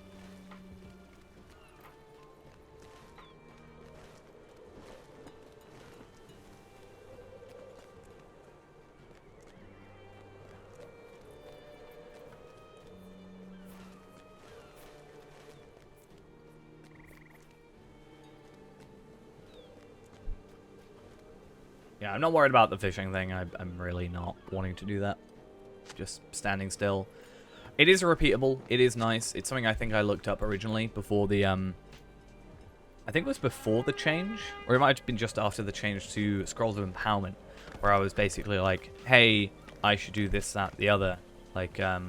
Yeah, I'm not worried about the fishing thing. I'm really not wanting to do that. Just standing still. It is repeatable. It is nice. It's something I think I looked up originally before the... I think it was before the change. Or it might have been just after the change to Scrolls of Empowerment. Where I was basically like, hey, I should do this, that, the other. Like, Oh,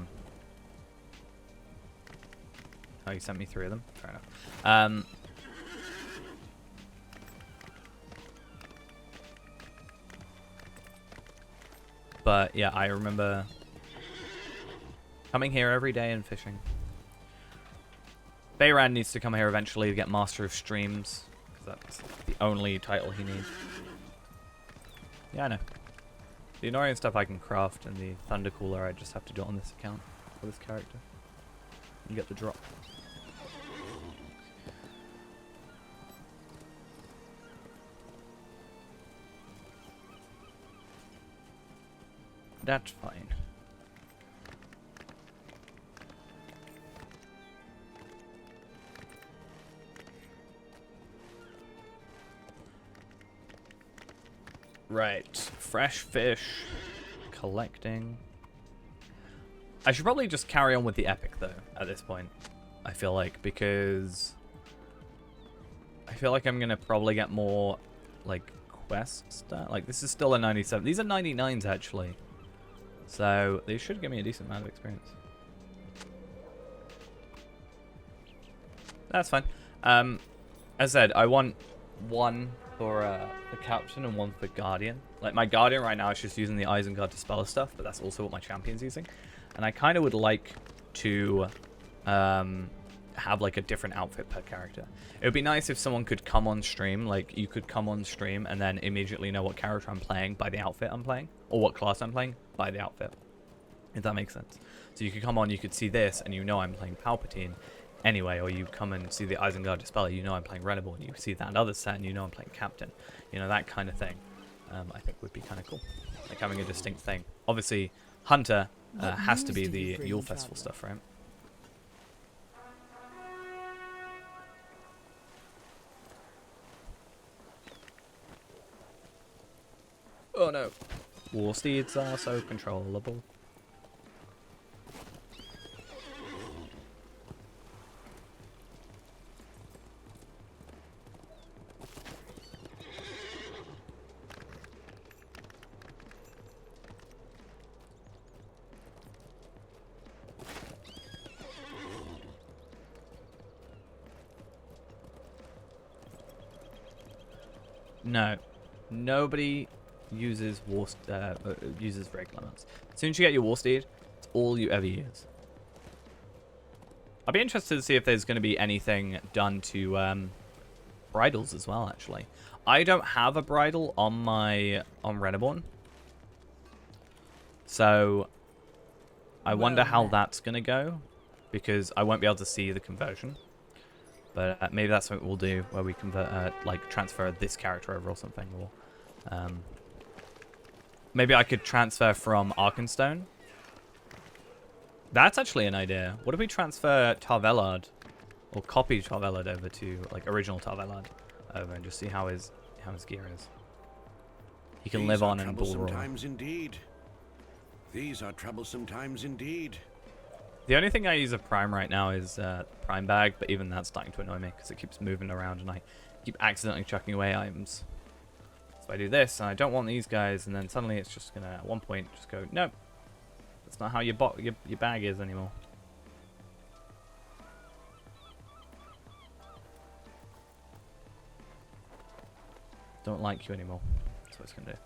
you sent me 3 of them? Fair enough. But yeah, I remember coming here every day and fishing. Bayran needs to come here eventually to get Master of Streams, because that's the only title he needs. Yeah, I know. The annoying stuff I can craft, and the Thunder Cooler I just have to do it on this account for this character. And get the drop. That's fine. Right. Fresh fish. Collecting. I should probably just carry on with the epic, though, at this point. I feel like, because... I feel like I'm going to probably get more, like, quests. Like, this is still a 97. These are 99s, actually. So, they should give me a decent amount of experience. That's fine. As I said, I want one for the captain and one for guardian. Like, my guardian right now is just using the Isengard Dispeller stuff, but that's also what my champion's using. And I kind of would like to have, like, a different outfit per character. It would be nice if someone could come on stream, like, you could come on stream and then immediately know what character I'm playing by the outfit I'm playing, or what class I'm playing by the outfit, if that makes sense. So you could come on, you could see this, and you know I'm playing Palpatine anyway, or you come and see the Isengard Dispeller, you know I'm playing Renable, and you see that other set, and you know I'm playing Captain. You know, that kind of thing, I think would be kind of cool. Like, having a distinct thing. Obviously, Hunter has to be the Yule Festival stuff, right? Oh no. War steeds are so controllable. No. Nobody uses uses regular mounts. As soon as you get your war steed, it's all you ever use. I'll be interested to see if there's going to be anything done to bridles as well, actually. I don't have a bridle on my Reneborn, so I wonder how that's going to go, because I won't be able to see the conversion. But maybe that's what we'll do, where we convert, like, transfer this character over or something, or maybe I could transfer from Arkenstone. That's actually an idea. What if we transfer Tarvelard, or copy Tarvelard over to, like, original Tarvelard over, and just see how his gear is. He can live on in Brawler. Times indeed. These are troublesome times indeed. The only thing I use of Prime right now is Prime Bag, but even that's starting to annoy me because it keeps moving around and I keep accidentally chucking away items. So I do this, and I don't want these guys, and then suddenly it's just gonna, at one point, just go, nope, that's not how your bag is anymore. Don't like you anymore. That's what it's gonna do.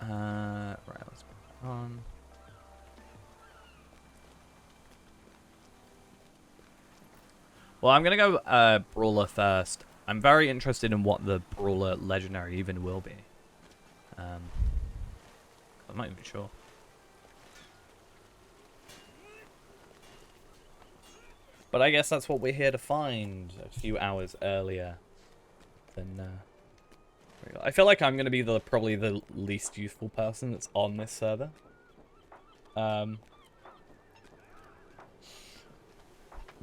Right, let's put that on. Well, I'm going to go Brawler first. I'm very interested in what the Brawler Legendary even will be. I'm not even sure. But I guess that's what we're here to find a few hours earlier than... I feel like I'm going to be probably the least useful person that's on this server.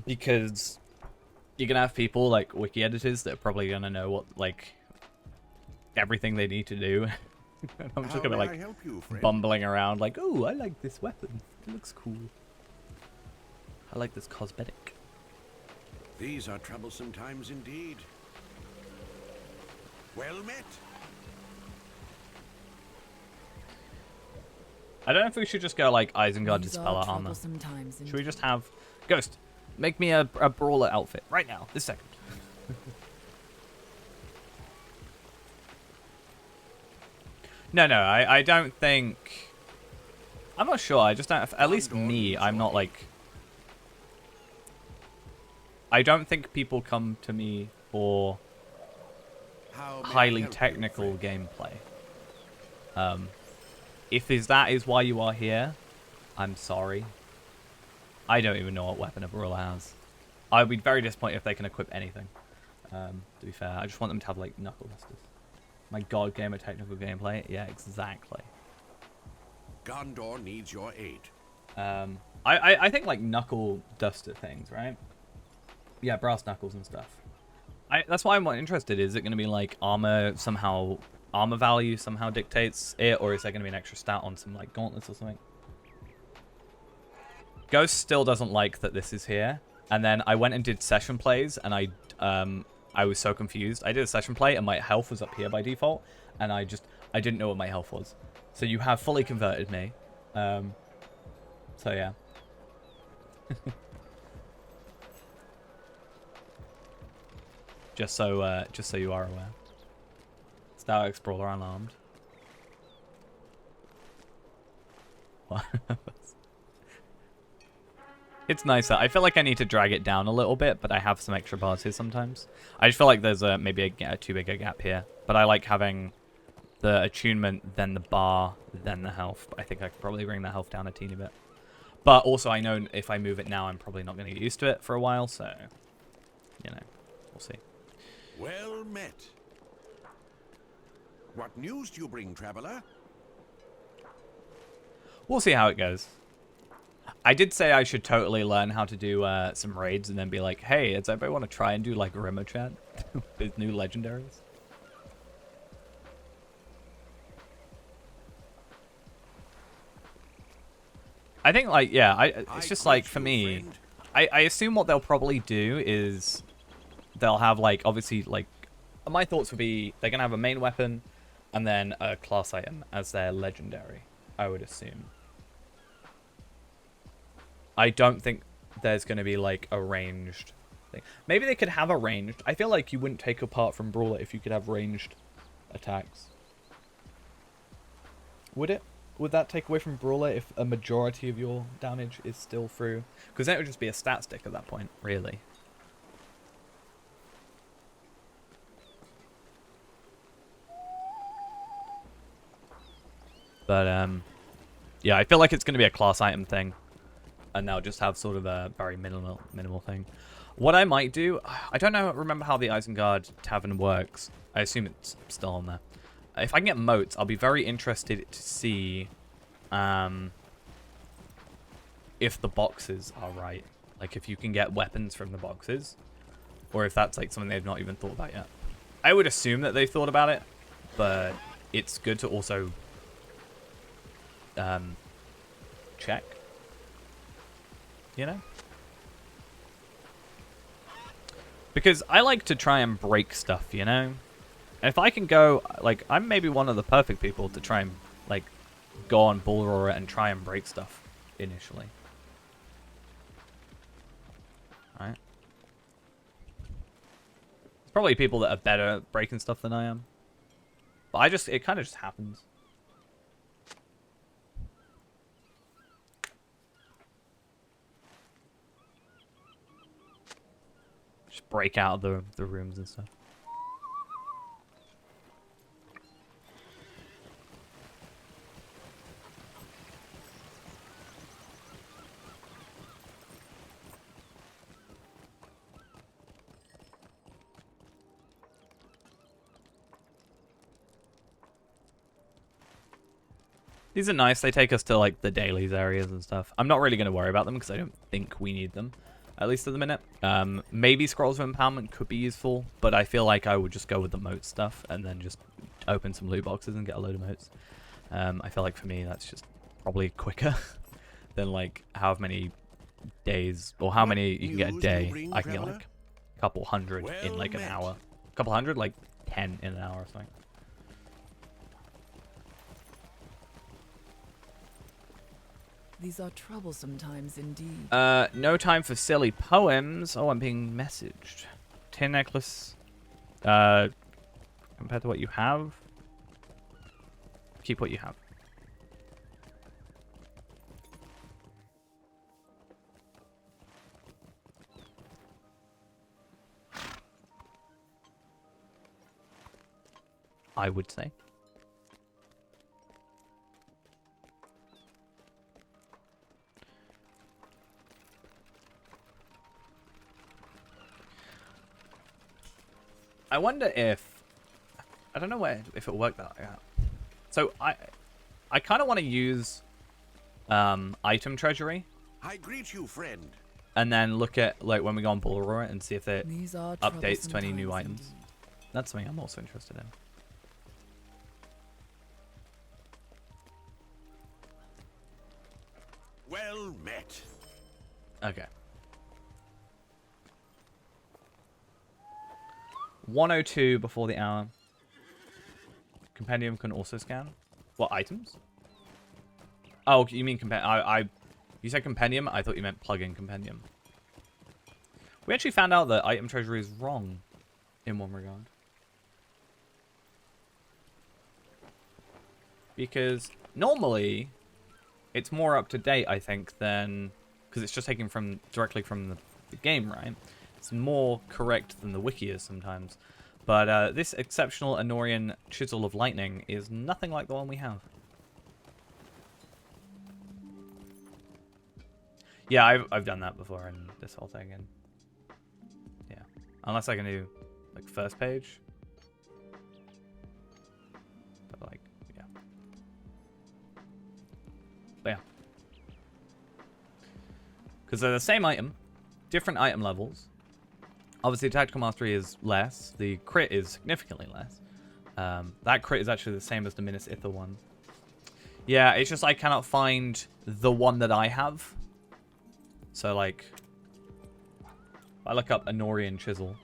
Because... you're gonna have people like wiki editors that are probably gonna know what, like, everything they need to do. And I'm just gonna, like, bumbling around like, oh, I like this weapon. It looks cool. I like this cosmetic. These are troublesome times indeed. Well met. I don't know if we should just go like Isengard Dispeller armor. Should we just have Ghost? Make me a Brawler outfit right now, this second. No, I don't think... I'm not sure, I just don't... At least me, I'm not like... I don't think people come to me for highly technical gameplay. If that is why you are here, I'm sorry. I don't even know what weapon a Brawler has. I would be very disappointed if they can equip anything. To be fair, I just want them to have, like, knuckle dusters. My god, game of technical gameplay? Yeah, exactly. Gondor needs your aid. I think, like, knuckle duster things, right? Yeah, brass knuckles and stuff. That's why I'm interested. Is it going to be like armor somehow? Armor value somehow dictates it, or is there going to be an extra stat on some like gauntlets or something? Ghost still doesn't like that this is here. And then I went and did session plays, and I was so confused. I did a session play, and my health was up here by default, and I didn't know what my health was. So you have fully converted me. So yeah. just so you are aware. Star X Brawler unarmed. What? It's nicer. I feel like I need to drag it down a little bit, but I have some extra bars here sometimes. I just feel like there's maybe a too big a gap here. But I like having the attunement, then the bar, then the health. But I think I could probably bring the health down a teeny bit. But also I know if I move it now, I'm probably not going to get used to it for a while. So, you know, we'll see. Well met. What news do you bring, traveler? We'll see how it goes. I did say I should totally learn how to do some raids and then be like, hey, does everybody want to try and do like Rimo chat with new legendaries? I think like, yeah, it's just like for me, I assume what they'll probably do is they'll have like, obviously like, my thoughts would be they're going to have a main weapon and then a class item as their legendary, I would assume. I don't think there's going to be, like, a ranged thing. Maybe they could have a ranged. I feel like you wouldn't take apart from Brawler if you could have ranged attacks. Would it? Would that take away from Brawler if a majority of your damage is still through? Because then it would just be a stat stick at that point, really. But, yeah, I feel like it's going to be a class item thing. And they'll just have sort of a very minimal thing. What I might do, I don't remember how the Isengard Tavern works. I assume it's still on there. If I can get moats, I'll be very interested to see if the boxes are right. Like if you can get weapons from the boxes. Or if that's like something they've not even thought about yet. I would assume that they've thought about it. But it's good to also check. You know? Because I like to try and break stuff, you know? And if I can go, like, I'm maybe one of the perfect people to try and, like, go on Brawler and try and break stuff initially. Alright. There's probably people that are better at breaking stuff than I am. But it kind of just happens. Just break out of the rooms and stuff. These are nice. They take us to like the dailies areas and stuff. I'm not really going to worry about them because I don't think we need them. At least at the minute. Maybe Scrolls of Empowerment could be useful, but I feel like I would just go with the moat stuff and then just open some loot boxes and get a load of moats. I feel like for me that's just probably quicker than like how many days or how many you can get a day. I can get like a couple hundred in like an hour. A couple hundred, like 10 in an hour or something. These are troublesome times indeed. No time for silly poems. Oh, I'm being messaged. Tin necklace. Compared to what you have. Keep what you have. I would say. I wonder if I don't know if it'll work that out. So I kind of want to use item treasury. I greet you, friend. and then look at like when we go on Brawler and see if it These are updates to any troublesome new times items. indeed. That's something I'm also interested in. Well met. Okay. 102 before the hour. Compendium can also scan. What items? Oh, you mean you said compendium? I thought you meant plug-in compendium. We actually found out that item treasury is wrong in one regard. Because normally it's more up to date, I think, than because it's just taken from directly from the game, right? It's more correct than the wiki is sometimes. But this exceptional Anorian Chisel of Lightning is nothing like the one we have. Yeah, I've done that before in this whole thing, and yeah, unless I can do like first page, but like yeah, but yeah, because they're the same item, different item levels. Obviously, tactical mastery is less. The crit is significantly less. That crit is actually the same as the Minas Ithil one. Yeah, it's just I cannot find the one that I have. So, like, I look up Anorian Chisel.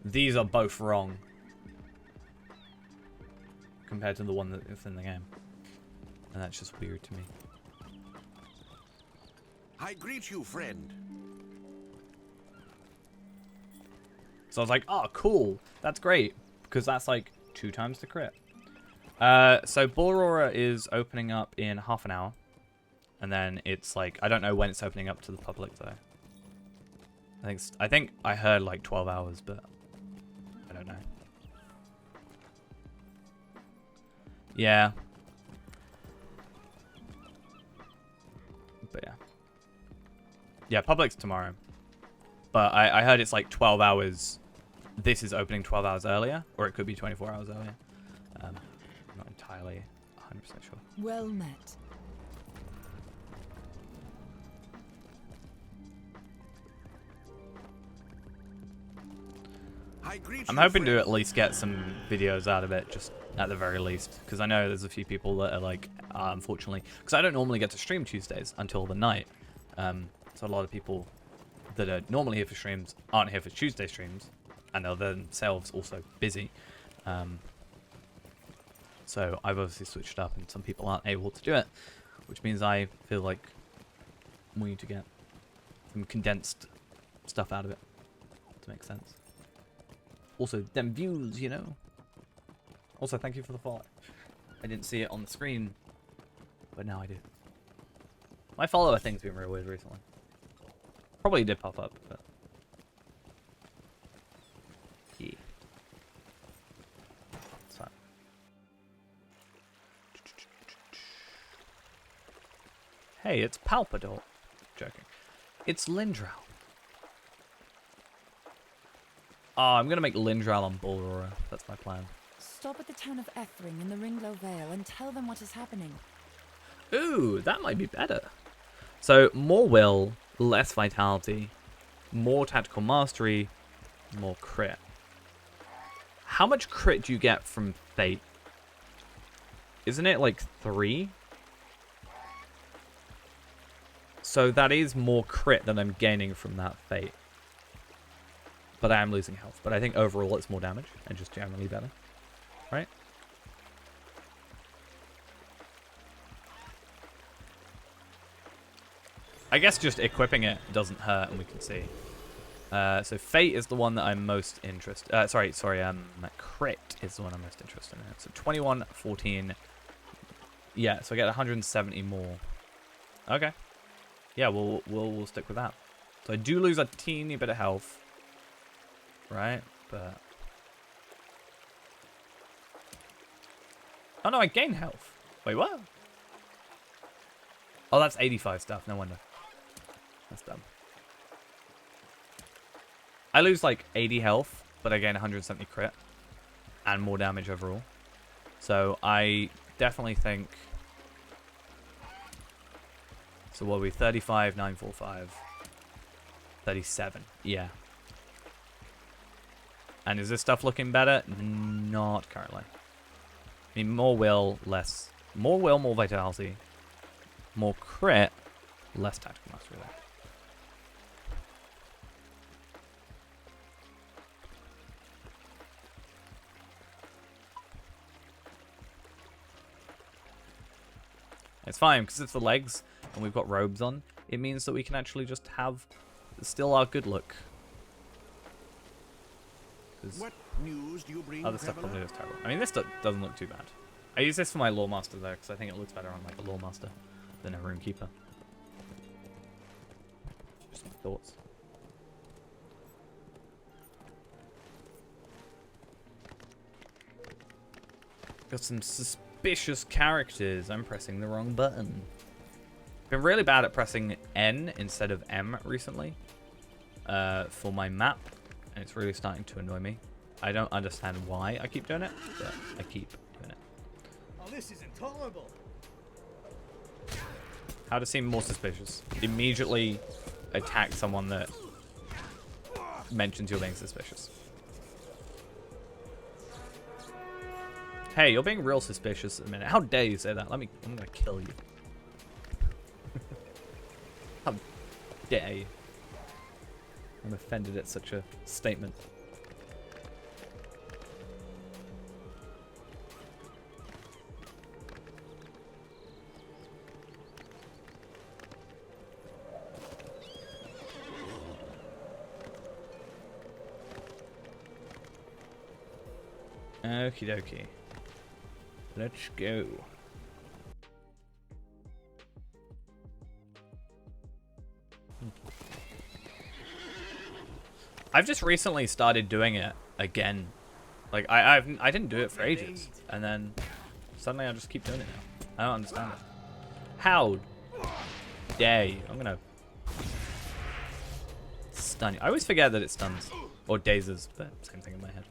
These are both wrong compared to the one that's in the game. And that's just weird to me. I greet you, friend. So I was like, oh, cool. That's great. Because that's like 2 times the crit. So Brawler is opening up in half an hour. And then it's like, I don't know when it's opening up to the public though. I think I heard like 12 hours, but I don't know. Yeah. But yeah. Yeah, public's tomorrow. But I heard it's like 12 hours. This is opening 12 hours earlier, or it could be 24 hours earlier. I'm not entirely 100% sure. Well met. I'm hoping to at least get some videos out of it, just at the very least, because I know there's a few people that are like, unfortunately, because I don't normally get to stream Tuesdays until the night. So a lot of people that are normally here for streams aren't here for Tuesday streams, and they're themselves also busy. So I've obviously switched up, and some people aren't able to do it, which means I feel like we need to get some condensed stuff out of it to make sense. Also, them views, you know. Also, thank you for the follow. I didn't see it on the screen, but now I do. My follower thing's been real weird recently. Probably did pop up, but yeah. What's that? Hey, it's Palpador. Joking. It's Lindral. Oh, I'm gonna make Lindral on Brawler. That's my plan. Stop at the town of Ethring in the Ringlow Vale and tell them what is happening. Ooh, that might be better. So, more will, less vitality, more tactical mastery, more crit. How much crit do you get from Fate? Isn't it like 3? So that is more crit than I'm gaining from that Fate. But I am losing health. But I think overall it's more damage and just generally better. Right? I guess just equipping it doesn't hurt, and we can see. So Fate is the one that I'm most interested. Crit is the one I'm most interested in. So 21, 14. Yeah, so I get 170 more. Okay. Yeah, we'll stick with that. So I do lose a teeny bit of health, right? But oh no, I gain health. Wait, what? Oh, that's 85 stuff. No wonder. That's dumb. I lose like 80 health, but I gain 170 crit and more damage overall. So I definitely think. So what are we? 35, 945. 37. Yeah. And is this stuff looking better? Not currently. I mean, more will, less... More will, more vitality. More crit, less tactical mastery there. It's fine, because it's the legs, and we've got robes on. It means that we can actually just have still our good look. What news do you bring, other stuff probably looks terrible. I mean, this doesn't look too bad. I use this for my Lore Master, though, because I think it looks better on like a Lore Master than a Runekeeper. Just my thoughts. Got some suspicious characters. I'm pressing the wrong button. Been really bad at pressing N instead of M recently for my map, and it's really starting to annoy me. I don't understand why I keep doing it, but I keep doing it. Oh, this is intolerable. How to seem more suspicious. Immediately attack someone that mentions you're being suspicious. Hey, you're being real suspicious at the minute. How dare you say that? I'm gonna kill you. How dare you? I'm offended at such a statement. Okie dokie. Let's go. I've just recently started doing it again. Like I didn't do it for ages, and then suddenly I just keep doing it now. I don't understand it. How dare you? I'm gonna stun you. I always forget that it stuns or dazes, but same thing in my head.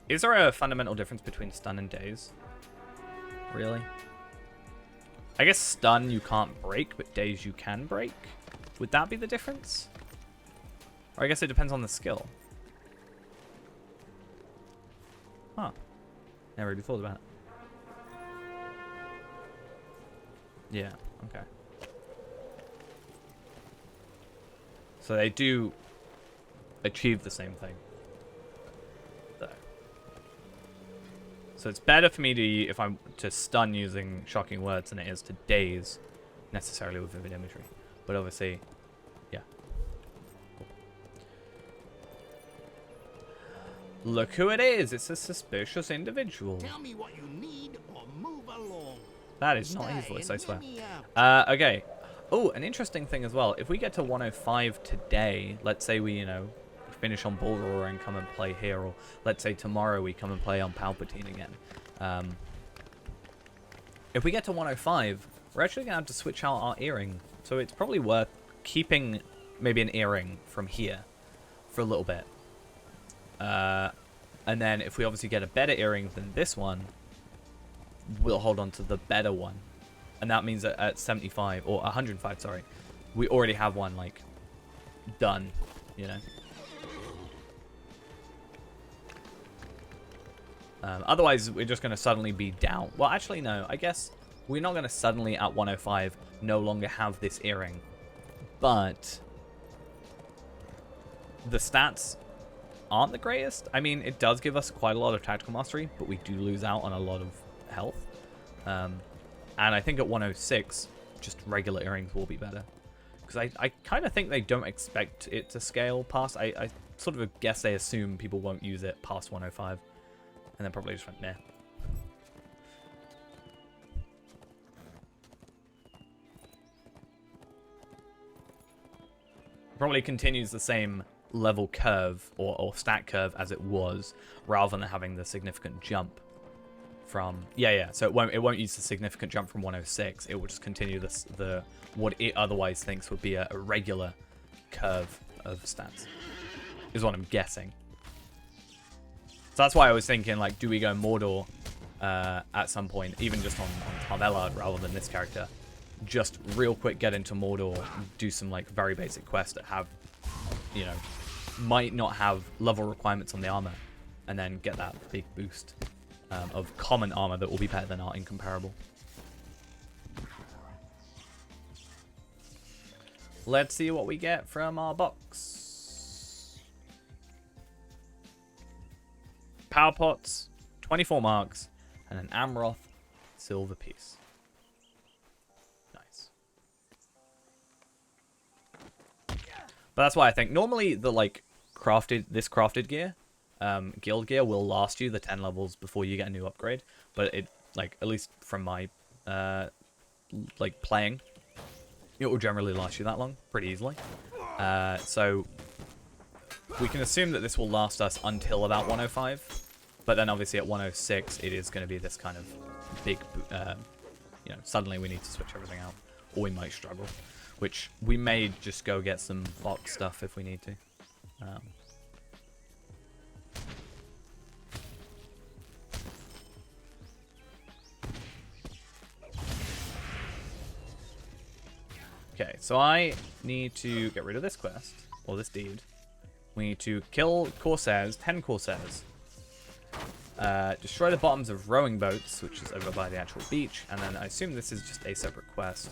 Is there a fundamental difference between stun and daze? Really? I guess stun you can't break, but daze you can break. Would that be the difference? Or I guess it depends on the skill. Huh. Never really thought about it. Yeah, okay. So they do achieve the same thing. So it's better for me to, if I'm to stun using shocking words than it is to daze necessarily with vivid imagery. But obviously, yeah. Cool. Look who it is. It's a suspicious individual. Tell me what you need or move along. That is not his voice, I swear. Okay. Oh, an interesting thing as well. If we get to 105 today, let's say we, finish on Brawler and come and play here, or let's say tomorrow we come and play on Palpatine again. If we get to 105, we're actually going to have to switch out our earring. So it's probably worth keeping maybe an earring from here for a little bit. And then if we obviously get a better earring than this one, we'll hold on to the better one. And that means that at 75, or 105, sorry, we already have one, like, done, Otherwise, we're just going to suddenly be down. Well, actually, no. I guess we're not going to suddenly, at 105, no longer have this earring. But the stats aren't the greatest. I mean, it does give us quite a lot of tactical mastery, but we do lose out on a lot of health. And I think at 106, just regular earrings will be better. Because I kind of think they don't expect it to scale past. I sort of guess they assume people won't use it past 105. And then probably just went, meh. Probably continues the same level curve or stat curve as it was, rather than having the significant jump from... Yeah. So it won't use the significant jump from 106. It will just continue the what it otherwise thinks would be a regular curve of stats, is what I'm guessing. So that's why I was thinking, like, do we go Mordor at some point, even just on Tarvelard rather than this character? just real quick get into Mordor, do some like very basic quests that have, you know, might not have level requirements on the armor, and then get that big boost of common armor that will be better than our incomparable. Let's see what we get from our box. Power pots, 24 marks, and an Amroth silver piece. Nice. But that's why I think normally the like crafted gear, guild gear will last you the 10 levels before you get a new upgrade. But it, like, at least from my like playing, it will generally last you that long pretty easily. So we can assume that this will last us until about 105. But then obviously at 106, it is going to be this kind of big, you know, suddenly we need to switch everything out. Or we might struggle. Which we may just go get some box stuff if we need to. Okay, so I need to get rid of this quest, or this deed. We need to kill Corsairs, 10 Corsairs. Destroy the bottoms of rowing boats, which is over by the actual beach, and then I assume this is just a separate quest.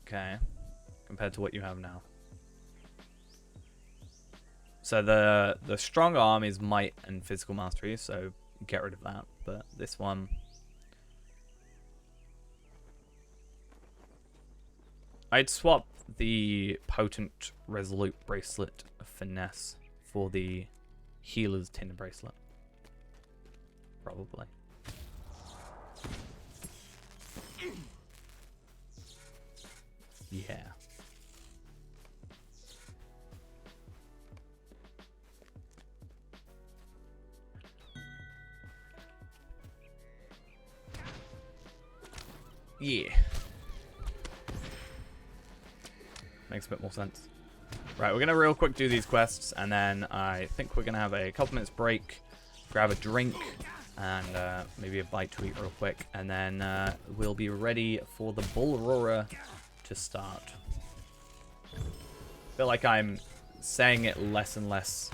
Okay, compared to what you have now. So the strong arm is might and physical mastery, so get rid of that. But this one, I'd swap the potent resolute bracelet of finesse for the healer's tin bracelet. Probably. Yeah. Yeah. Makes a bit more sense. Right, we're going to real quick do these quests, and then I think we're going to have a couple minutes break, grab a drink, and maybe a bite to eat real quick, and then we'll be ready for the Brawler to start. I feel like I'm saying it less and less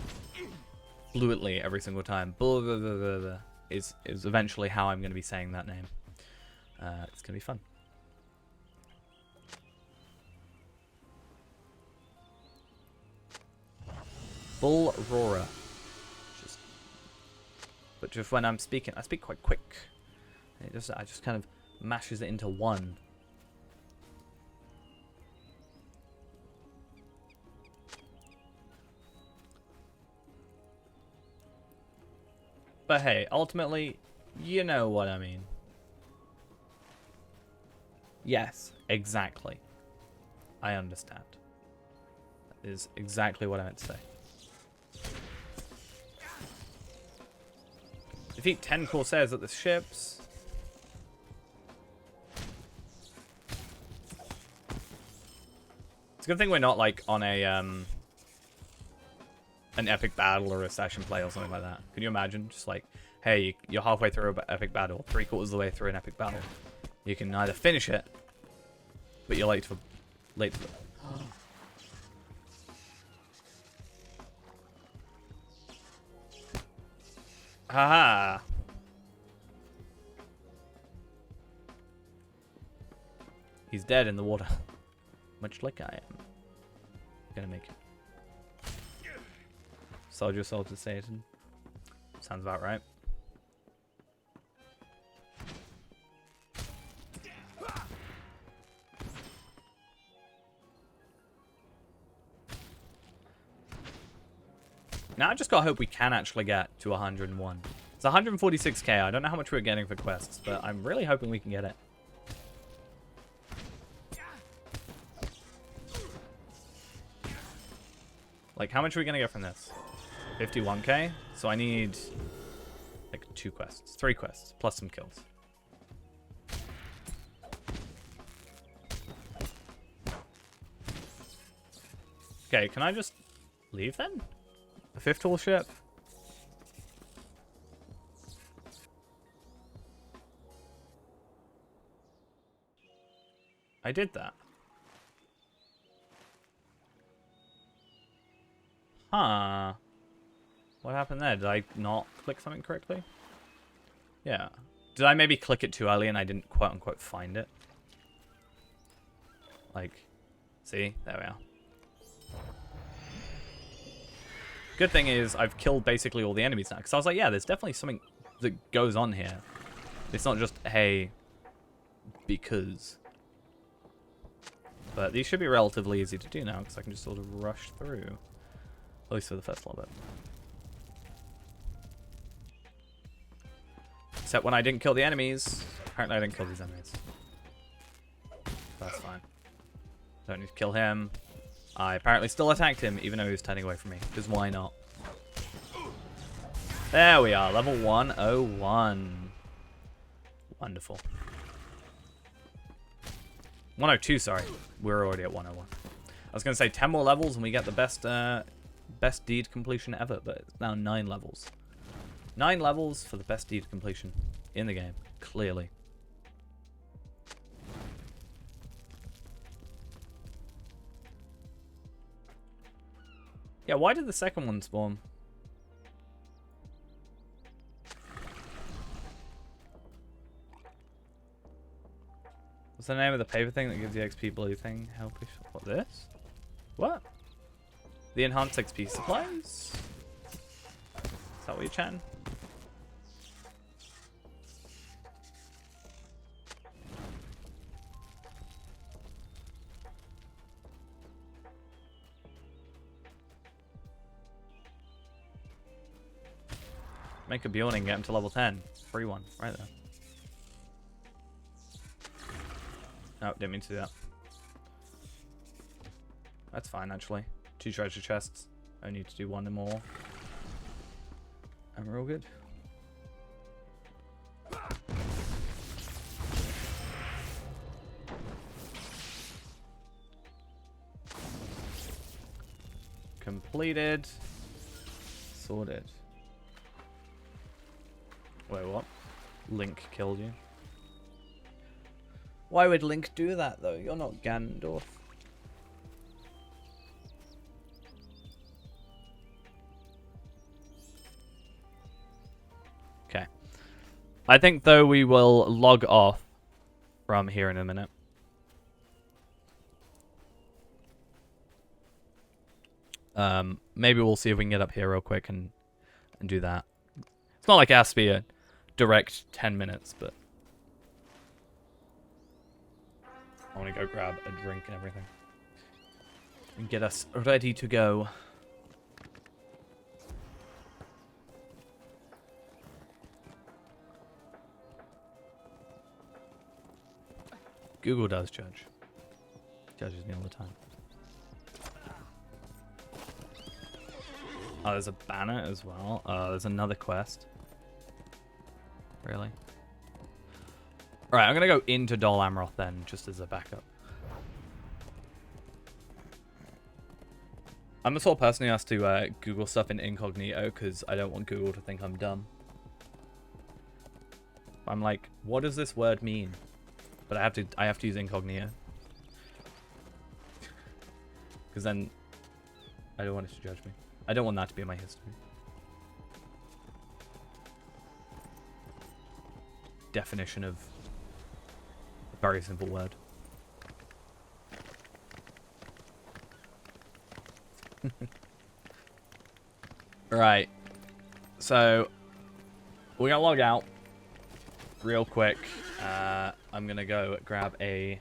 fluently every single time. Blah, is eventually how I'm going to be saying that name. It's going to be fun. Brawler. But just when I'm speaking, I speak quite quick. I just kind of mashes it into one. But hey, ultimately, you know what I mean. Yes, exactly. I understand. That is exactly what I meant to say. Defeat 10 Corsairs at the ships. It's a good thing we're not like on a an epic battle or a session play or something like that. Can you imagine? Just like, hey, you're halfway through an epic battle, 3/4 of the way through an epic battle. You can either finish it, but you're late for Haha. He's dead in the water. Much like I am. Gonna make it. Sold your soul to Satan. Sounds about right. Now I just gotta hope we can actually get to 101. It's 146k. I don't know how much we're getting for quests, but I'm really hoping we can get it. Like, how much are we gonna get from this? 51k? So I need like 2 quests, 3 quests, plus some kills. Okay, can I just leave then? The 5th tall ship? I did that. Huh. What happened there? Did I not click something correctly? Yeah. Did I maybe click it too early and I didn't quote-unquote find it? Like, see? There we are. Good thing is I've killed basically all the enemies now. Because I was like, yeah, there's definitely something that goes on here. It's not just, hey, because. But these should be relatively easy to do now because I can just sort of rush through. At least for the first little bit. Except when I didn't kill the enemies. Apparently I didn't kill these enemies. That's fine. Don't need to kill him. I apparently still attacked him, even though he was turning away from me. Because why not? There we are, level 101. Wonderful. 102, sorry. We're already at 101. I was going to say 10 more levels and we get the best deed completion ever, but it's now 9 levels. 9 levels for the best deed completion in the game, clearly. Yeah, why did the second one spawn? What's the name of the paper thing that gives you XP blue thing? Helpish. What, this? What? The enhanced XP supplies? Is that what you're chatting? Make a Bjorn and get him to level 10. Free one, right there. Oh, didn't mean to do that. That's fine, actually. 2 treasure chests. I need to do 1 more. And we're all good. Completed. Sorted. Wait, what? Link killed you. Why would Link do that, though? You're not Ganondorf. Okay. I think, though, we will log off from here in a minute. Maybe we'll see if we can get up here real quick and do that. It's not like it has to be a direct 10 minutes, but I want to go grab a drink and everything and get us ready to go. Google does judge. Judges me all the time. Oh, there's a banner as well. There's another quest. Really? Alright, I'm going to go into Dol Amroth then, just as a backup. I'm the sort of person who has to Google stuff in incognito, because I don't want Google to think I'm dumb. I'm like, what does this word mean? But I have to use incognito. Because then I don't want it to judge me. I don't want that to be in my history. Definition of a very simple word. Right. So we're gonna log out real quick. I'm gonna go grab a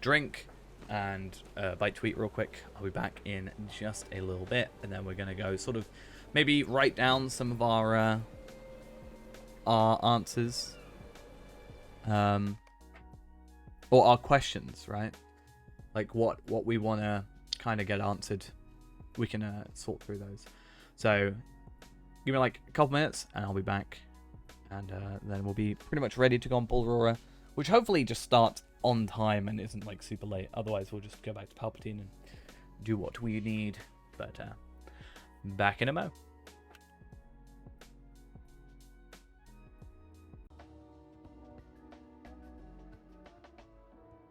drink and bite to eat real quick. I'll be back in just a little bit, and then we're gonna go sort of maybe write down some of our answers, or our questions, right? Like what we want to kind of get answered. We can sort through those. So give me like a couple minutes, and I'll be back, and then we'll be pretty much ready to go on Brawler, which hopefully just starts on time and isn't like super late. Otherwise, we'll just go back to Palpatine and do what we need But back in a mo.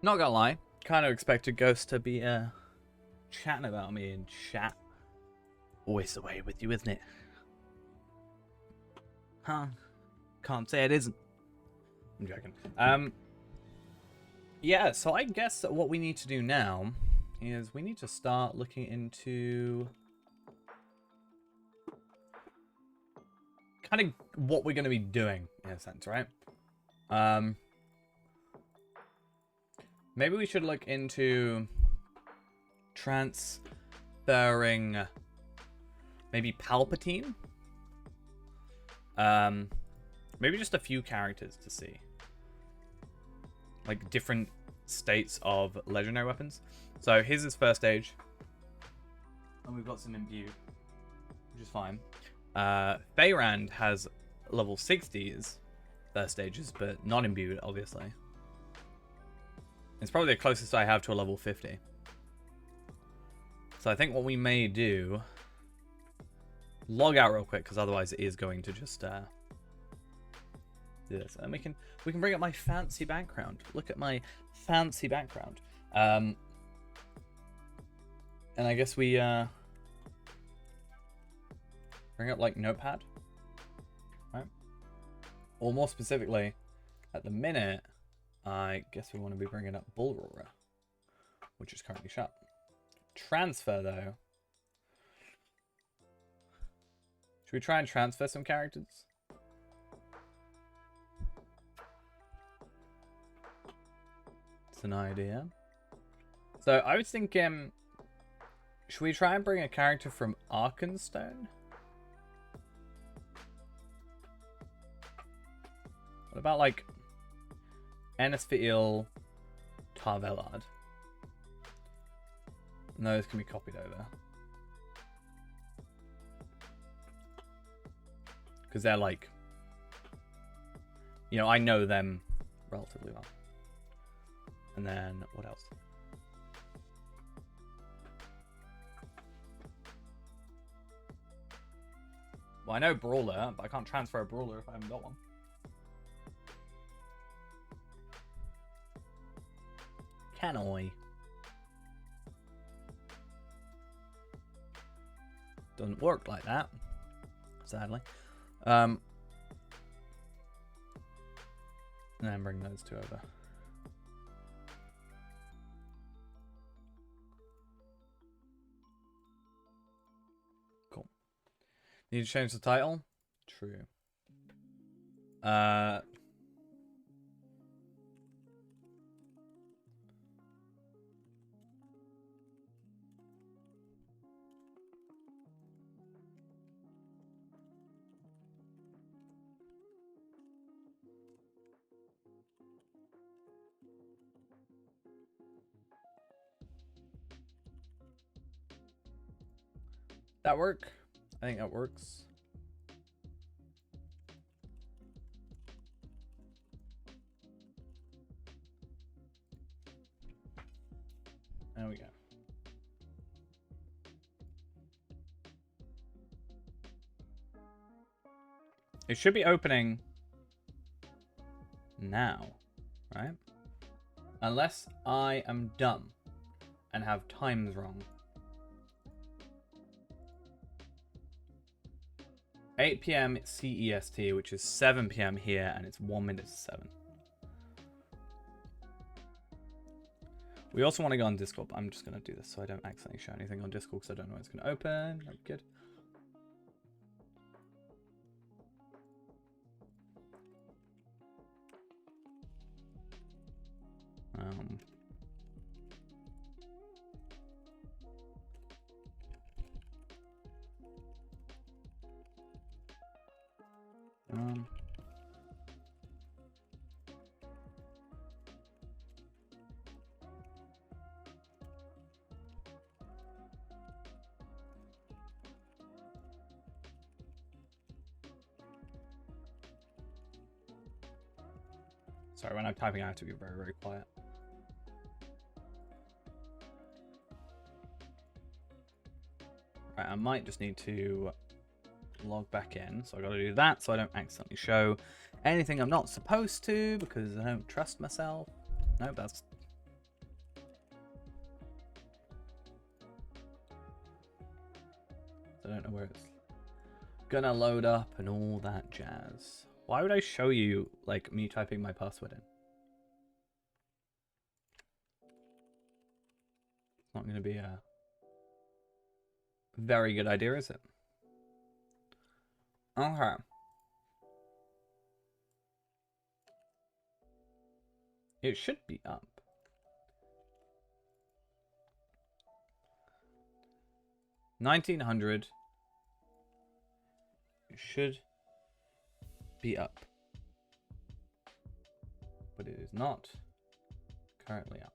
Not gonna lie, kind of expected Ghost to be chatting about me in chat. Always the way with you, isn't it? Huh? Can't say it isn't. I'm joking. Yeah, so I guess that what we need to do now is we need to start looking into kind of what we're going to be doing in a sense, right? Maybe we should look into transferring maybe Palpatine. Maybe just a few characters to see. Like different states of legendary weapons. So here's his first stage. And we've got some imbued, which is fine. Feyrand has level 60s first stages, but not imbued, obviously. It's probably the closest I have to a level 50. So I think what we may do... Log out real quick, because otherwise it is going to just do this. And we can bring up my fancy background. Look at my fancy background. And I guess we bring up like Notepad, right? Or more specifically, at the minute, I guess we want to be bringing up Brawler, which is currently shut. Transfer though. Should we try and transfer some characters? It's an idea. So I was thinking, should we try and bring a character from Arkenstone? What about like Enesfiel Tarvelard? And those can be copied over. Because they're like, you know, I know them relatively well. And then, what else? Well, I know Brawler, but I can't transfer a Brawler if I haven't got one. Can I? Doesn't work like that, sadly. And then bring those two over. Cool. Need to change the title? True. That work? I think that works. There we go. It should be opening now, right? Unless I am dumb and have times wrong. 8 PM CEST, which is 7 PM here, and it's 1 minute to 7. We also want to go on Discord, but I'm just going to do this so I don't accidentally show anything on Discord because I don't know when it's going to open. Oh, good. Sorry, when I'm typing, I have to be very, very quiet. I might just need to log back in. So I got to do that so I don't accidentally show anything I'm not supposed to because I don't trust myself. No, that's... I don't know where it's gonna load up and all that jazz. Why would I show you, like, me typing my password in? It's not gonna be a very good idea, is it? Okay. It should be up. $1,900. It should be up. But it is not currently up.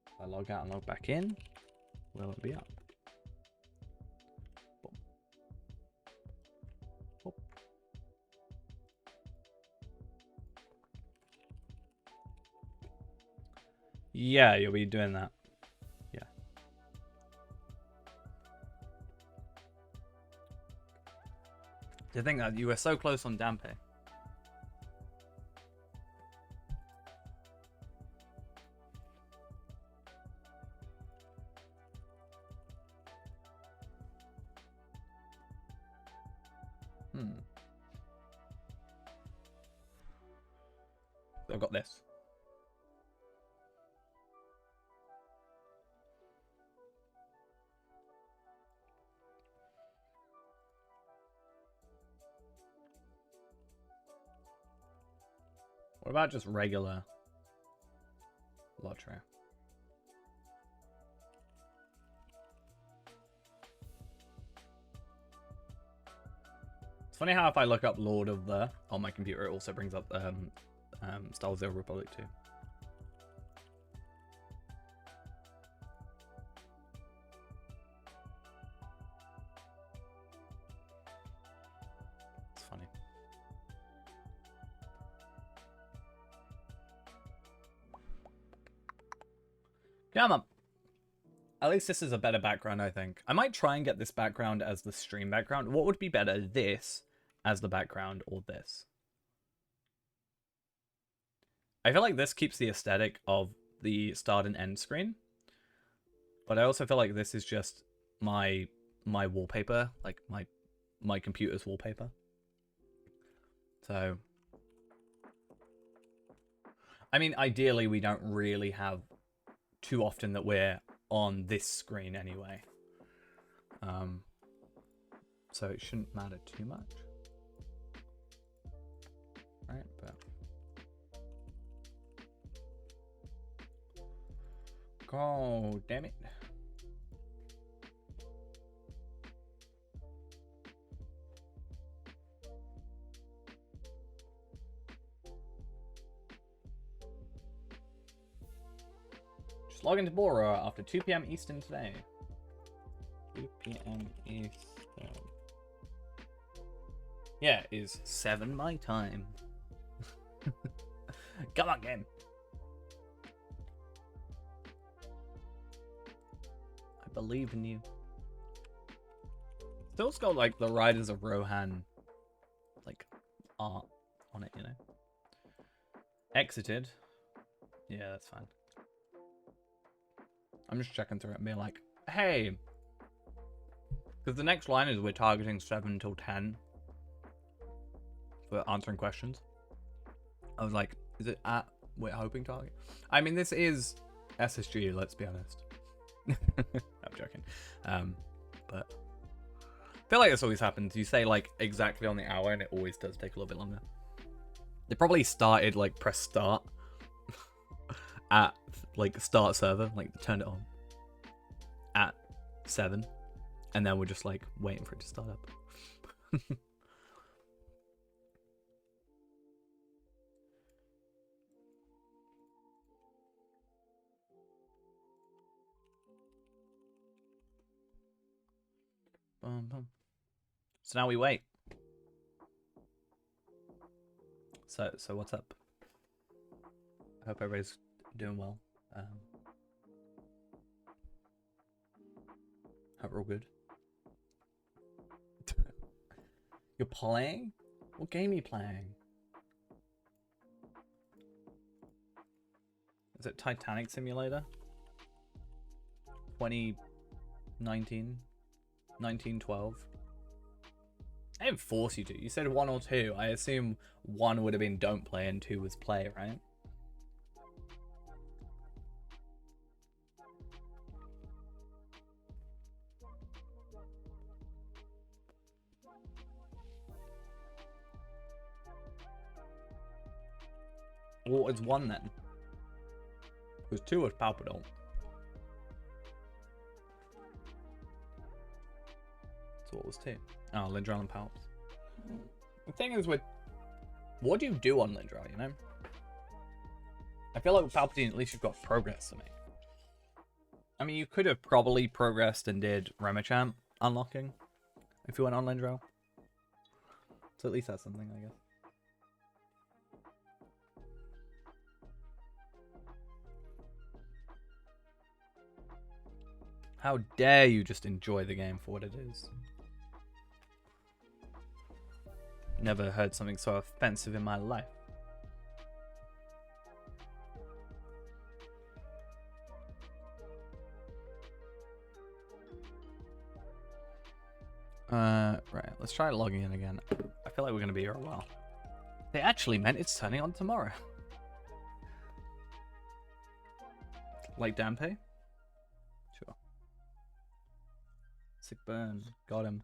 If I log out and log back in, will it be up? Boom. Boom. Yeah, you'll be doing that. Yeah. To think that you were so close on Dampe. I've got this. What about just regular lottery? It's funny how if I look up Lord of the on my computer, it also brings up Star Wars: The Old Republic 2. It's funny. Come on. At least this is a better background, I think. I might try and get this background as the stream background. What would be better, this as the background or this? I feel like this keeps the aesthetic of the start and end screen. But I also feel like this is just my wallpaper, like my computer's wallpaper. So, I mean, ideally we don't really have too often that we're on this screen anyway. So it shouldn't matter too much. Right, but oh, damn it. Just log into Brawler after 2 p.m. Eastern today. 2 p.m. Eastern. Yeah, it is 7 my time. Come on, game. I believe in you. Still's got like the Riders of Rohan like art on it, you know. Exited. Yeah, that's fine. I'm just checking through it and being like, hey, because the next line is we're targeting 7 till 10 for answering questions. I was like, is it at we're hoping target? I mean, this is SSG, let's be honest. I'm joking. But I feel like this always happens. You say like exactly on the hour and it always does take a little bit longer. They probably started like press start at like start server, like turned it on at 7 and then we're just like waiting for it to start up. So now we wait. So what's up? I hope everybody's doing well. Hope we're all good. You're playing? What game are you playing? Is it Titanic Simulator? 2019? 1912? I didn't force you to. You said 1 or 2. I assume 1 would have been don't play and 2 was play, right? What was 1 then? Because 2 was Palpatine. So what was 2? Oh, Lindral and Palps. The thing is with... What do you do on Lindral, you know? I feel like with Palpatine, at least you've got progress to make. I mean, you could have probably progressed and did Remichamp unlocking if you went on Lindral. So at least that's something, I guess. How dare you just enjoy the game for what it is. Never heard something so offensive in my life. Right, let's try logging in again. I feel like we're gonna be here a while. They actually meant it's turning on tomorrow. Like Dampe? Sure. Sick burn. Got him.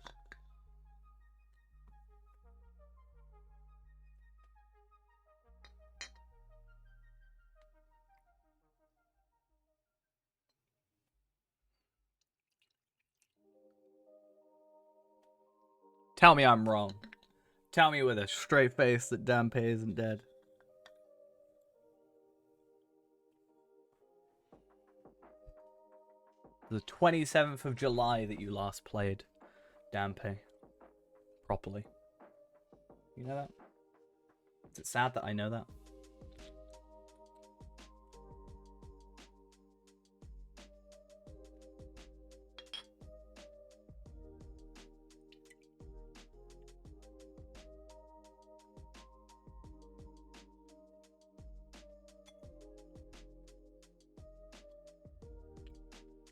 Tell me I'm wrong. Tell me with a straight face that Dampe isn't dead. The 27th of July that you last played Dampe properly. You know that? Is it sad that I know that?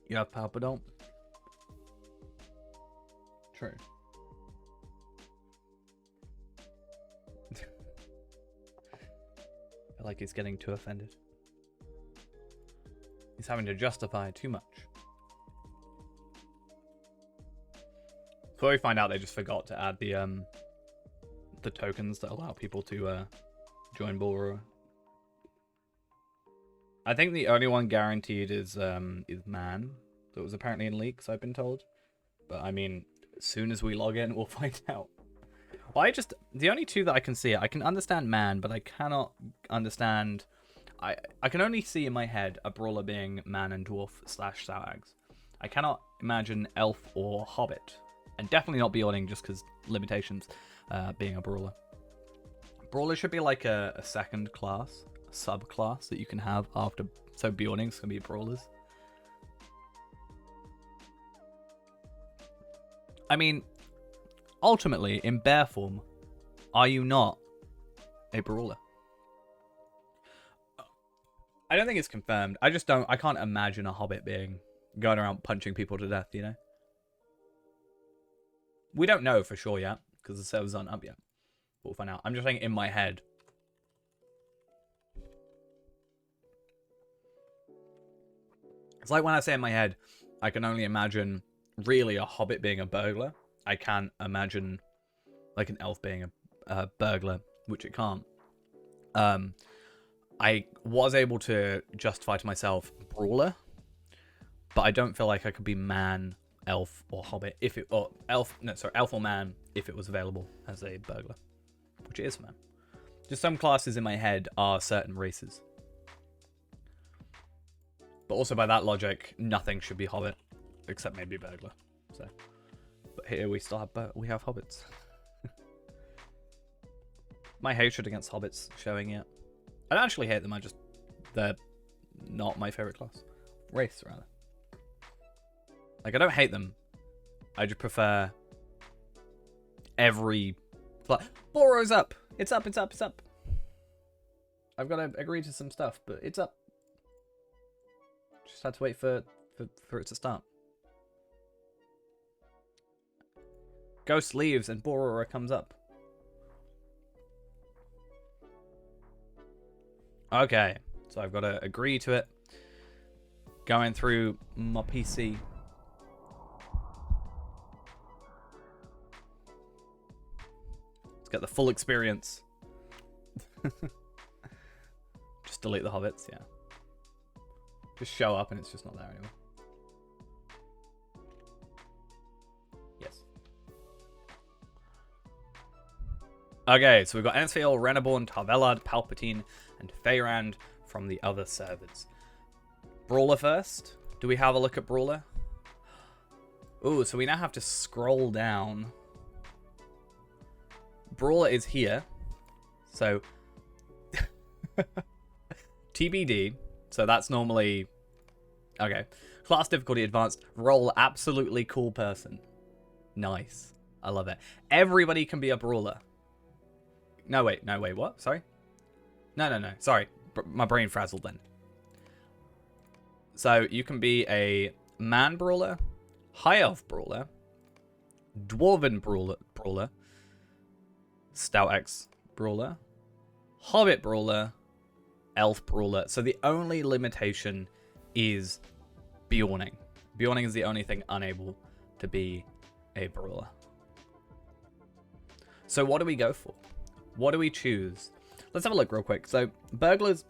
You have Palpatine? True. I feel like he's getting too offended. He's having to justify too much. So we find out they just forgot to add the tokens that allow people to join Brawler. I think the only one guaranteed is Man. That was apparently in leaks, I've been told. But I mean, as soon as we log in, we'll find out. Well, the only 2 that I can see, I can understand Man, but I cannot understand... I can only see in my head a Brawler being Man and Dwarf / Salags. I cannot imagine Elf or Hobbit. And definitely not Beyonding just because limitations being a Brawler. Brawler should be like a second class, subclass that you can have after. So Beyonding's gonna be Brawlers. I mean, ultimately, in bear form, are you not a Brawler? I don't think it's confirmed. I can't imagine a Hobbit going around punching people to death, you know? We don't know for sure yet, because the servers aren't up yet. We'll find out. I'm just saying in my head. It's like when I say in my head, I can only imagine really a Hobbit being a burglar. I can't imagine like an elf being a burglar, which it can't. I was able to justify to myself Brawler, but I don't feel like I could be Man, Elf, or Hobbit Elf or Man if it was available as a burglar, which it is for Man. Just some classes in my head are certain races, but also by that logic, nothing should be Hobbit except maybe burglar. So, but here we still have hobbits. My hatred against hobbits showing yet. I don't actually hate them. They're not my favorite class. Race, rather. Like, I don't hate them. I just prefer every... Boro's up! It's up, it's up, it's up. I've got to agree to some stuff, but it's up. Just had to wait for it to start. Ghost leaves and Brawler comes up. Okay, so I've got to agree to it. Going through my PC. Let's get the full experience. Just delete the hobbits, yeah. Just show up and it's just not there anymore. Yes. Okay, so we've got Ensfield, Reneborn, Tarvelard, Palpatine, and Feyrand from the other servers. Brawler first. Do we have a look at Brawler? Ooh, so we now have to scroll down. Brawler is here. So... TBD. So that's normally... Okay. Class difficulty advanced. Role absolutely cool person. Nice. I love it. Everybody can be a brawler. No, wait, what? Sorry? No. Sorry. My brain frazzled then. So you can be a man brawler, high elf brawler, dwarven brawler, stout X brawler, hobbit brawler, elf brawler. So the only limitation is Bjorning. Bjorning is the only thing unable to be a brawler. So what do we go for? What do we choose? Let's have a look real quick. So burglars.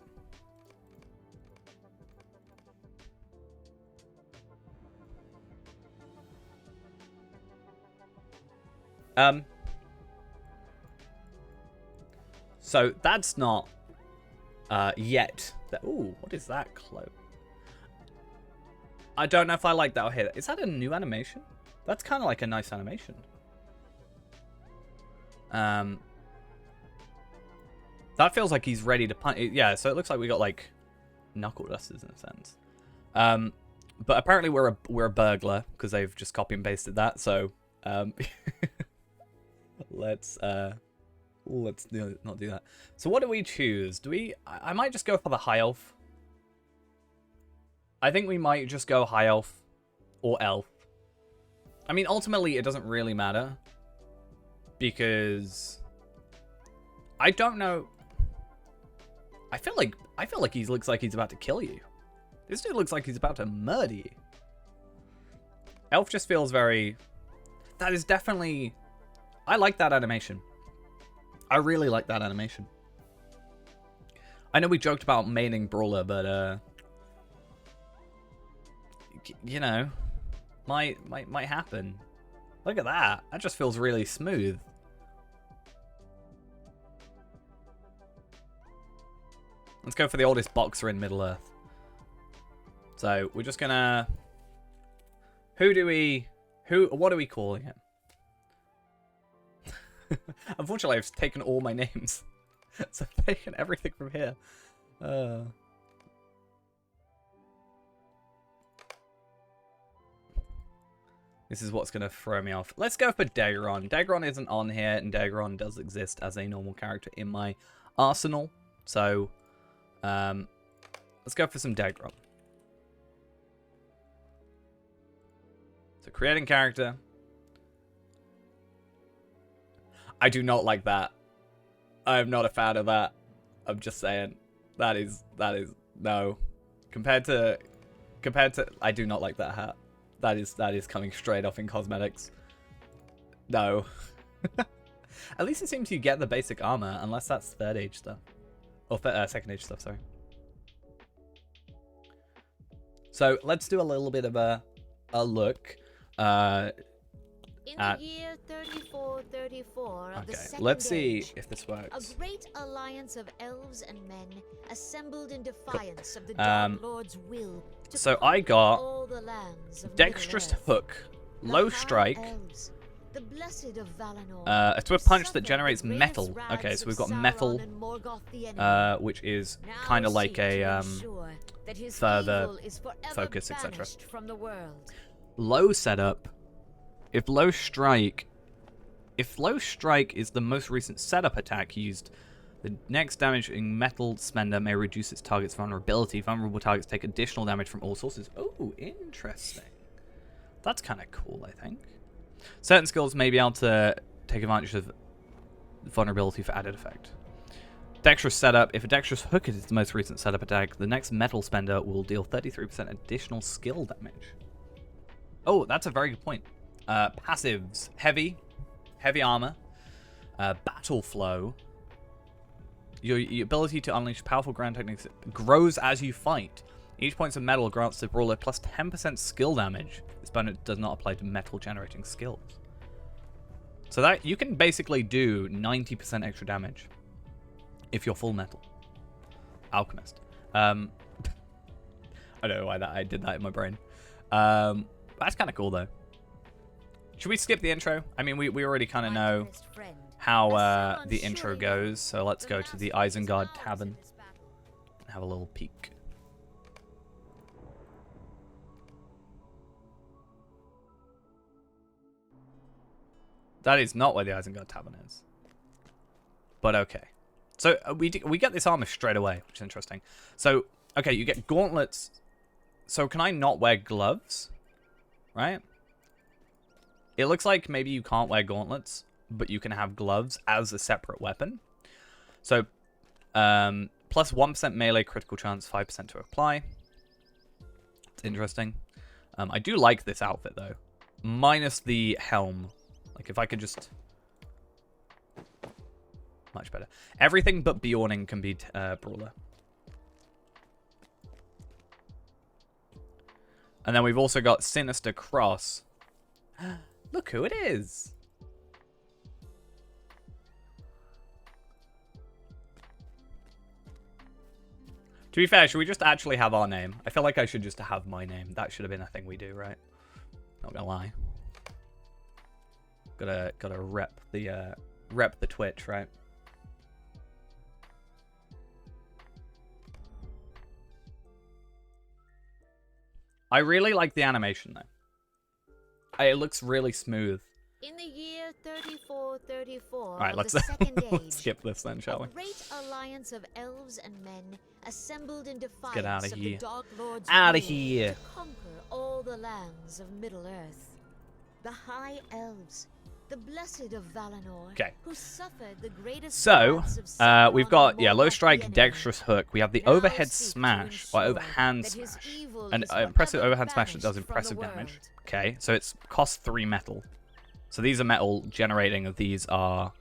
So that's not yet. Ooh, what is that cloak? I don't know if I like that or hate it. Is that a new animation? That's kind of like a nice animation. That feels like he's ready to punch. Yeah, so it looks like we got like knuckle dusters in a sense. But apparently we're a burglar because they've just copy and pasted that. So let's not do that. So what do we choose? Do we? I might just go for the high elf. I think we might just go high elf or elf. I mean, ultimately, it doesn't really matter because I don't know. I feel like he looks like he's about to kill you. This dude looks like he's about to murder you. Elf just feels very... That is definitely... I like that animation. I really like that animation. I know we joked about maining Brawler, but you know, might happen. Look at that. That just feels really smooth. Let's go for the oldest boxer in Middle-earth. So we're just gonna... What are we calling him? Unfortunately, I've taken all my names. So I've taken everything from here. This is what's going to throw me off. Let's go for Dagron. Dagron isn't on here, and Dagron does exist as a normal character in my arsenal. So, let's go for some Dagron. So, creating character. I do not like that. I am not a fan of that. I'm just saying. That is no. Compared to I do not like that hat. That is coming straight off in cosmetics. No. At least it seems you get the basic armor, unless that's third age stuff. Or second age stuff, sorry. So let's do a little bit of a look In the year 3434 of the Second let's see Age, if this works. a great alliance of elves and men assembled in defiance of the Dark Lord's will to So conquer I got all the lands of Dexterous Middle-earth. Hook, The Low High Strike, Elves, the blessed of Valinor, a who punch that suffered generates the metal. greatest Okay, rags so we've of got Sauron metal, and Morgoth the enemy. which is Now kind of like seek to a ensure that his further evil is forever focus, etc. banished from the world. Low setup If low strike is the most recent setup attack used, the next damaging metal spender may reduce its target's vulnerability. Vulnerable targets take additional damage from all sources. Oh, interesting. That's kind of cool, I think. Certain skills may be able to take advantage of vulnerability for added effect. Dexterous setup. If a dexterous hook is the most recent setup attack, the next metal spender will deal 33% additional skill damage. Oh, that's a very good point. Passives. Heavy armor. Battle flow. Your ability to unleash powerful ground techniques grows as you fight. Each point of metal grants the brawler plus 10% skill damage. This bonus does not apply to metal generating skills. So that you can basically do 90% extra damage if you're full metal. Alchemist. I don't know why I did that in my brain. That's kind of cool though. Should we skip the intro? I mean, we already kind of know how the intro goes, so let's go to the Isengard Tavern and have a little peek. That is not where the Isengard Tavern is. But okay. So we get this armor straight away, which is interesting. So, okay, you get gauntlets. So can I not wear gloves? Right? It looks like maybe you can't wear gauntlets, but you can have gloves as a separate weapon. So, plus 1% melee critical chance, 5% to apply. It's interesting. I do like this outfit, though. Minus the helm. Like, if I could just... Much better. Everything but Bjorning can be Brawler. And then we've also got Sinister Cross. Look who it is. To be fair, should we just actually have our name? I feel like I should just have my name. That should have been a thing we do, right? Not gonna lie. Gotta rep the Twitch, right? I really like the animation though. It looks really smooth. In the year 3434 All right, of let's the Second Age, let's skip this then, shall we? a great alliance of elves and men assembled in defiance get outta of here. the Dark Lord's Outta rule here. to conquer all the lands of Middle-earth. The High Elves, the blessed of Valinor, Okay. who suffered the greatest So, wraths of Sauron we've got, and low Morgoth strike, the enemy. dexterous hook. We have the Now overhead seek to smash, or ensure overhand that his smash. evil An is impressive forever overhand smash that does banished from impressive the damage. world. Okay, so it's cost 3 metal. So these are metal generating of these are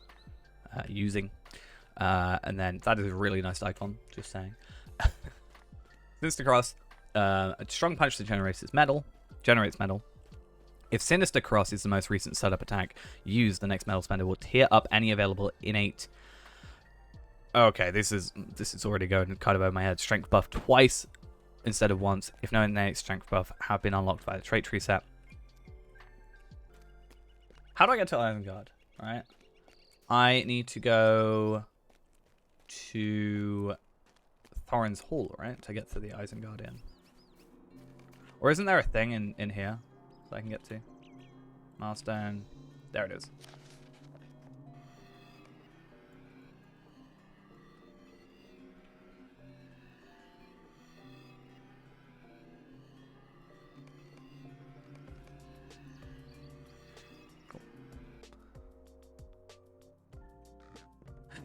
using. And then that is a really nice icon, just saying. Sinister Cross, a strong punch that generates metal. If Sinister Cross is the most recent setup attack used, the next metal spender will tear up any available innate. Okay, this is already going kind of over my head. Strength buff twice instead of once. If no innate strength buff have been unlocked by the trait tree set. How do I get to Isengard? Alright. I need to go to Thorin's Hall, right? To get to the Isengard Inn. Or isn't there a thing in here that I can get to? Milestone. There it is.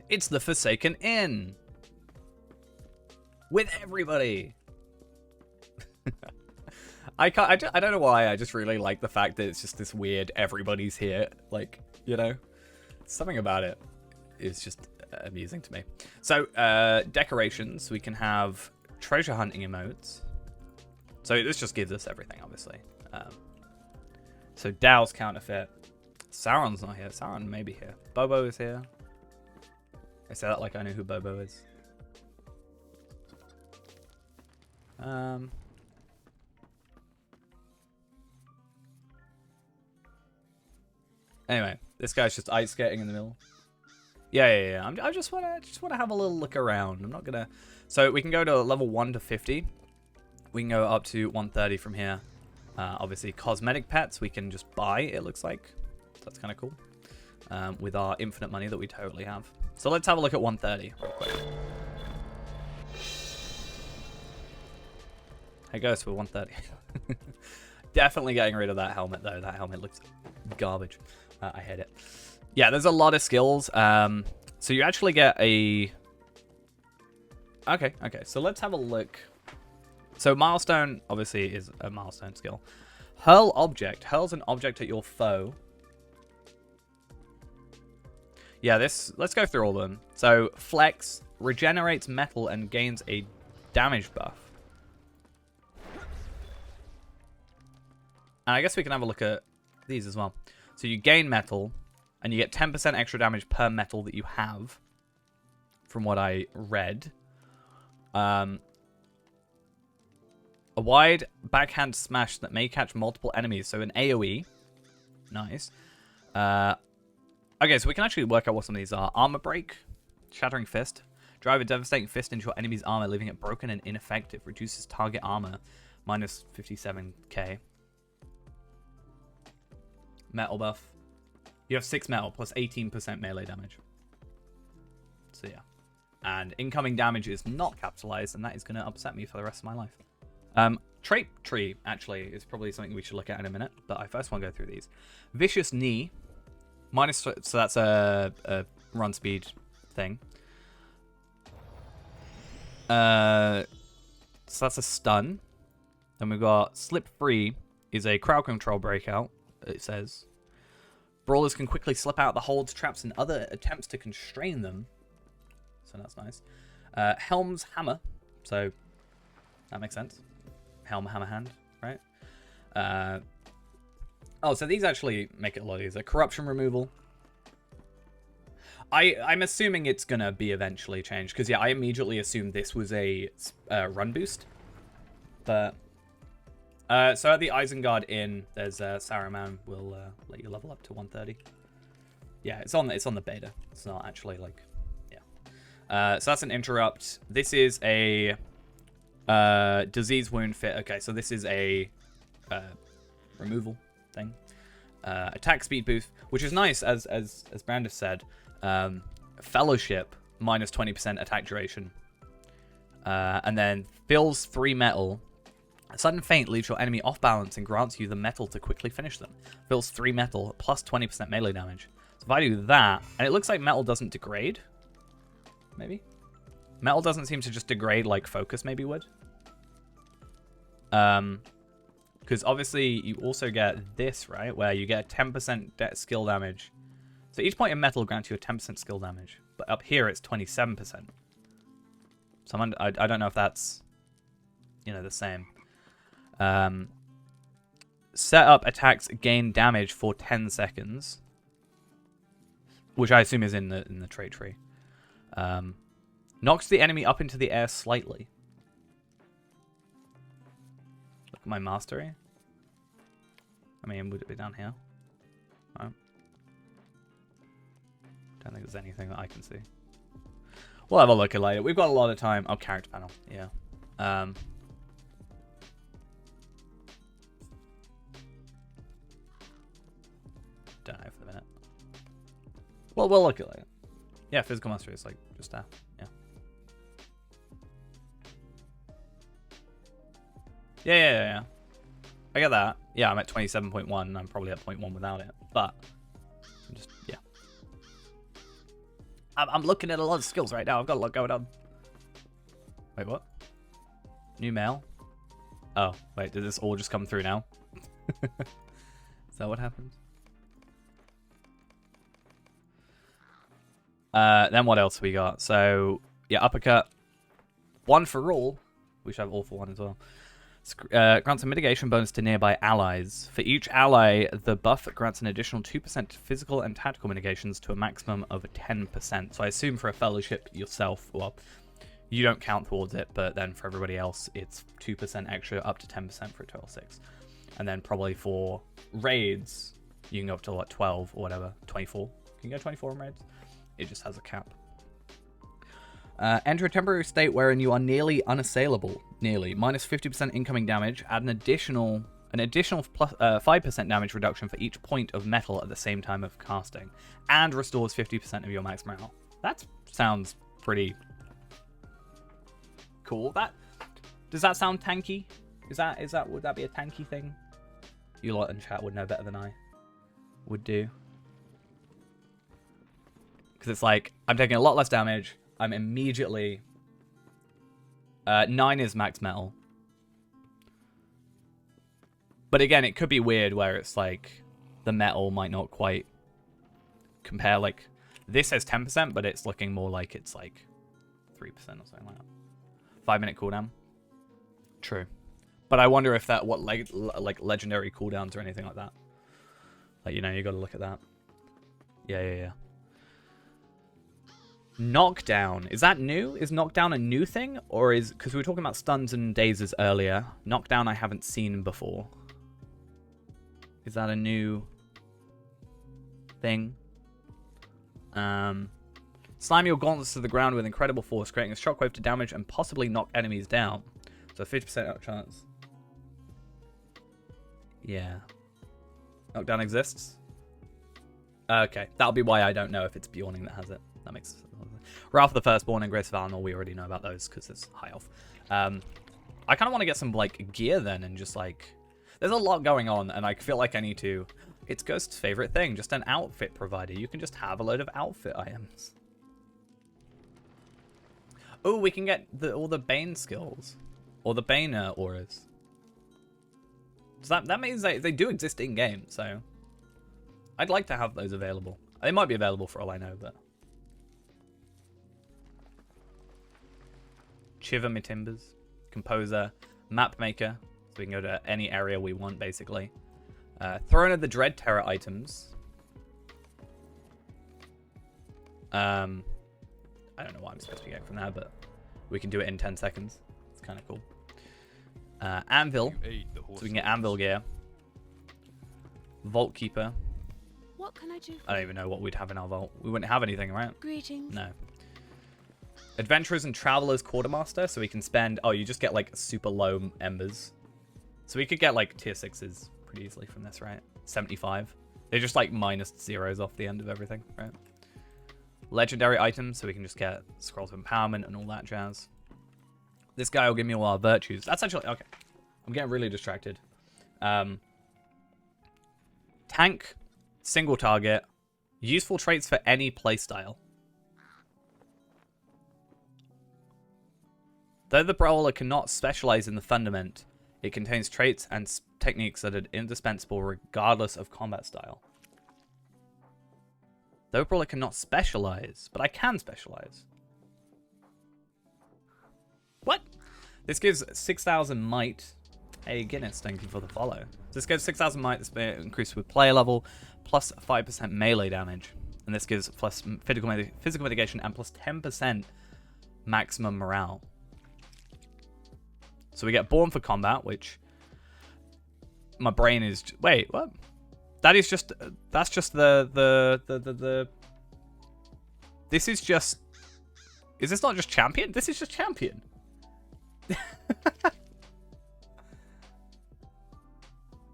It's the Forsaken Inn! With everybody! I don't know why, I just really like the fact that it's just this weird everybody's here. Like, you know? Something about it is just amusing to me. So, decorations. We can have treasure hunting emotes. So this just gives us everything, obviously. So Dow's counterfeit. Sauron's not here. Sauron may be here. Bobo is here. I say that like I know who Bobo is. Anyway, this guy's just ice skating in the middle. Yeah. I just wanna have a little look around. I'm not gonna. So we can go to level 1 to 50. We can go up to 130 from here. Obviously, cosmetic pets we can just buy, it looks like. So that's kind of cool. With our infinite money that we totally have. So let's have a look at 130 real quick. It goes for 130. Definitely getting rid of that helmet, though. That helmet looks garbage. I hate it. Yeah, there's a lot of skills. So you actually get a... Okay. So let's have a look. So milestone, obviously, is a milestone skill. Hurl object. Hurls an object at your foe. Yeah, let's go through all of them. So flex regenerates metal and gains a damage buff. And I guess we can have a look at these as well. So you gain metal, and you get 10% extra damage per metal that you have, from what I read. A wide backhand smash that may catch multiple enemies. So an AoE. Nice. Okay, so we can actually work out what some of these are. Armor break. Shattering fist. Drive a devastating fist into your enemy's armor, leaving it broken and ineffective. Reduces target armor. Minus 57k. Metal buff. You have 6 metal plus 18% melee damage. So yeah. And incoming damage is not capitalized, and that is going to upset me for the rest of my life. Trait tree, actually, is probably something we should look at in a minute, but I first want to go through these. Vicious knee. Minus, so that's a run speed thing. So that's a stun. Then we've got slip free is a crowd control breakout, it says. Brawlers can quickly slip out the holds, traps, and other attempts to constrain them. So that's nice. Helm's hammer. So that makes sense. Helm, hammer, hand, right? Oh, so these actually make it a lot easier. Corruption removal. I'm assuming it's going to be eventually changed. Because, yeah, I immediately assumed this was a run boost. But, so at the Isengard Inn, there's Saruman will let you level up to 130. Yeah, it's on the beta. It's not actually, like, yeah. So that's an interrupt. This is a disease wound fit. Okay, so this is a removal thing. Attack speed boost, which is nice, as Brandis said. Fellowship, minus 20% attack duration. And then fills 3 metal. A sudden feint leaves your enemy off balance and grants you the metal to quickly finish them. Fills 3 metal, plus 20% melee damage. So if I do that, and it looks like metal doesn't degrade. Maybe? Metal doesn't seem to just degrade like focus maybe would. Because obviously you also get this, right? Where you get 10% skill damage. So each point in metal grants you a 10% skill damage. But up here it's 27%. So I don't know if that's, you know, the same. Set up attacks gain damage for 10 seconds. Which I assume is in the trait tree. Knocks the enemy up into the air slightly. Look at my mastery. I mean, would it be down here? No. Don't think there's anything that I can see. We'll have a look at it later. We've got a lot of time. Oh, character panel. Yeah. Don't know for the minute. Well, we'll look at it later. Yeah, physical mastery is like just there. Yeah. Yeah. I get that. Yeah, I'm at 27.1. I'm probably at 0.1 without it. But, just, yeah. I'm looking at a lot of skills right now. I've got a lot going on. Wait, what? New mail? Oh, wait, did this all just come through now? Is that what happened? Then what else we got? So, yeah, uppercut. 1 for all. We should have all for 1 as well. Grants a mitigation bonus to nearby allies. For each ally, the buff grants an additional 2% physical and tactical mitigations to a maximum of 10%. So I assume for a fellowship yourself, well, you don't count towards it, but then for everybody else, it's 2% extra up to 10% for a total 6. And then probably for raids, you can go up to like 12 or whatever, 24. Can you go 24 in raids? It just has a cap. Enter a temporary state wherein you are nearly unassailable. Nearly. Minus 50% incoming damage. Add an additional An additional 5% damage reduction for each point of metal at the same time of casting. And restores 50% of your max morale. That sounds pretty cool. Does that sound tanky? Would that be a tanky thing? You lot in chat would know better than I would do. Because it's like, I'm taking a lot less damage. I'm immediately... 9 is max metal. But again, it could be weird where it's like, the metal might not quite compare. Like, this says 10%, but it's looking more like it's like 3% or something like that. 5-minute cooldown. True. But I wonder if that, like legendary cooldowns or anything like that. Like, you know, you got to look at that. Yeah. Knockdown. Is that new? Is knockdown a new thing? Or is... Because we were talking about stuns and dazes earlier. Knockdown I haven't seen before. Is that a new thing? Slam your gauntlets to the ground with incredible force, creating a shockwave to damage and possibly knock enemies down. So 50% chance. Yeah. Knockdown exists? Okay. That'll be why I don't know if it's Bjorning that has it. That makes sense. Ralph the Firstborn and Grace of Valinor, we already know about those because it's high elf. I kind of want to get some like gear then and just like... There's a lot going on and I feel like I need to... It's Ghost's favorite thing, just an outfit provider. You can just have a load of outfit items. Oh, we can get all the Bane skills. Or the Bane auras. So that means they do exist in-game, so... I'd like to have those available. They might be available for all I know, but... Chiver Me Timbers. Composer. Map Maker. So we can go to any area we want, basically. Throne of the Dread Terror items. I don't know what I'm supposed to be getting from there, but we can do it in 10 seconds. It's kind of cool. Anvil. So we can get Anvil gear. Vault Keeper. What can I do? I don't even know what we'd have in our vault. We wouldn't have anything, right? Greetings. No. Adventurers and Travelers Quartermaster. So we can spend... Oh, you just get like super low embers. So we could get like tier 6s pretty easily from this, right? 75. They're just like minus zeros off the end of everything, right? Legendary items. So we can just get Scrolls of Empowerment and all that jazz. This guy will give me all our virtues. That's actually... Okay. I'm getting really distracted. Tank. Single target. Useful traits for any playstyle. Though the Brawler cannot specialize in the fundament, it contains traits and techniques that are indispensable regardless of combat style. Though Brawler cannot specialize, but I can specialize. What? This gives 6,000 might. Hey, Guinness, thank you for the follow. This gives 6,000 might, this increased with player level, plus 5% melee damage. And this gives plus physical mitigation and plus 10% maximum morale. So we get Born for Combat, which my brain is... Wait, what? That is just... That's just the... This is just... Is this not just Champion? This is just Champion.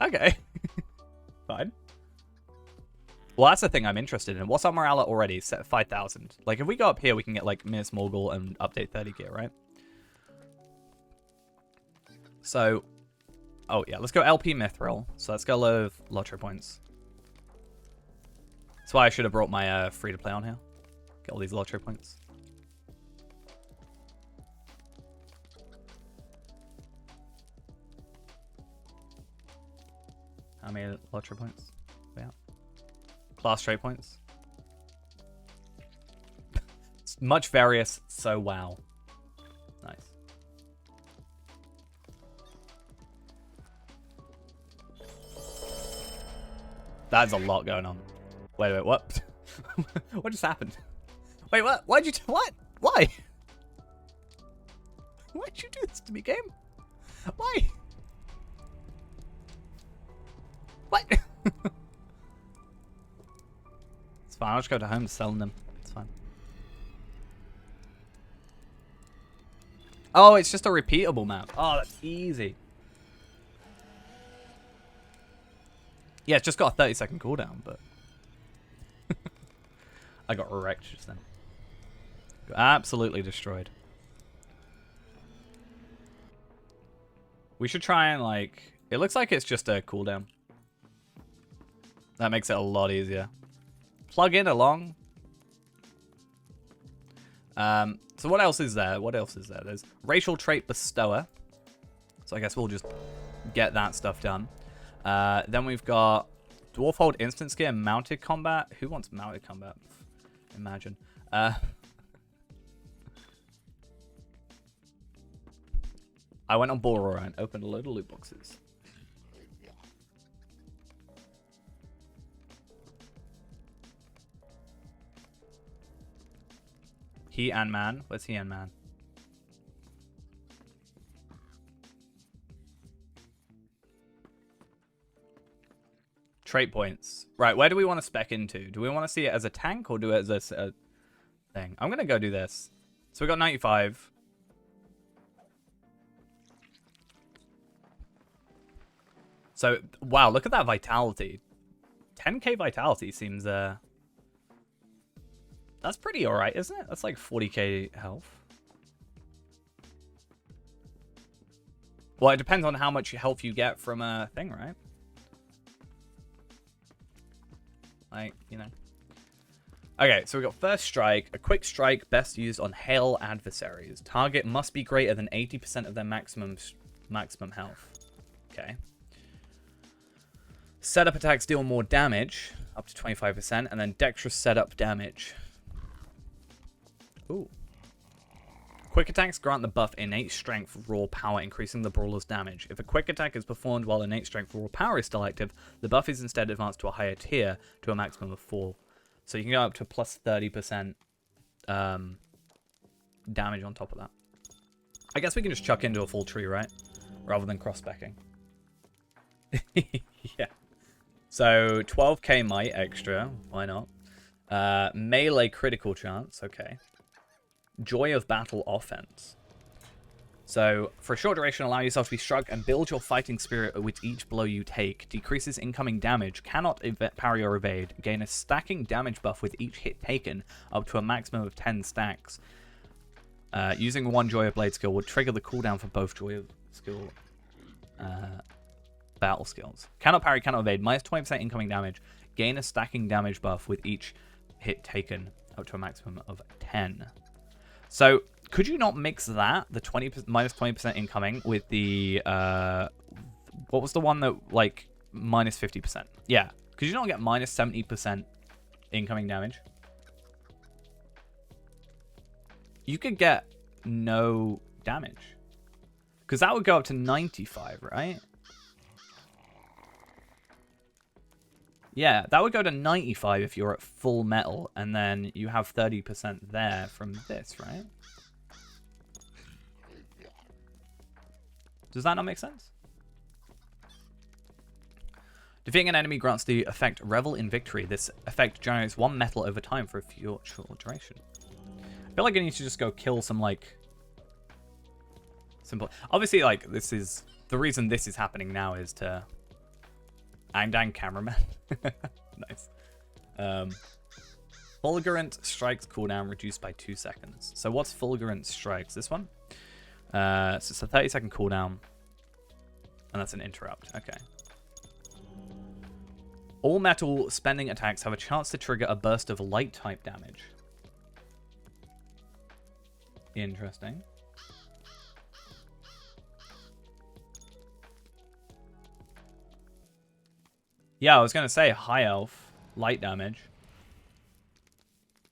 Okay. Fine. Well, that's the thing I'm interested in. What's our morale at already? Set at 5,000. Like, if we go up here, we can get, like, Miss Morgul and update 30 gear, right? So, oh, yeah. Let's go LP Mithril. So let's go low lottery points. That's why I should have brought my free-to-play on here. Get all these lottery points. How many lottery points? Yeah. Class trait points. It's much various, so wow. Nice. That's a lot going on. Wait, what? What just happened? Wait, what? Why'd you what? Why? Why'd you do this to me, game? Why? What? It's fine, I'll just go to home selling them. It's fine. Oh, it's just a repeatable map. Oh, that's easy. Yeah, it's just got a 30-second cooldown, but I got wrecked just then. Got absolutely destroyed. We should try and, like... It looks like it's just a cooldown. That makes it a lot easier. Plug in along. So what else is there? What else is there? There's racial trait bestower. So I guess we'll just get that stuff done. Then we've got dwarf hold instant skill and mounted combat. Who wants mounted combat? Imagine. I went on Brawler and opened a load of loot boxes. He and man. Where's he and man? Trait points. Right, where do we want to spec into? Do we want to see it as a tank or do it as a thing? I'm going to go do this. So we got 95. So, wow, look at that vitality. 10k vitality seems... That's pretty alright, isn't it? That's like 40k health. Well, it depends on how much health you get from a thing, right? Like, you know. Okay, so we got first strike. A quick strike best used on hail adversaries. Target must be greater than 80% of their maximum health. Okay. Setup attacks deal more damage, up to 25%, and then dexterous setup damage. Ooh. Quick attacks grant the buff innate strength raw power, increasing the brawler's damage. If a quick attack is performed while innate strength raw power is still active, the buff is instead advanced to a higher tier to a maximum of 4. So you can go up to plus 30% damage on top of that. I guess we can just chuck into a full tree, right? Rather than cross-specking. Yeah. So 12k might extra. Why not? Melee critical chance. Okay. Joy of battle offense. So, for a short duration, allow yourself to be struck and build your fighting spirit with each blow you take. Decreases incoming damage, cannot parry or evade. Gain a stacking damage buff with each hit taken, up to a maximum of 10 stacks. Using one Joy of Blade skill would trigger the cooldown for both Joy of skill battle skills. Cannot parry, cannot evade. Minus 20% incoming damage. Gain a stacking damage buff with each hit taken, up to a maximum of 10. So, could you not mix that, the minus 20% incoming, with the, what was the one that, like, minus 50%? Yeah. Could you not get minus 70% incoming damage? You could get no damage. Because that would go up to 95, right? Yeah, that would go to 95 if you're at full metal, and then you have 30% there from this, right? Does that not make sense? Defeating an enemy grants the effect Revel in Victory. This effect generates 1 metal over time for a short duration. I feel like I need to just go kill some, like... simple... Obviously, like, this is... The reason this is happening now is to... I'm down cameraman. Nice. Fulgurant strikes cooldown reduced by 2 seconds. So what's Fulgurant strikes? This one? So it's a 30-second cooldown. And that's an interrupt. Okay. All metal spending attacks have a chance to trigger a burst of light type damage. Interesting. Yeah, I was going to say high elf, light damage.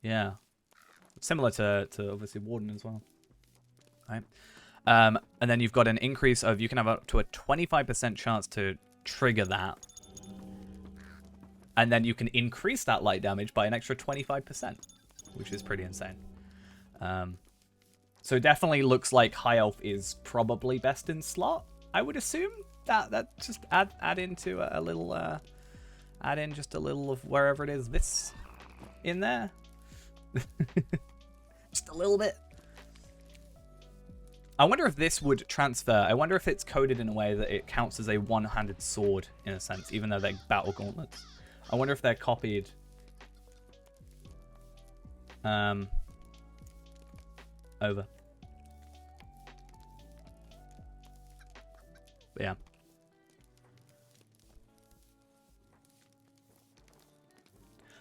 Yeah. Similar to obviously Warden as well. Right. And then you've got an increase of, you can have up to a 25% chance to trigger that. And then you can increase that light damage by an extra 25%, which is pretty insane. So it definitely looks like high elf is probably best in slot, I would assume. That just add into a little... add in just a little of wherever it is this in there. Just a little bit. I wonder if this would transfer. I wonder if it's coded in a way that it counts as a one-handed sword, in a sense, even though they're battle gauntlets. I wonder if they're copied. Over. But yeah.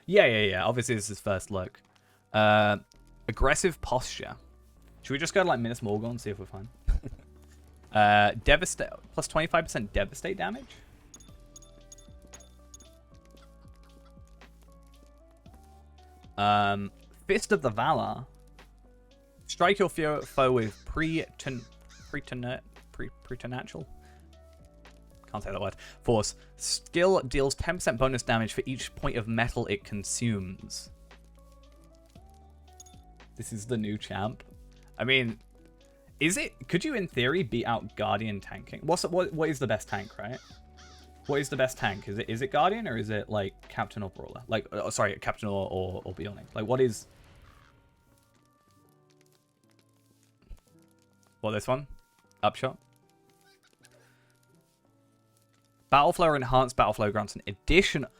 Yeah. Obviously, this is first look. Aggressive posture. Should we just go to like Minas Morgul and see if we're fine? Devastate plus 25% devastate damage. Fist of the Valor. Strike your foe with preternatural. Can't say that word. Force. Skill deals 10% bonus damage for each point of metal it consumes. This is the new champ. I mean, is it? Could you, in theory, beat out Guardian tanking? What is the best tank, right? What is the best tank? Is it Guardian or is it like Captain or Brawler? Like, sorry, Captain or Bionic. Like, what is? What, this one? Upshot. Battle Flow or Enhanced Battle Flow grants an additional.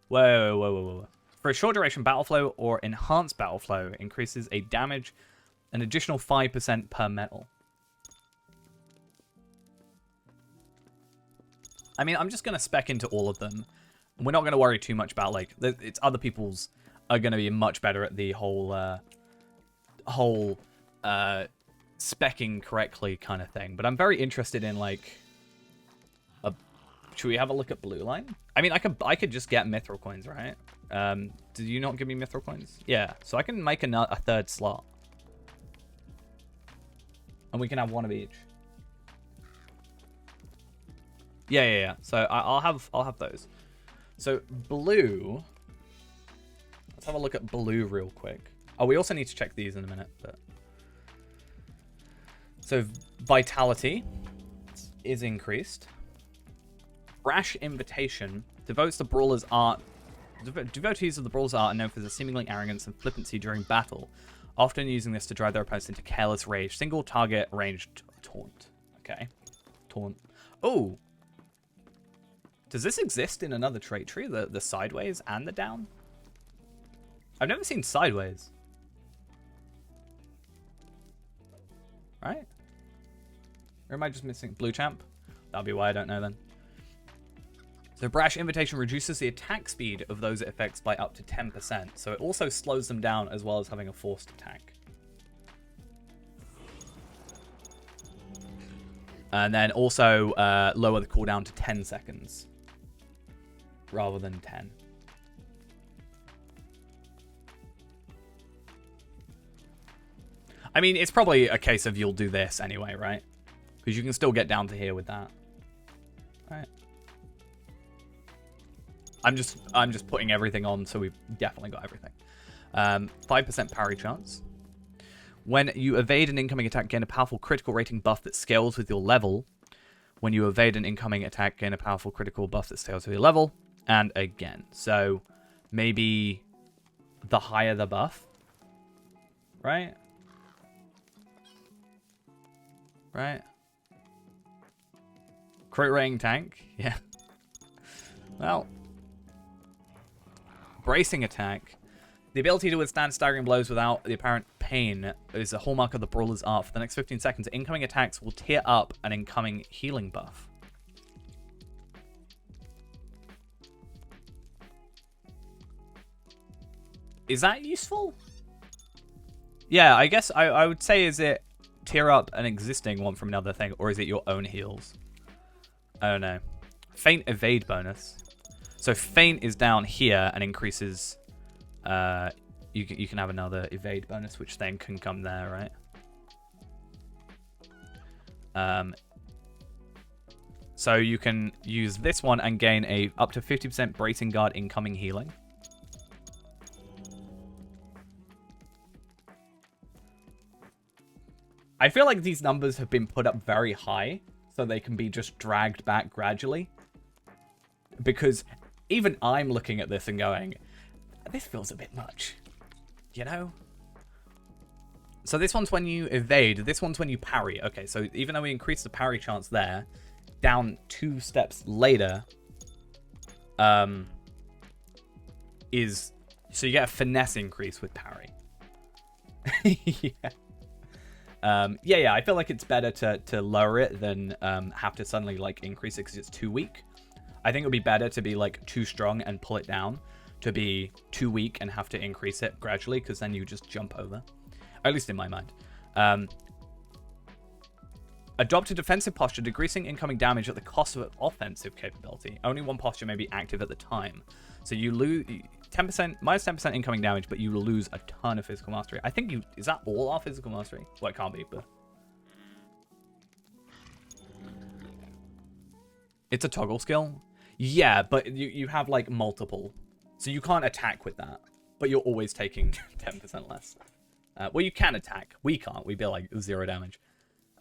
Whoa. For a short duration, Battle Flow or Enhanced Battle Flow increases a damage an additional 5% per metal. I mean, I'm just going to spec into all of them. We're not going to worry too much about, like, it's other people's are going to be much better at the whole specking correctly kind of thing. But I'm very interested in, like, should we have a look at Blue Line? I mean, I could just get Mithril coins, right? Did you not give me Mithril coins? Yeah, so I can make a third slot. And we can have one of each. Yeah. So I'll have those. So blue. Let's have a look at blue real quick. Oh, we also need to check these in a minute. But so vitality is increased. Brash Invitation devotes the brawler's art. Devotees of the brawler's art are known for their seemingly arrogance and flippancy during battle, often using this to drive their opponents into careless rage. Single target ranged taunt. Okay. Taunt. Oh! Does this exist in another trait tree? The sideways and the down? I've never seen sideways. Right? Or am I just missing blue champ? That'll be why I don't know then. So Brash Invitation reduces the attack speed of those it affects by up to 10%. So it also slows them down as well as having a forced attack. And then also lower the cooldown to 10 seconds. Rather than 10. I mean, it's probably a case of you'll do this anyway, right? Because you can still get down to here with that. Right. I'm just putting everything on, so we've definitely got everything. 5% parry chance. When you evade an incoming attack, gain a powerful critical rating buff that scales with your level. When you evade an incoming attack, gain a powerful critical buff that scales with your level. And again. So maybe the higher the buff. Right? Right? Crit rating tank. Yeah. Well. Bracing attack. The ability to withstand staggering blows without the apparent pain is a hallmark of the brawler's art. For the next 15 seconds, incoming attacks will tear up an incoming healing buff. Is that useful? Yeah, I guess I would say, is it tear up an existing one from another thing, or is it your own heals? I don't know. Feint evade bonus. So feint is down here and increases. You can have another evade bonus, which then can come there, right? So you can use this one and gain a up to 50% bracing guard incoming healing. I feel like these numbers have been put up very high, so they can be just dragged back gradually. Because even I'm looking at this and going, this feels a bit much, you know? So this one's when you evade. This one's when you parry. Okay, so even though we increase the parry chance there, down 2 steps later, is so you get a finesse increase with parry. Yeah. Yeah. I feel like it's better to lower it than have to suddenly like increase it because it's too weak. I think it would be better to be like too strong and pull it down, to be too weak and have to increase it gradually, because then you just jump over. At least in my mind. Adopt a defensive posture, decreasing incoming damage at the cost of an offensive capability. Only one posture may be active at the time. So you lose 10%, minus 10% incoming damage, but you will lose a ton of physical mastery. I think is that all our physical mastery? Well, it can't be, but it's a toggle skill. Yeah, but you have like multiple, so you can't attack with that, but you're always taking 10% less. Well, you can attack. We can't. We'd be like 0 damage.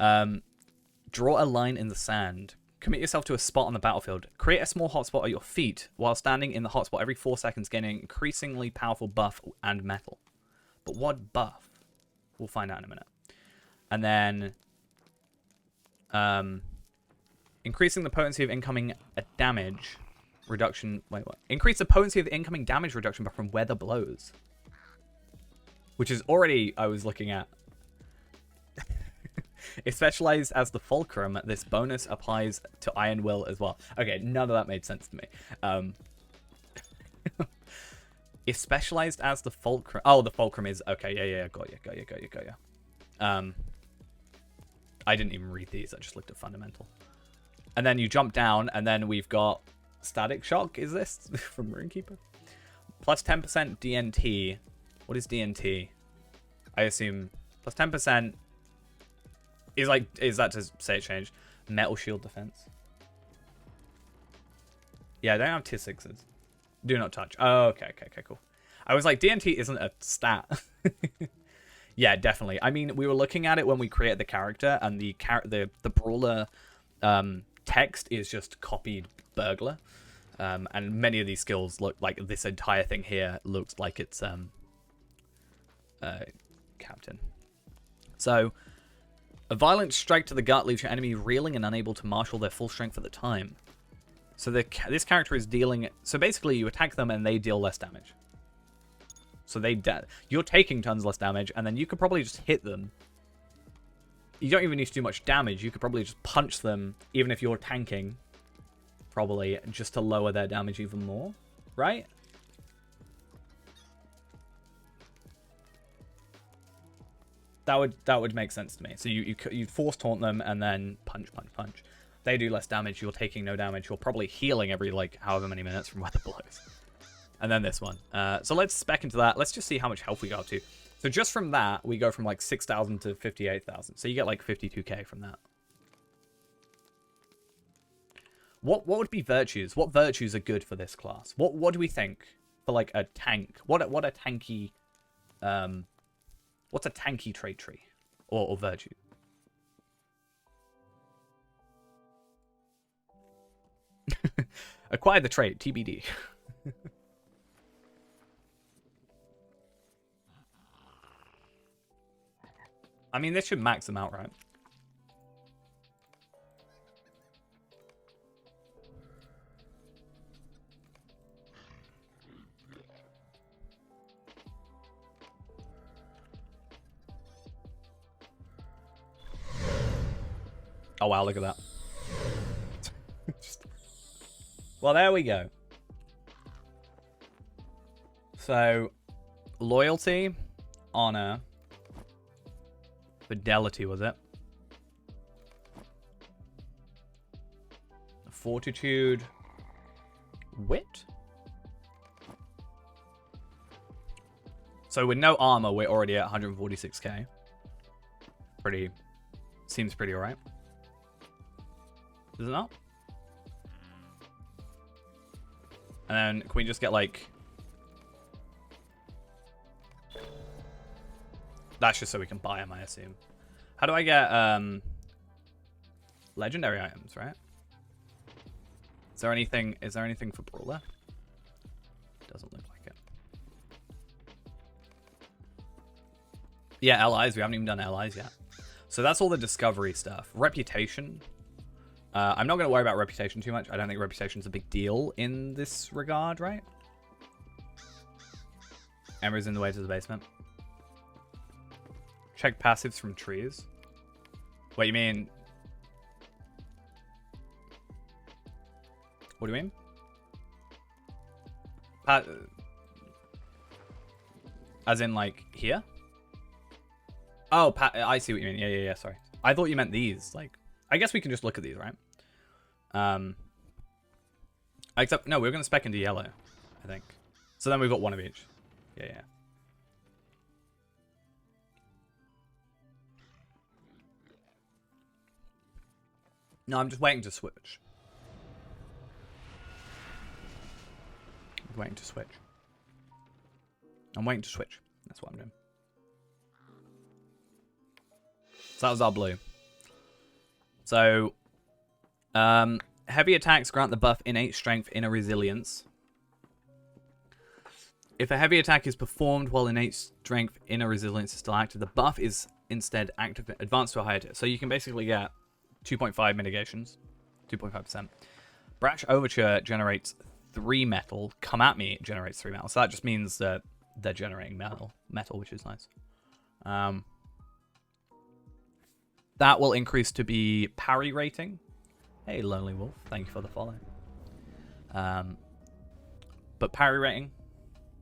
Draw a line in the sand. Commit yourself to a spot on the battlefield. Create a small hotspot at your feet while standing in the hotspot every 4 seconds, gaining increasingly powerful buff and metal. But what buff? We'll find out in a minute. And then increasing the potency of incoming damage reduction. Wait, what? Increase the potency of the incoming damage reduction from weather blows. Which is already, I was looking at. If specialized as the Fulcrum, this bonus applies to Iron Will as well. Okay, none of that made sense to me. If specialized as the Fulcrum... Oh, the Fulcrum is... Okay, yeah, got you. I didn't even read these, I just looked at Fundamental. And then you jump down, and then we've got Static Shock, is this? From Runekeeper? Plus 10% DNT. What is DNT? I assume plus 10% is that to say it changed? Metal shield defense. Yeah, they don't have tier 6s. Do not touch. Oh, okay, cool. I was like, DNT isn't a stat. Yeah, definitely. I mean, we were looking at it when we created the character, and the Brawler text is just copied Burglar. And many of these skills look like this entire thing here looks like it's Captain. So, a violent strike to the gut leaves your enemy reeling and unable to marshal their full strength at the time. So this character is dealing... So basically, you attack them and they deal less damage. So you're taking tons less damage, and then you could probably just hit them. You don't even need to do much damage. You could probably just punch them, even if you're tanking. Probably, just to lower their damage even more. Right? That would make sense to me. So you force taunt them and then punch. They do less damage. You're taking no damage. You're probably healing every like however many minutes from weather blows. And then this one. So let's spec into that. Let's just see how much health we go up to. So just from that, we go from like 6,000 to 58,000. So you get like 52k from that. What would be virtues? What virtues are good for this class? What do we think for like a tank? What a tanky what's a tanky trait tree or virtue? Acquire the trait, TBD. I mean, this should max them out, right? Oh, wow, look at that. Well, there we go. So, loyalty, honor, fidelity, was it? Fortitude, wit? So with no armor, we're already at 146k. Seems pretty alright. Is it not? And then can we just get like... That's just so we can buy them, I assume. How do I get legendary items, right? Is there anything for Brawler? Doesn't look like it. Yeah, allies. We haven't even done allies yet. So that's all the discovery stuff. Reputation. I'm not going to worry about reputation too much. I don't think reputation's a big deal in this regard, right? Emmer's in the way to the basement. Check passives from trees. What, you mean? What do you mean? As in, like, here? Oh, I see what you mean. Yeah, sorry. I thought you meant these. Like, I guess we can just look at these, right? Except, no, we're going to spec into yellow, I think. So then we've got one of each. Yeah. No, I'm just waiting to switch. I'm waiting to switch. That's what I'm doing. So that was our blue. So, heavy attacks grant the buff innate strength, inner resilience. If a heavy attack is performed while innate strength, inner resilience is still active, the buff is instead active, advanced to a higher tier. So you can basically get 2.5 mitigations, 2.5%. Brash Overture generates 3 metal. Come at me generates 3 metal. So that just means that they're generating metal, which is nice. That will increase to be parry rating. Hey, Lonely Wolf, thank you for the follow. But parry rating,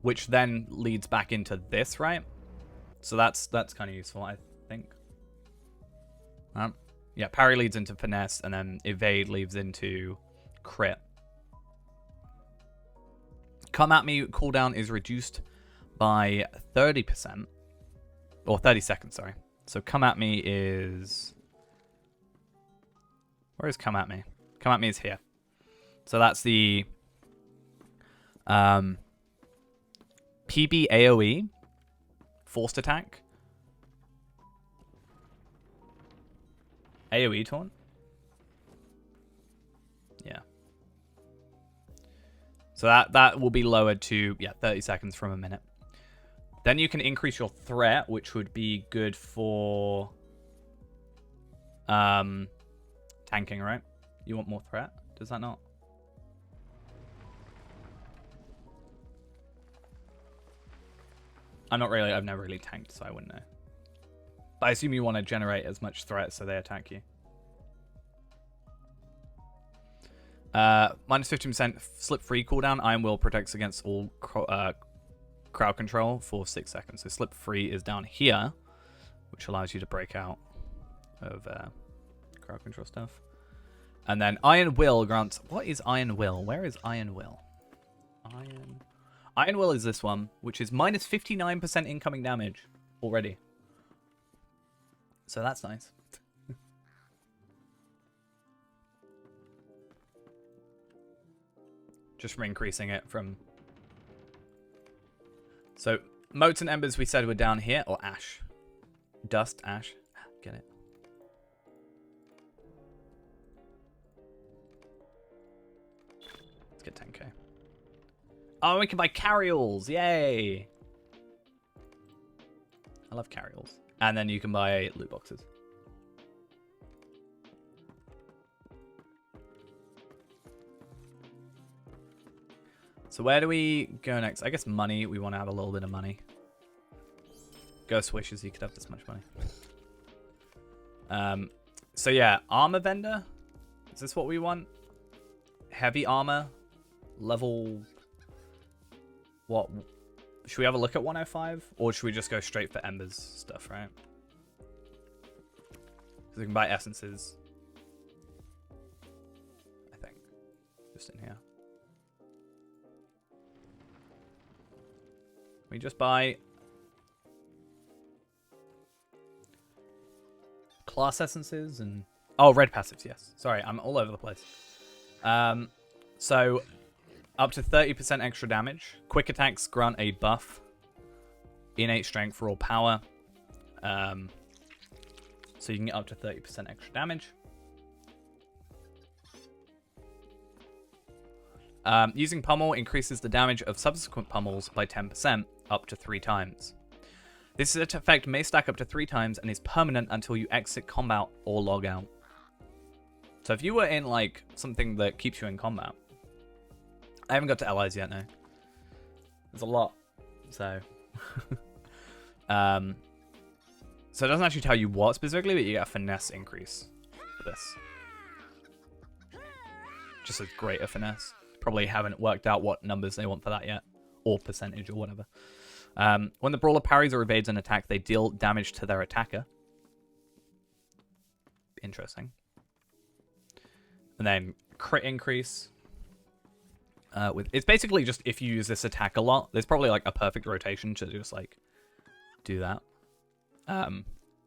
which then leads back into this, right? So that's kind of useful, I think. Yeah, parry leads into finesse, and then evade leads into crit. Come at me cooldown is reduced by 30%. Or 30 seconds, sorry. So come at me is... Where is come at me? Come at me is here. So that's the... PB AoE. Forced attack. AoE taunt? Yeah. So that will be lowered to, 30 seconds from a minute. Then you can increase your threat, which would be good for tanking, right? You want more threat? Does that not? I've never really tanked, so I wouldn't know. But I assume you want to generate as much threat so they attack you. Minus 15% slip free cooldown. Iron Will protects against all crowd control for 6 seconds. So slip free is down here, which allows you to break out of crowd control stuff. And then Iron Will grants... What is Iron Will? Where is Iron Will? Iron Will is this one, which is minus 59% incoming damage already. So that's nice. Just from increasing it from... So, motes and embers we said were down here, or ash. Dust, ash. Get it. Let's get 10k. Oh, we can buy carryalls. Yay! I love carryalls. And then you can buy loot boxes. So where do we go next? I guess money. We want to have a little bit of money. Ghost wishes you could have this much money. So yeah, armor vendor. Is this what we want? Heavy armor. Level... What? Should we have a look at 105? Or should we just go straight for Ember's stuff, right? Because we can buy essences. I think. Just in here. We just buy... class essences and... Oh, red passives, yes. Sorry, I'm all over the place. So... Up to 30% extra damage. Quick attacks grant a buff. Innate strength for all power. So you can get up to 30% extra damage. Using pummel increases the damage of subsequent pummels by 10%, up to 3 times. This effect may stack up to 3 times and is permanent until you exit combat or log out. So if you were in, like, something that keeps you in combat... I haven't got to allies yet, no. There's a lot, so... so it doesn't actually tell you what specifically, but you get a finesse increase for this. Just a greater finesse. Probably haven't worked out what numbers they want for that yet. Or percentage or whatever. When the Brawler parries or evades an attack, they deal damage to their attacker. Interesting. And then crit increase. It's basically just if you use this attack a lot, there's probably like a perfect rotation to just like do that.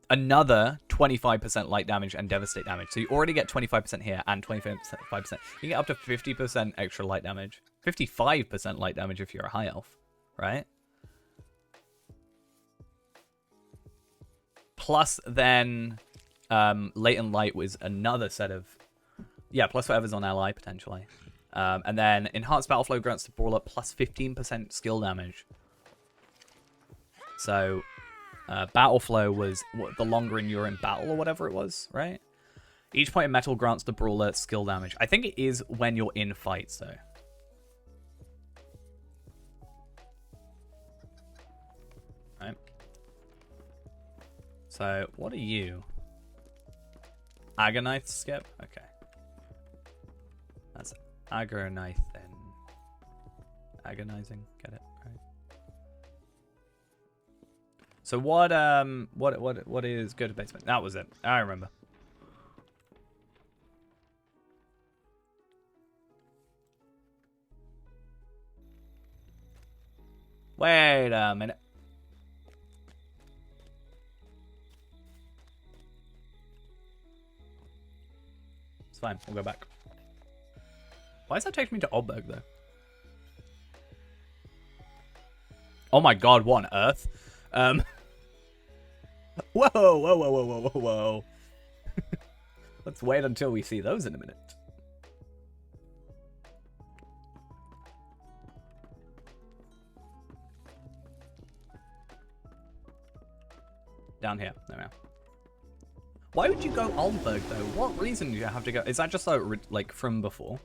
Another 25% light damage and devastate damage. So you already get 25% here and 25%. You get up to 50% extra light damage. 55% light damage if you're a high elf, right? Plus then latent light was another set of... Yeah, plus whatever's on ally, potentially. And then enhanced battle flow grants the Brawler plus 15% skill damage. So... battle flow was the longer you're in battle or whatever it was, right? Each point of metal grants the Brawler skill damage. I think it is when you're in fights, though. Right. So, what are you? Agonite skip? Okay. That's Agonite then. Agonizing, get it? Right. So what is go to basement? That was it. I remember. Wait a minute. It's fine. We'll go back. Why does that take me to Oldberg though? Oh my god! What on earth? Whoa, whoa, whoa, whoa, whoa, whoa, whoa. Let's wait until we see those in a minute. Down here. There we are. Why would you go Oldberg, though? What reason do you have to go? Is that just like from before?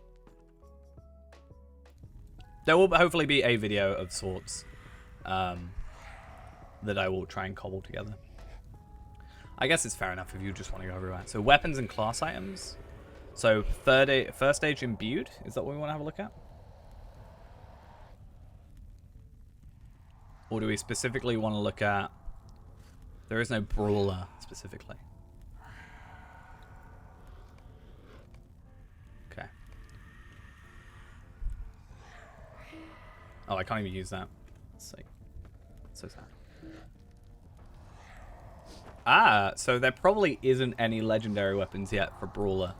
There will hopefully be a video of sorts that I will try and cobble together. I guess it's fair enough if you just want to go everywhere. So weapons and class items. So first stage imbued. Is that what we want to have a look at? Or do we specifically want to look at... There is no Brawler specifically. Okay. Oh, I can't even use that. Let's see. So sad. Ah, so there probably isn't any legendary weapons yet for Brawler.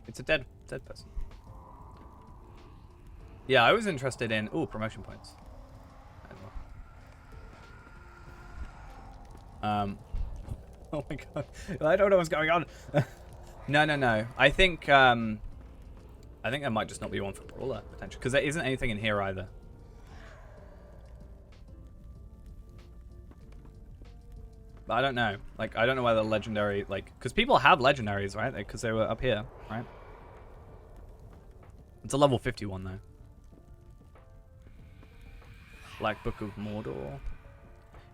It's a dead person. Yeah, I was interested in... Ooh, promotion points. Oh my god. I don't know what's going on. No. I think there might just not be one for Brawler, potentially. Because there isn't anything in here either. But I don't know. Like, I don't know whether legendary... Like, because people have legendaries, right? Because they were up here, right? It's a level 51, though. Black Book of Mordor.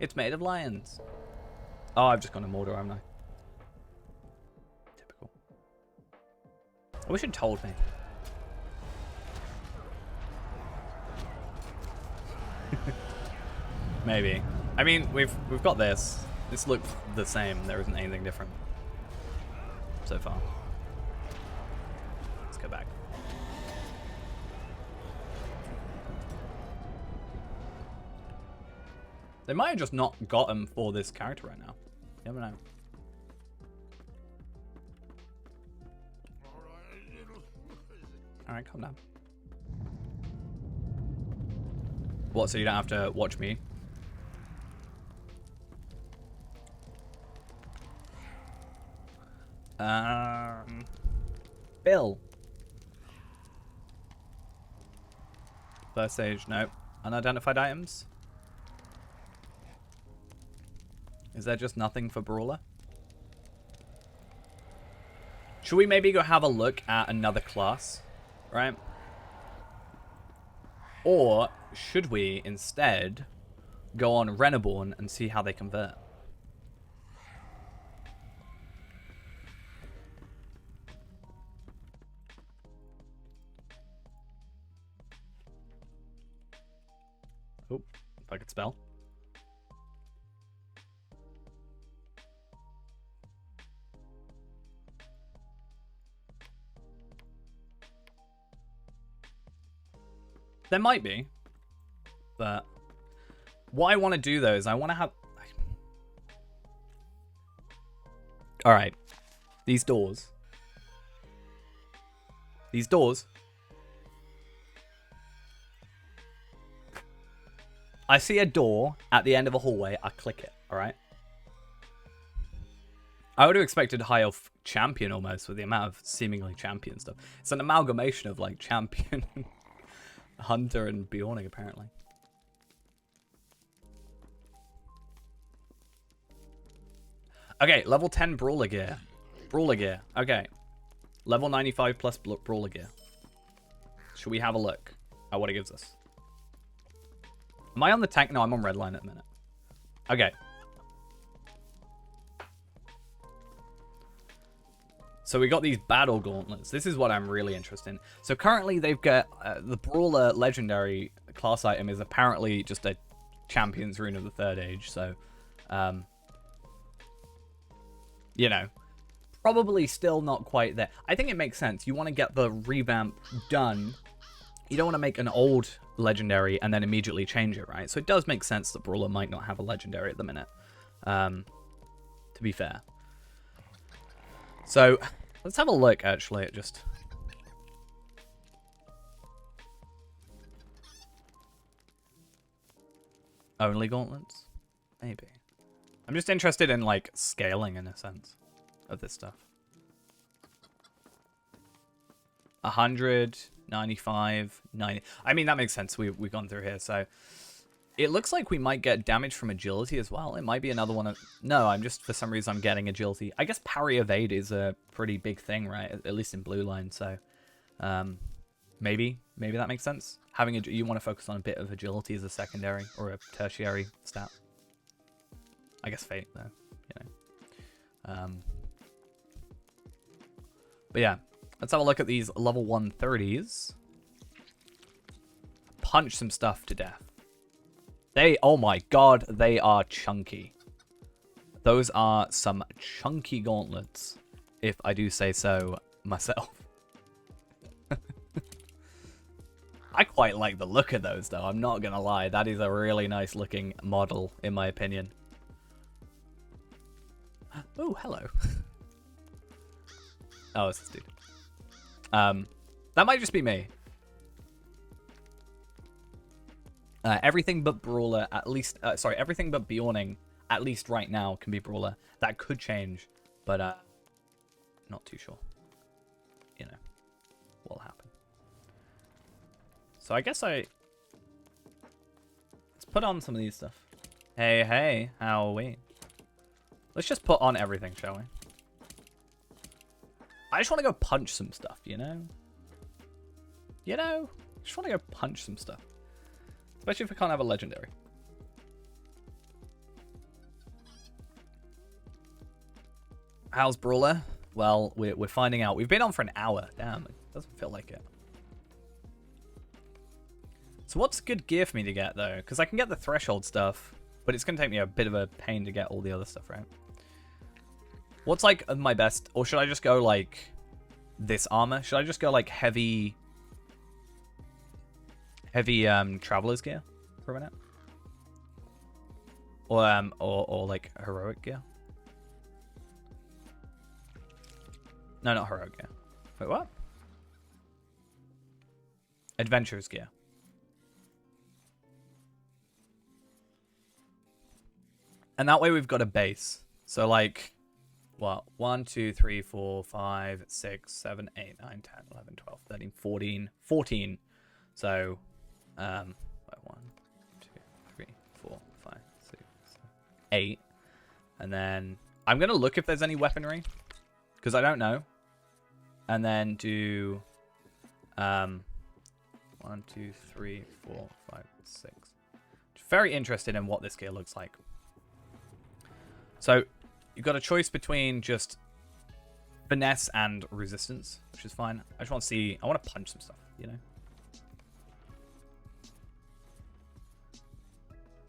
It's made of lions. Oh, I've just gone to Mordor, haven't I? Typical. I wish you'd told me. Maybe. I mean, we've got this. This looks the same. There isn't anything different so far. Let's go back. They might have just not got him for this character right now. You never know. Alright, calm down. What, so you don't have to watch me? Bill. First stage, no. Unidentified items? Is there just nothing for Brawler? Should we maybe go have a look at another class? Right? Or should we instead go on Reneborn and see how they convert? Oh, if I could spell. There might be, but what I want to do though is I want to have... Alright, these doors. These doors. I see a door at the end of a hallway, I click it, alright? I would have expected high elf champion almost with the amount of seemingly champion stuff. It's an amalgamation of like champion... Hunter and Bjorning, apparently. Okay, level 10 Brawler gear. Brawler gear, okay. Level 95 plus Brawler gear. Should we have a look at what it gives us? Am I on the tank? No, I'm on Redline at the minute. Okay. So we got these battle gauntlets. This is what I'm really interested in. So currently they've got the Brawler legendary class item is apparently just a Champion's Rune of the Third Age. So, you know, probably still not quite there. I think it makes sense. You want to get the revamp done. You don't want to make an old legendary and then immediately change it, right? So it does make sense that Brawler might not have a legendary at the minute, to be fair. So, let's have a look, actually, at just... Only gauntlets? Maybe. I'm just interested in, like, scaling, in a sense, of this stuff. 100, 95, 90... I mean, that makes sense. We've gone through here, so... It looks like we might get damage from agility as well. It might be another one of... No, I'm just, for some reason, I'm getting agility. I guess parry evade is a pretty big thing, right? At least in blue line, so... maybe that makes sense. Having you want to focus on a bit of agility as a secondary or a tertiary stat. I guess fate, though, you know. But yeah, let's have a look at these level 130s. Punch some stuff to death. Oh my god, they are chunky. Those are some chunky gauntlets, if I do say so myself. I quite like the look of those, though. I'm not going to lie. That is a really nice looking model, in my opinion. Oh, hello. Oh, it's this dude. That might just be me. Everything but Brawler, at least... sorry, everything but Bjorning, at least right now, can be Brawler. That could change, but not too sure. You know, what'll happen. So I guess let's put on some of these stuff. Hey, how are we? Let's just put on everything, shall we? I just want to go punch some stuff, you know? You know? I just want to go punch some stuff. Especially if I can't have a legendary. How's Brawler? Well, we're finding out. We've been on for an hour. Damn, it doesn't feel like it. So what's good gear for me to get, though? Because I can get the threshold stuff, but it's going to take me a bit of a pain to get all the other stuff, right? What's, like, my best... Or should I just go, like, this armor? Should I just go, like, heavy traveler's gear for a minute? Or like, heroic gear? No, not heroic gear. Wait, what? Adventurer's gear. And that way we've got a base. So, like, what? 1, 2, 3, 4, 5, 6, 7, 8, 9, 10, 11, 12, 13, 14. 14. So, 1, 2, 3, 4, 5, 6, 7, 8. And then I'm going to look if there's any weaponry, because I don't know. And then do 1, 2, 3, 4, 5, 6. Very interested in what this gear looks like. So you've got a choice between just finesse and resistance, which is fine. I just want to see, I want to punch some stuff, you know?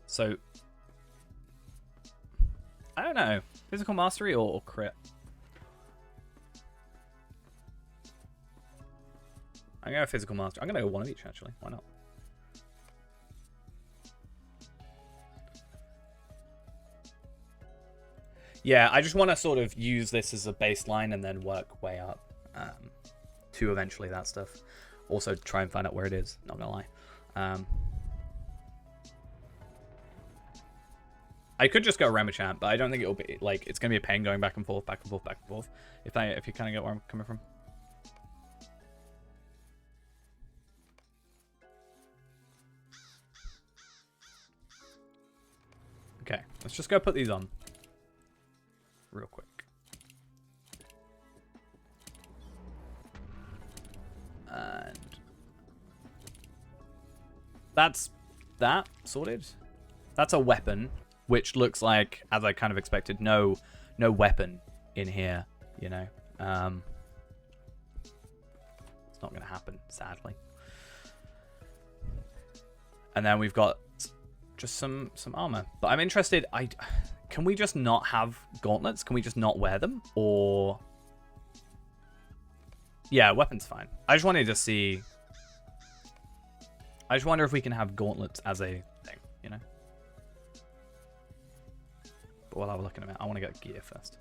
So, I don't know. Physical mastery or crit? I'm going to go physical mastery. I'm going to go one of each, actually. Why not? Yeah, I just want to sort of use this as a baseline and then work way up to eventually that stuff. Also, try and find out where it is. Not gonna lie. I could just go Ramachamp, but I don't think it'll be like it's gonna be a pain going back and forth, back and forth, back and forth. If you kind of get where I'm coming from. Okay, let's just go put these on real quick. And that's that sorted. That's a weapon, which looks like, as I kind of expected, no weapon in here, you know. It's not going to happen, sadly. And then we've got just some armor. But I'm interested, can we just not have gauntlets? Can we just not wear them? Or... yeah, weapon's fine. I just wanted to see... I just wonder if we can have gauntlets as a thing, you know? But while I was looking at it, I want to get gear first.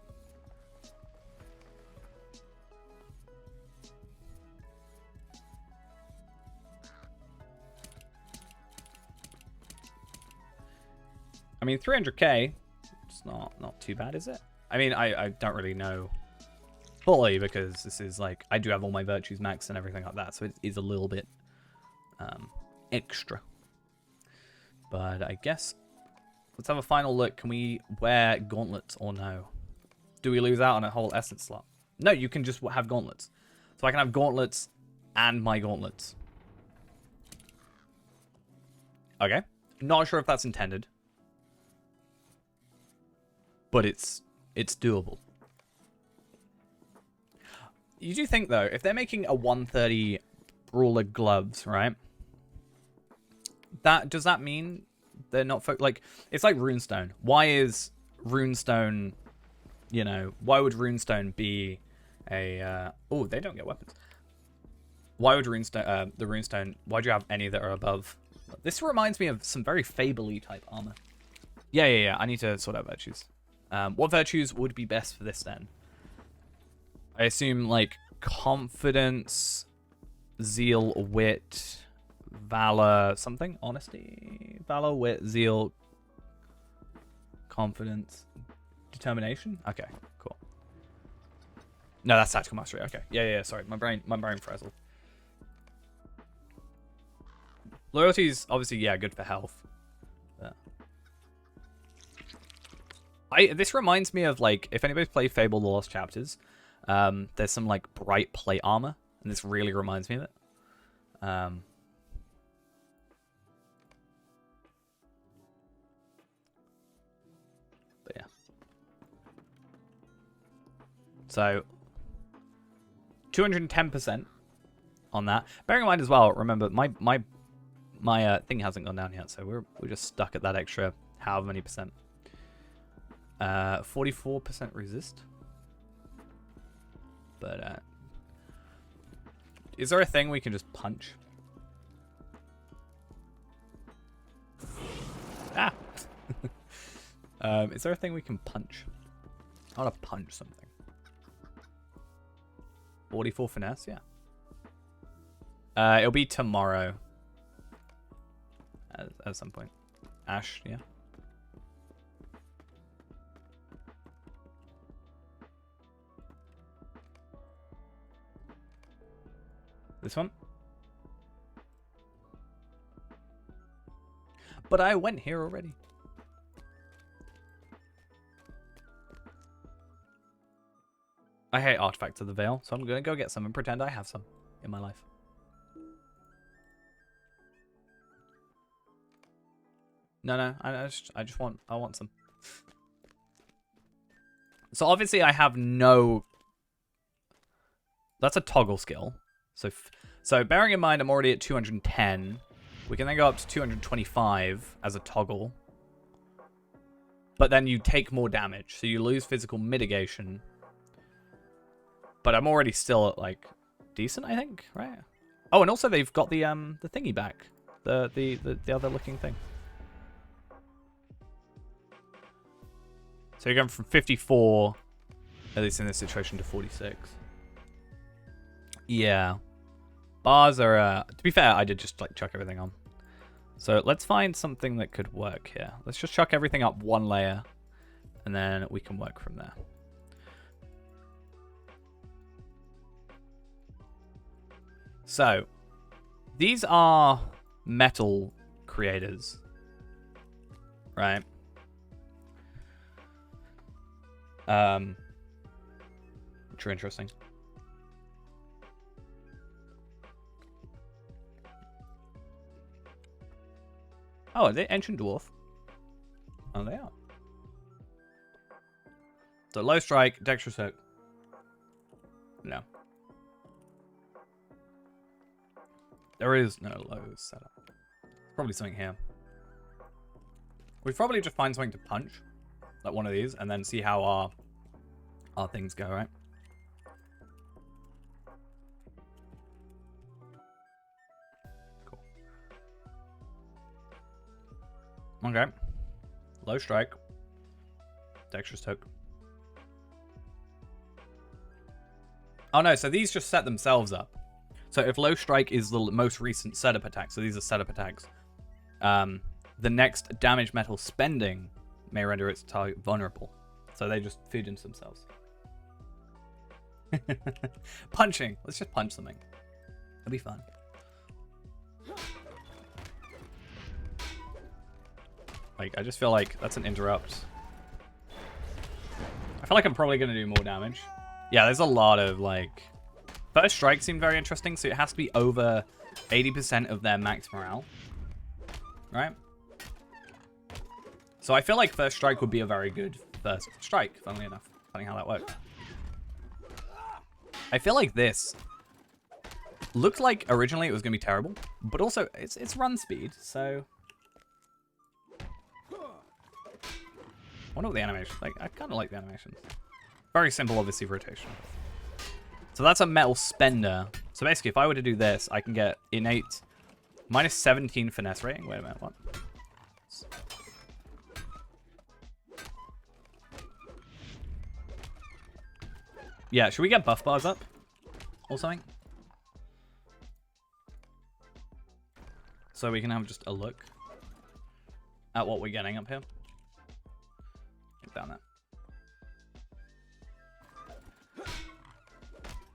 I mean, 300k, it's not too bad, is it? I mean, I don't really know fully because this is like, I do have all my virtues maxed and everything like that, so it is a little bit extra. But I guess, let's have a final look. Can we wear gauntlets or no? Do we lose out on a whole essence slot? No, you can just have gauntlets. So I can have gauntlets and my gauntlets. Okay. Not sure if that's intended. But it's doable. You do think, though, if they're making a 130 Brawler gloves, right? Does that mean they're not... like, it's like Runestone. Why is Runestone... you know, why would Runestone be a... oh, they don't get weapons. Why would Runestone... the Runestone... why do you have any that are above? This reminds me of some very Fable-y type armor. Yeah. I need to sort out virtues. What virtues would be best for this then? I assume like confidence, zeal, wit, valor, something? Honesty, valor, wit, zeal, confidence, determination? Okay, cool. No, that's tactical mastery. Okay. Yeah, sorry. My brain frazzled. Loyalty's obviously, yeah, good for health. This reminds me of, like, if anybody's played Fable The Lost Chapters, there's some, like, bright plate armor, and this really reminds me of it. But yeah. So, 210% on that. Bearing in mind as well, remember, my thing hasn't gone down yet, so we're just stuck at that extra however many percent. 44% resist. But, is there a thing we can just punch? Ah! Is there a thing we can punch? I want to punch something. 44 finesse, yeah. It'll be tomorrow. At some point. Ash, yeah. This one? But I went here already. I hate Artifacts of the Veil, so I'm going to go get some and pretend I have some in my life. No, I want some. So obviously I have no... That's a toggle skill. So bearing in mind I'm already at 210, we can then go up to 225 as a toggle. But then you take more damage, so you lose physical mitigation. But I'm already still at, like, decent, I think, right? Oh, and also they've got the thingy back. The other looking thing. So you're going from 54, at least in this situation, to 46. Yeah. Bars are, to be fair, I did just, like, chuck everything on. So let's find something that could work here. Let's just chuck everything up one layer, and then we can work from there. So, these are metal creators, right? Which are interesting. Oh, are they Ancient Dwarf? Oh, they are. So, low strike, dexterous hook. No. There is no low setup. Probably something here. We'd probably just find something to punch. Like one of these, and then see how our things go, right? Cool. Okay. Low strike. Dexterous hook. Oh no, so these just set themselves up. So if low strike is the most recent setup attack, so these are setup attacks, the next damage metal spending may render its target vulnerable. So they just feed into themselves. Punching. Let's just punch something. It'll be fun. Like, I just feel like that's an interrupt. I feel like I'm probably going to do more damage. Yeah, there's a lot of, like... First strike seemed very interesting, so it has to be over 80% of their max morale. Right? So I feel like first strike would be a very good first strike, funnily enough. Funny how that works. I feel like this looked like originally it was going to be terrible, but also it's run speed, so... I wonder what the animation... Like, I kind of like the animations. Very simple, obviously, rotation. So that's a metal spender. So basically, if I were to do this, I can get innate minus 17 finesse rating. Wait a minute, what? Yeah, should we get buff bars up? Or something? So we can have just a look at what we're getting up here. Get down there.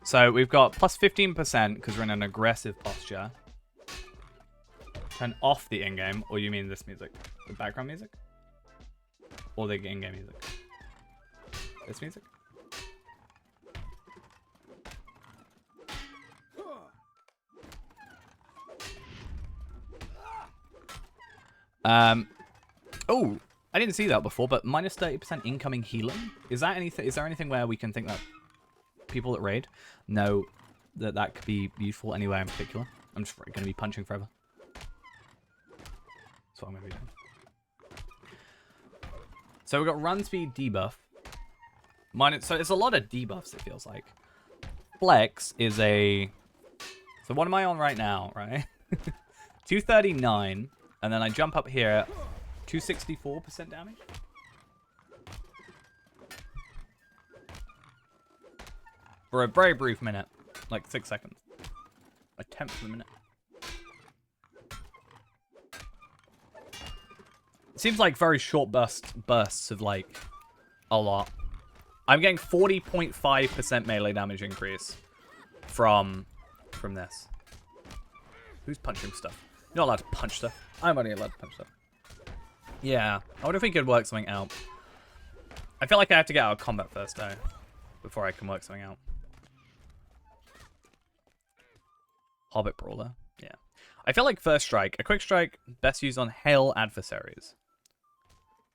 So we've got plus 15% because we're in an aggressive posture. Turn off the in-game, or you mean this music? The background music? Or the in-game music? This music? Oh, I didn't see that before, but minus 30% incoming healing. Is that anything? Is there anything where we can think that people that raid know that that could be useful anywhere in particular? I'm just going to be punching forever. That's what I'm going to be doing. So we've got run speed debuff. So it's a lot of debuffs, it feels like. Flex is a... So what am I on right now, right? 239. And then I jump up here, 264% damage. For a very brief minute, like 6 seconds. A tenth of a minute. It seems like very short bursts of like a lot. I'm getting 40.5% melee damage increase from this. Who's punching stuff? You're not allowed to punch stuff. I'm only allowed to punch stuff. Yeah. I wonder if we could work something out. I feel like I have to get out of combat first, though. Before I can work something out. Hobbit Brawler. Yeah. I feel like first strike. A quick strike best used on hail adversaries.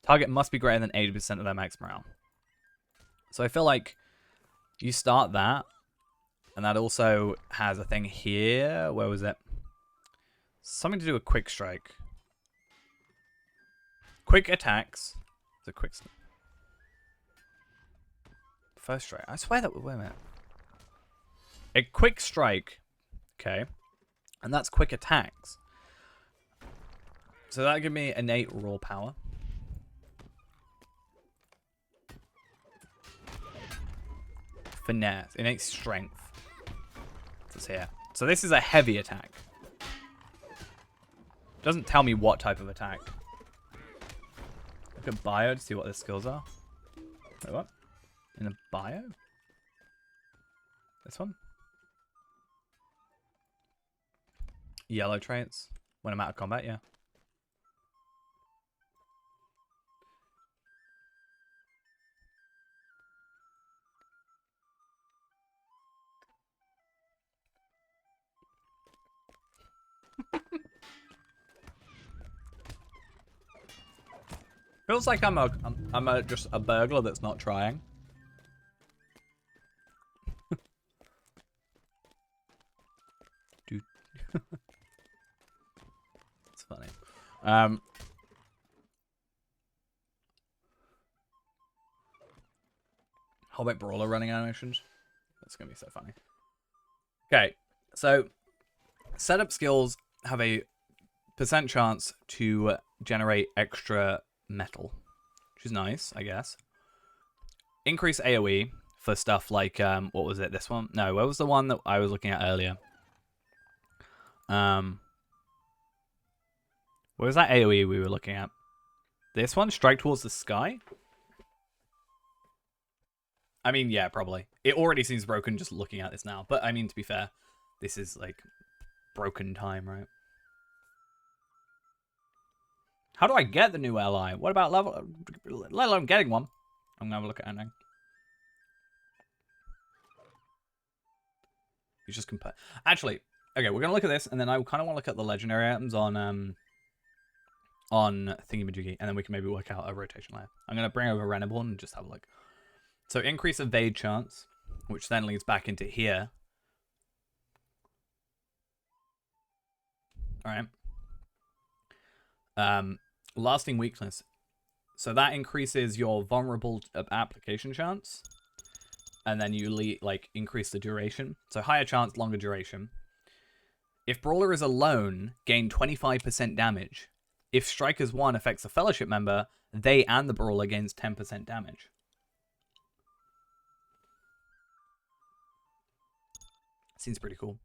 Target must be greater than 80% of their max morale. So I feel like you start that. And that also has a thing here. Where was it? Something to do with quick strike. Quick attacks. It's a quick... First strike. I swear that... Wait a minute. A quick strike. Okay. And that's quick attacks. So that'll give me innate raw power. Finesse. Innate strength. It's here. So this is a heavy attack. Doesn't tell me what type of attack. Look at bio to see what the skills are. Wait, what? In the bio? This one? Yellow traits. When I'm out of combat, yeah. Feels like I'm just a burglar that's not trying. Dude. It's funny. Hobbit Brawler running animations. That's gonna be so funny. Okay, so setup skills have a % chance to generate extra metal, which is nice, I guess. Increase AoE for stuff like what was it? This one? No, where was the one that I was looking at earlier? Where was that AoE we were looking at? This one? Strike towards the sky? I mean, yeah, probably. It already seems broken just looking at this now. But, I mean, to be fair, this is, like, broken time, right? How do I get the new ally? What about level... Let alone getting one. I'm going to have a look at ending. You just compare... Actually, okay, we're going to look at this, and then I kind of want to look at the legendary items on Thingy-Majiggy, and then we can maybe work out a rotation layer. I'm going to bring over Reneborn and just have a look. So increase evade chance, which then leads back into here. Alright. Lasting weakness. So that increases your vulnerable application chance. And then you increase the duration. So higher chance, longer duration. If Brawler is alone, gain 25% damage. If Strikers 1 affects a Fellowship member, they and the Brawler gains 10% damage. Seems pretty cool.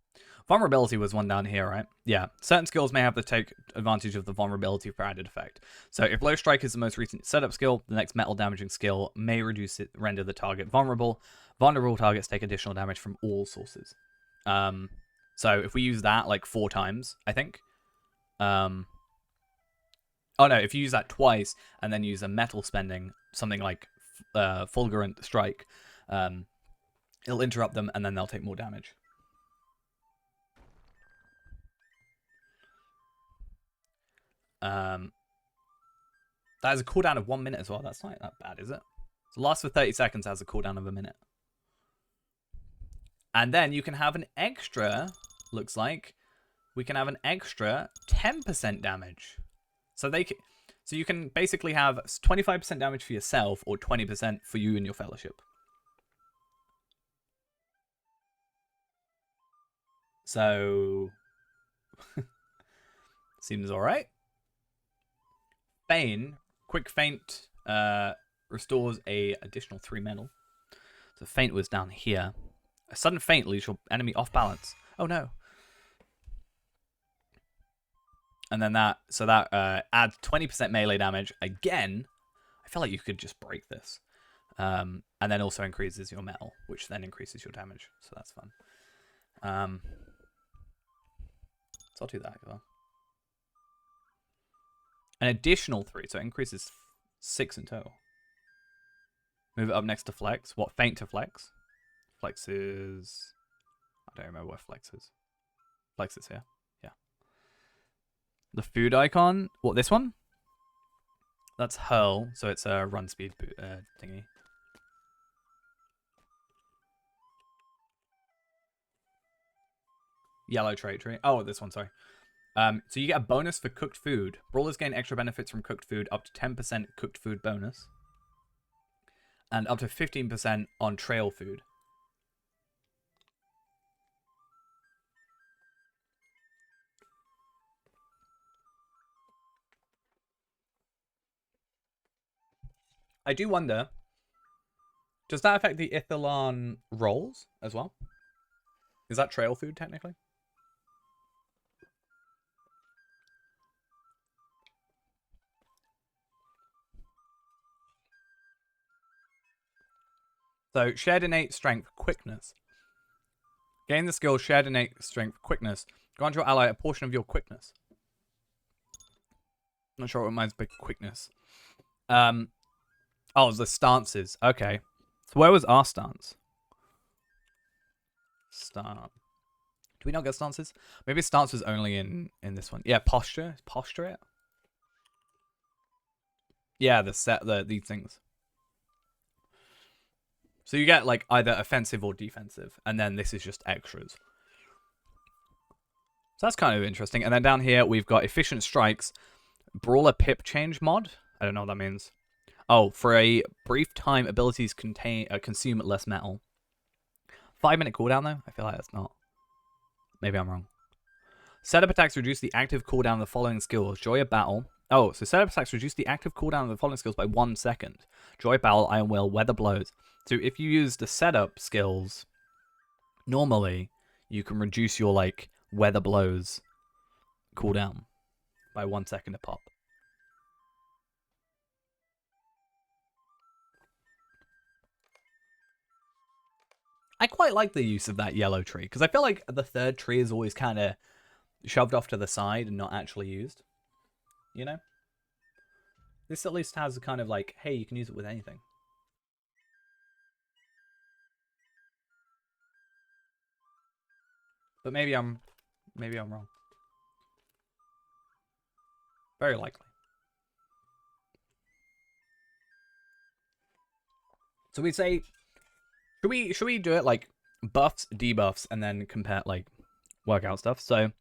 Vulnerability was one down here, right? Yeah. Certain skills may have to take advantage of the vulnerability for added effect. So if Low Strike is the most recent setup skill, the next metal damaging skill may render the target vulnerable. Vulnerable targets take additional damage from all sources. So if we use that like 4 times, I think. Oh no, if you use that twice and then use a metal spending, something like Fulgurant Strike, it'll interrupt them and then they'll take more damage. That has a cooldown of 1 minute as well. That's not that bad, is it? So lasts for 30 seconds, has a cooldown of 1 minute. And then you can have an extra, looks like, we can have an extra 10% damage. So you can basically have 25% damage for yourself or 20% for you and your Fellowship. So seems alright. Feint, quick feint restores a additional 3 metal. So feint was down here. A sudden feint leaves your enemy off balance. Oh no. And then that adds 20% melee damage again. I feel like you could just break this. And then also increases your metal, which then increases your damage. So that's fun. So I'll do that as well. An additional 3, so it increases 6 in total. Move it up next to flex. What, faint to flex? Flex is... I don't remember where flex is. Flex is here. Yeah. The food icon. What, this one? That's hurl, so it's a run speed thingy. Yellow trait tree. Oh, this one, sorry. So you get a bonus for cooked food. Brawlers gain extra benefits from cooked food, up to 10% cooked food bonus. And up to 15% on trail food. I do wonder, does that affect the Ithilon rolls as well? Is that trail food technically? So, shared innate strength, quickness. Gain the skill shared innate strength, quickness. Grant your ally a portion of your quickness. Not sure what mine's big quickness. Oh, the stances. Okay. So where was our stance? Stance. Do we not get stances? Maybe stance was only in this one. Yeah, posture. Is posture it? Yeah, these things. So you get like either offensive or defensive, and then this is just extras. So that's kind of interesting. And then down here we've got efficient strikes, brawler pip change mod. I don't know what that means. Oh, for a brief time, abilities consume less metal. 5-minute cooldown though. I feel like that's not. Maybe I'm wrong. Setup attacks reduce the active cooldown of the following skills: Joy of Battle. Oh, so setup attacks reduce the active cooldown of the following skills by 1 second. Joy of Battle, Iron Will, Weather Blows. So if you use the setup skills, normally you can reduce your like Weather Blows cooldown by 1 second a pop. I quite like the use of that yellow tree, because I feel like the third tree is always kind of shoved off to the side and not actually used. You know? This at least has a kind of like, hey, you can use it with anything. But maybe I'm wrong. Very likely. So we say, should we do it like buffs, debuffs, and then compare like workout stuff? So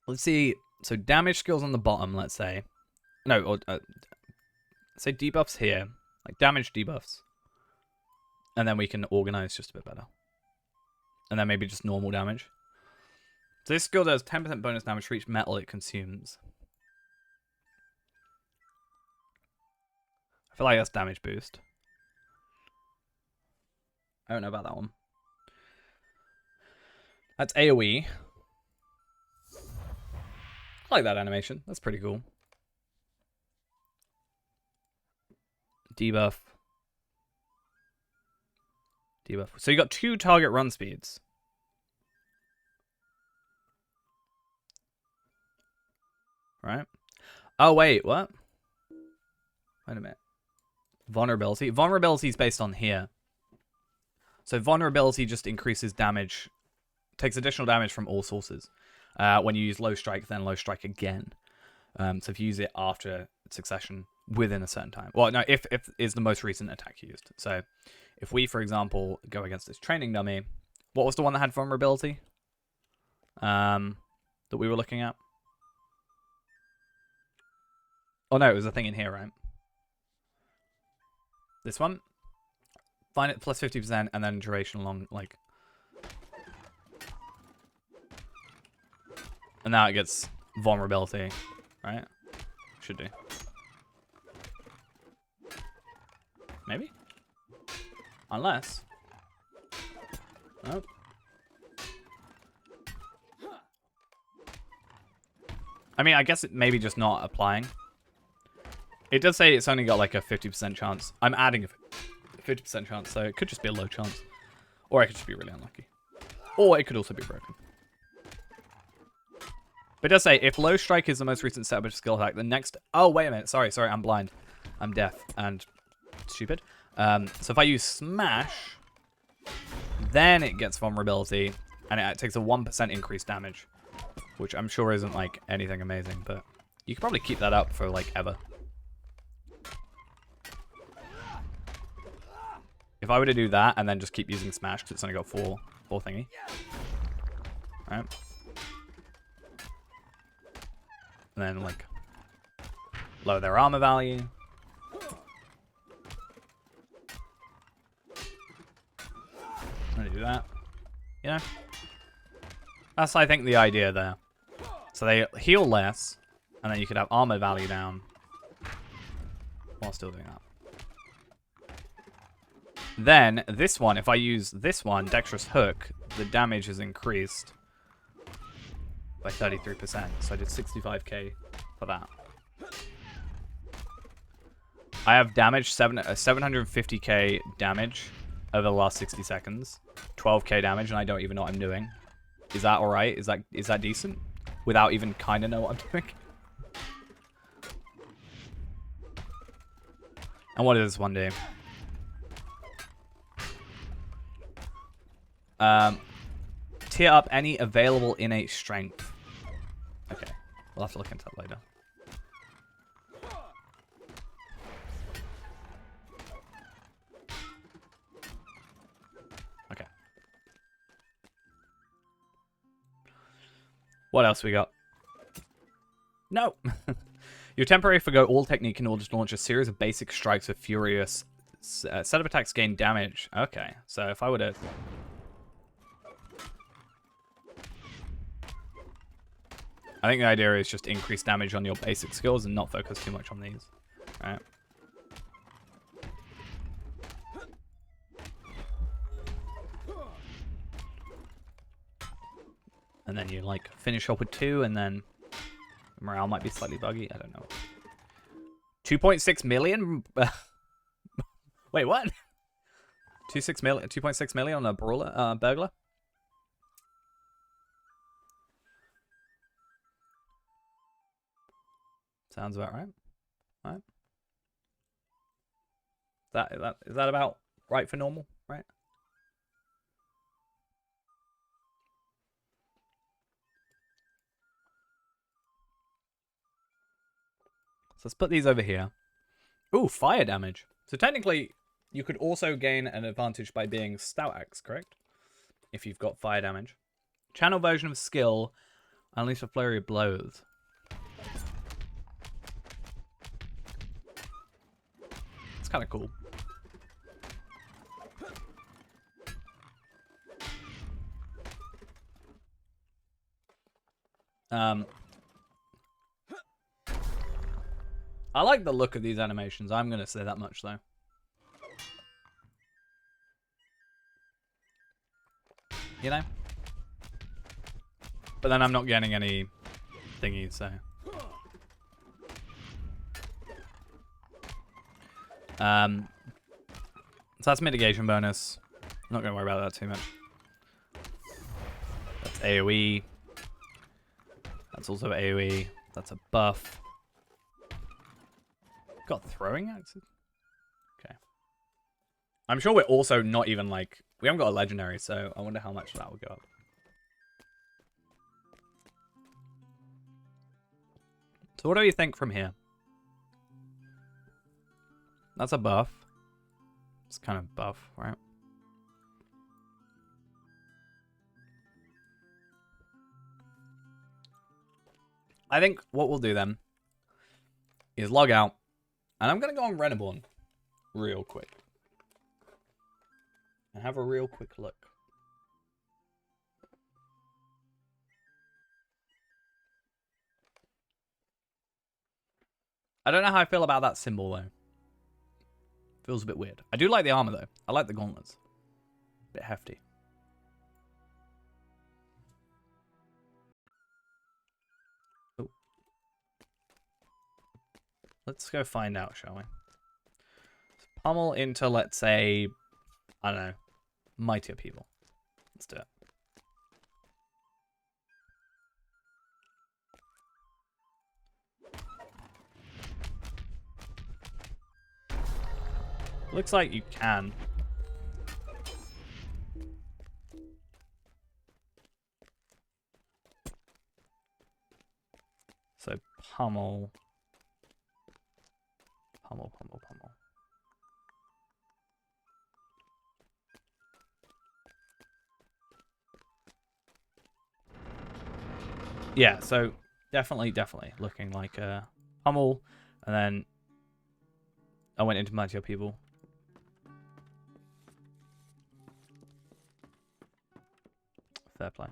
let's see. So damage skills on the bottom, let's say. No, or say debuffs here, like damage debuffs, and then we can organize just a bit better. And then maybe just normal damage. So this skill does 10% bonus damage for each metal it consumes. I feel like that's damage boost. I don't know about that one. That's AoE. I like that animation. That's pretty cool. Debuff. Debuff. So you got 2 target run speeds. Right? Oh, wait. What? Wait a minute. Vulnerability. Vulnerability is based on here. So vulnerability just increases damage. Takes additional damage from all sources. When you use low strike, then low strike again. So if you use it after succession within a certain time. Well, no, if is the most recent attack used. So if we, for example, go against this training dummy, what was the one that had vulnerability? That we were looking at? Oh no, it was a thing in here, right? This one? Find it plus 50% and then duration long, like. And now it gets vulnerability, right? Should do. Maybe? Unless. Oh. I mean, I guess it maybe just not applying. It does say it's only got like a 50% chance. I'm adding a 50% chance, so it could just be a low chance. Or it could just be really unlucky. Or it could also be broken. But it does say, if low strike is the most recent setup of skill attack, the next... Oh, wait a minute. Sorry, I'm blind. I'm deaf and stupid. So if I use smash, then it gets vulnerability, and it takes a 1% increased damage, which I'm sure isn't, like, anything amazing, but you could probably keep that up for, like, ever. If I were to do that and then just keep using smash, because it's only got four thingy. Alright. And then, like, lower their armor value. I'm gonna do that. You know? That's, I think, the idea there. So they heal less, and then you could have armor value down while still doing that. Then, this one, if I use this one, Dexterous Hook, the damage is increased by 33%. So I did 65k for that. I have damage, 750k damage over the last 60 seconds. 12k damage, and I don't even know what I'm doing. Is that alright? Is that decent? Without even kind of know what I'm doing? And what does this one do? Tier up any available innate strength. Okay, we'll have to look into that later. Okay. What else we got? No! You temporarily forgo all technique in order to launch a series of basic strikes with furious set of attacks gain damage. Okay, so if I were to... I think the idea is just increase damage on your basic skills and not focus too much on these. All right. And then you, like, finish up with 2, and then morale might be slightly buggy. I don't know. 2.6 million? Wait, what? 2.6 million on a brawler, burglar? Sounds about right. All right. Is that about right for normal, right? So let's put these over here. Ooh, fire damage. So technically, you could also gain an advantage by being Stout Axe, correct? If you've got fire damage. Channel version of skill, unleash a flurry of blows. It's kind of cool. I like the look of these animations. I'm going to say that much, though. You know? But then I'm not getting any thingies, so... So that's mitigation bonus. I'm not going to worry about that too much. That's AoE. That's also AoE. That's a buff. Got throwing axes? Okay. I'm sure we're also not even like... We haven't got a legendary, so I wonder how much that will go up. So what do you think from here? That's a buff. It's kind of buff, right? I think what we'll do then is log out. And I'm going to go on Reneborn real quick. And have a real quick look. I don't know how I feel about that symbol, though. Feels a bit weird. I do like the armor, though. I like the gauntlets. Bit hefty. Oh. Let's go find out, shall we? Pummel into, let's say, I don't know, mightier people. Let's do it. Looks like you can. So pummel. Pummel. Yeah, so definitely looking like a pummel, and then I went into Mighty People. Fair play.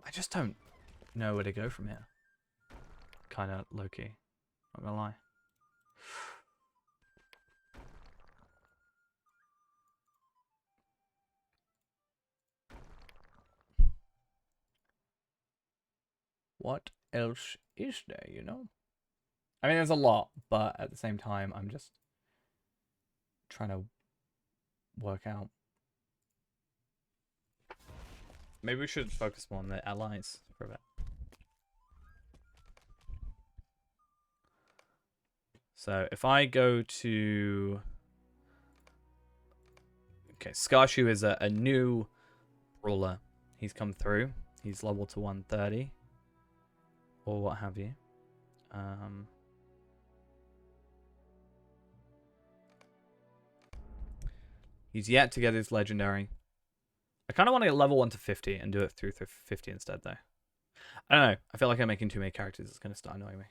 I just don't know where to go from here. Kind of low-key, not gonna lie. What else is there, you know? I mean, there's a lot, but at the same time, I'm just trying to work out. Maybe we should focus more on the allies for a bit. So if I go to... Okay, Scarshoe is a new brawler. He's come through. He's level to 130. Or what have you. He's yet to get his legendary. I kind of want to get level 1 to 50 and do it through 50 instead, though. I don't know. I feel like I'm making too many characters. It's going to start annoying me.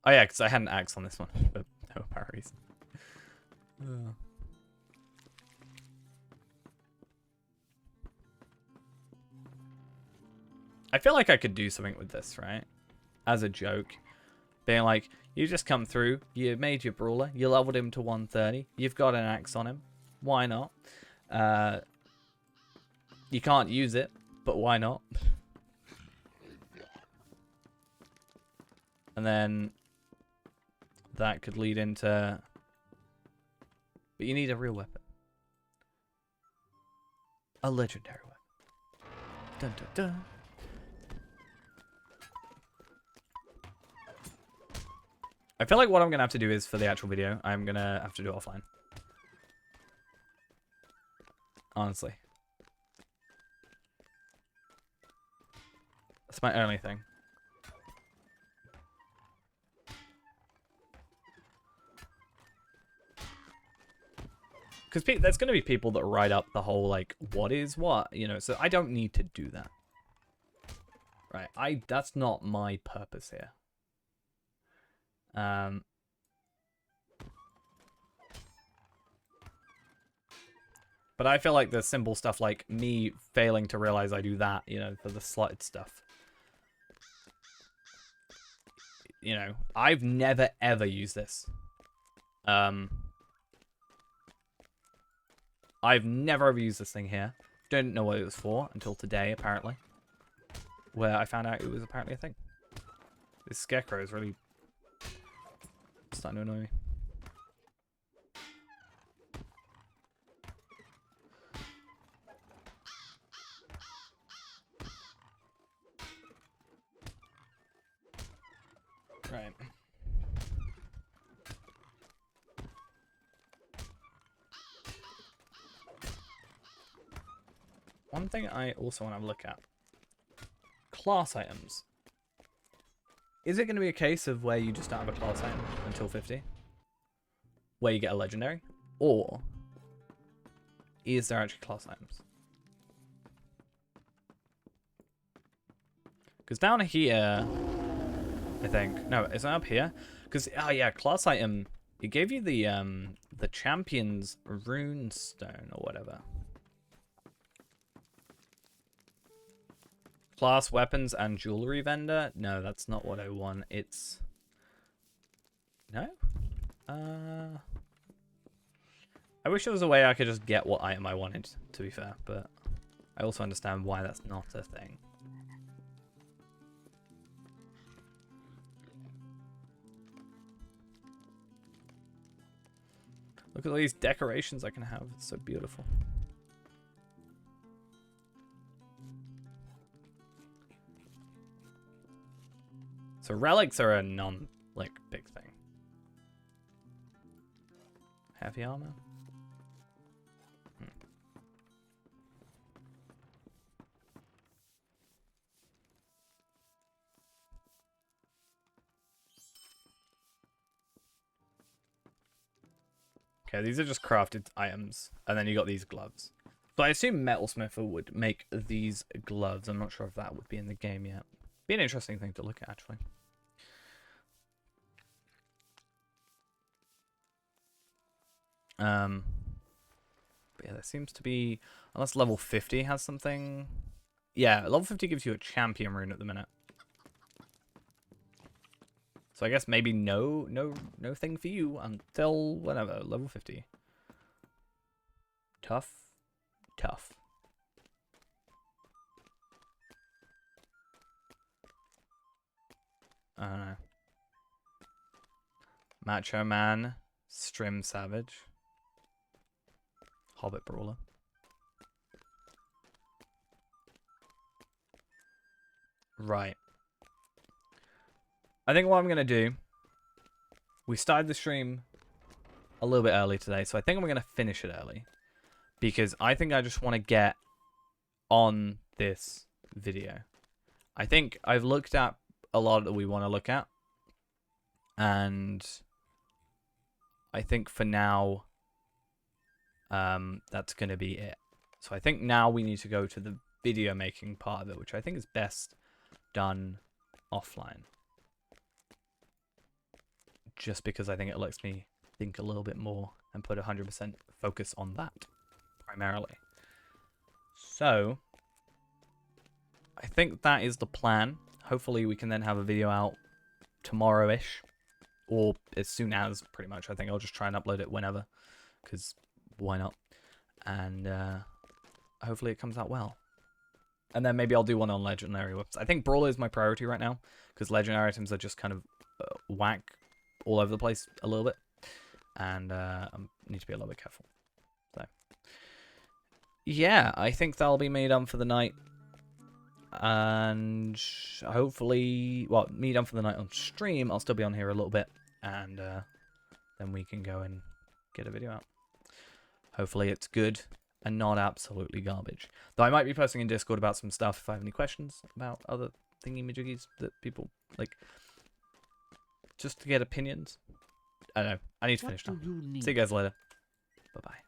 Oh yeah, because I had an axe on this one for no apparent reason. I feel like I could do something with this, right? As a joke. Being like, you just come through, you made your brawler, you leveled him to 130, you've got an axe on him. Why not? You can't use it, but why not? And then that could lead into... But you need a real weapon. A legendary weapon. Dun dun dun. I feel like what I'm going to have to do is, for the actual video, I'm going to have to do it offline. Honestly. That's my only thing. Because there's going to be people that write up the whole, like, what is what, you know, so I don't need to do that. Right, that's not my purpose here. But I feel like the simple stuff, like me failing to realize I do that, you know, for the slotted stuff. You know, I've never ever used this. I've never ever used this thing here. Didn't know what it was for until today, apparently. Where I found out it was apparently a thing. This scarecrow is really starting to annoy me. Right. One thing I also want to have a look at. Class items. Is it going to be a case of where you just don't have a class item until 50? Where you get a legendary? Or is there actually class items? Because down here, I think. No, is it up here? Because, oh yeah, class item. It gave you the champion's rune stone or whatever. Class weapons and jewelry vendor? No, that's not what I want. It's... No? I wish there was a way I could just get what item I wanted, to be fair, but... I also understand why that's not a thing. Look at all these decorations I can have. It's so beautiful. So relics are a big thing. Heavy armor? Okay, these are just crafted items. And then you got these gloves. So I assume Metalsmither would make these gloves. I'm not sure if that would be in the game yet. Be an interesting thing to look at, actually. But yeah, there seems to be, unless level 50 has something. Yeah, level 50 gives you a champion rune at the minute. So I guess maybe no thing for you until whatever, level 50. Tough. I don't know. Macho Man, Strim Savage, Hobbit Brawler. Right. I think what I'm going to do, we started the stream a little bit early today, so I think I'm going to finish it early. Because I think I just want to get on this video. I think I've looked at a lot that we want to look at. And I think for now, that's going to be it. So I think now we need to go to the video making part of it, which I think is best done offline. Just because I think it lets me think a little bit more and put 100% focus on that primarily. So I think that is the plan. Hopefully we can then have a video out tomorrow-ish, or as soon as, pretty much. I think I'll just try and upload it whenever, because why not? And hopefully it comes out well. And then maybe I'll do one on legendary weapons. I think Brawler is my priority right now, because legendary items are just kind of whack all over the place a little bit, and I need to be a little bit careful. So yeah, I think that'll be me done for the night. And hopefully, well, me done for the night on stream. I'll still be on here a little bit, and then we can go and get a video out. Hopefully it's good and not absolutely garbage. Though I might be posting in Discord about some stuff if I have any questions about other thingy-majiggies that people like, just to get opinions. I don't know. I need to finish now. See you guys later. Bye-bye.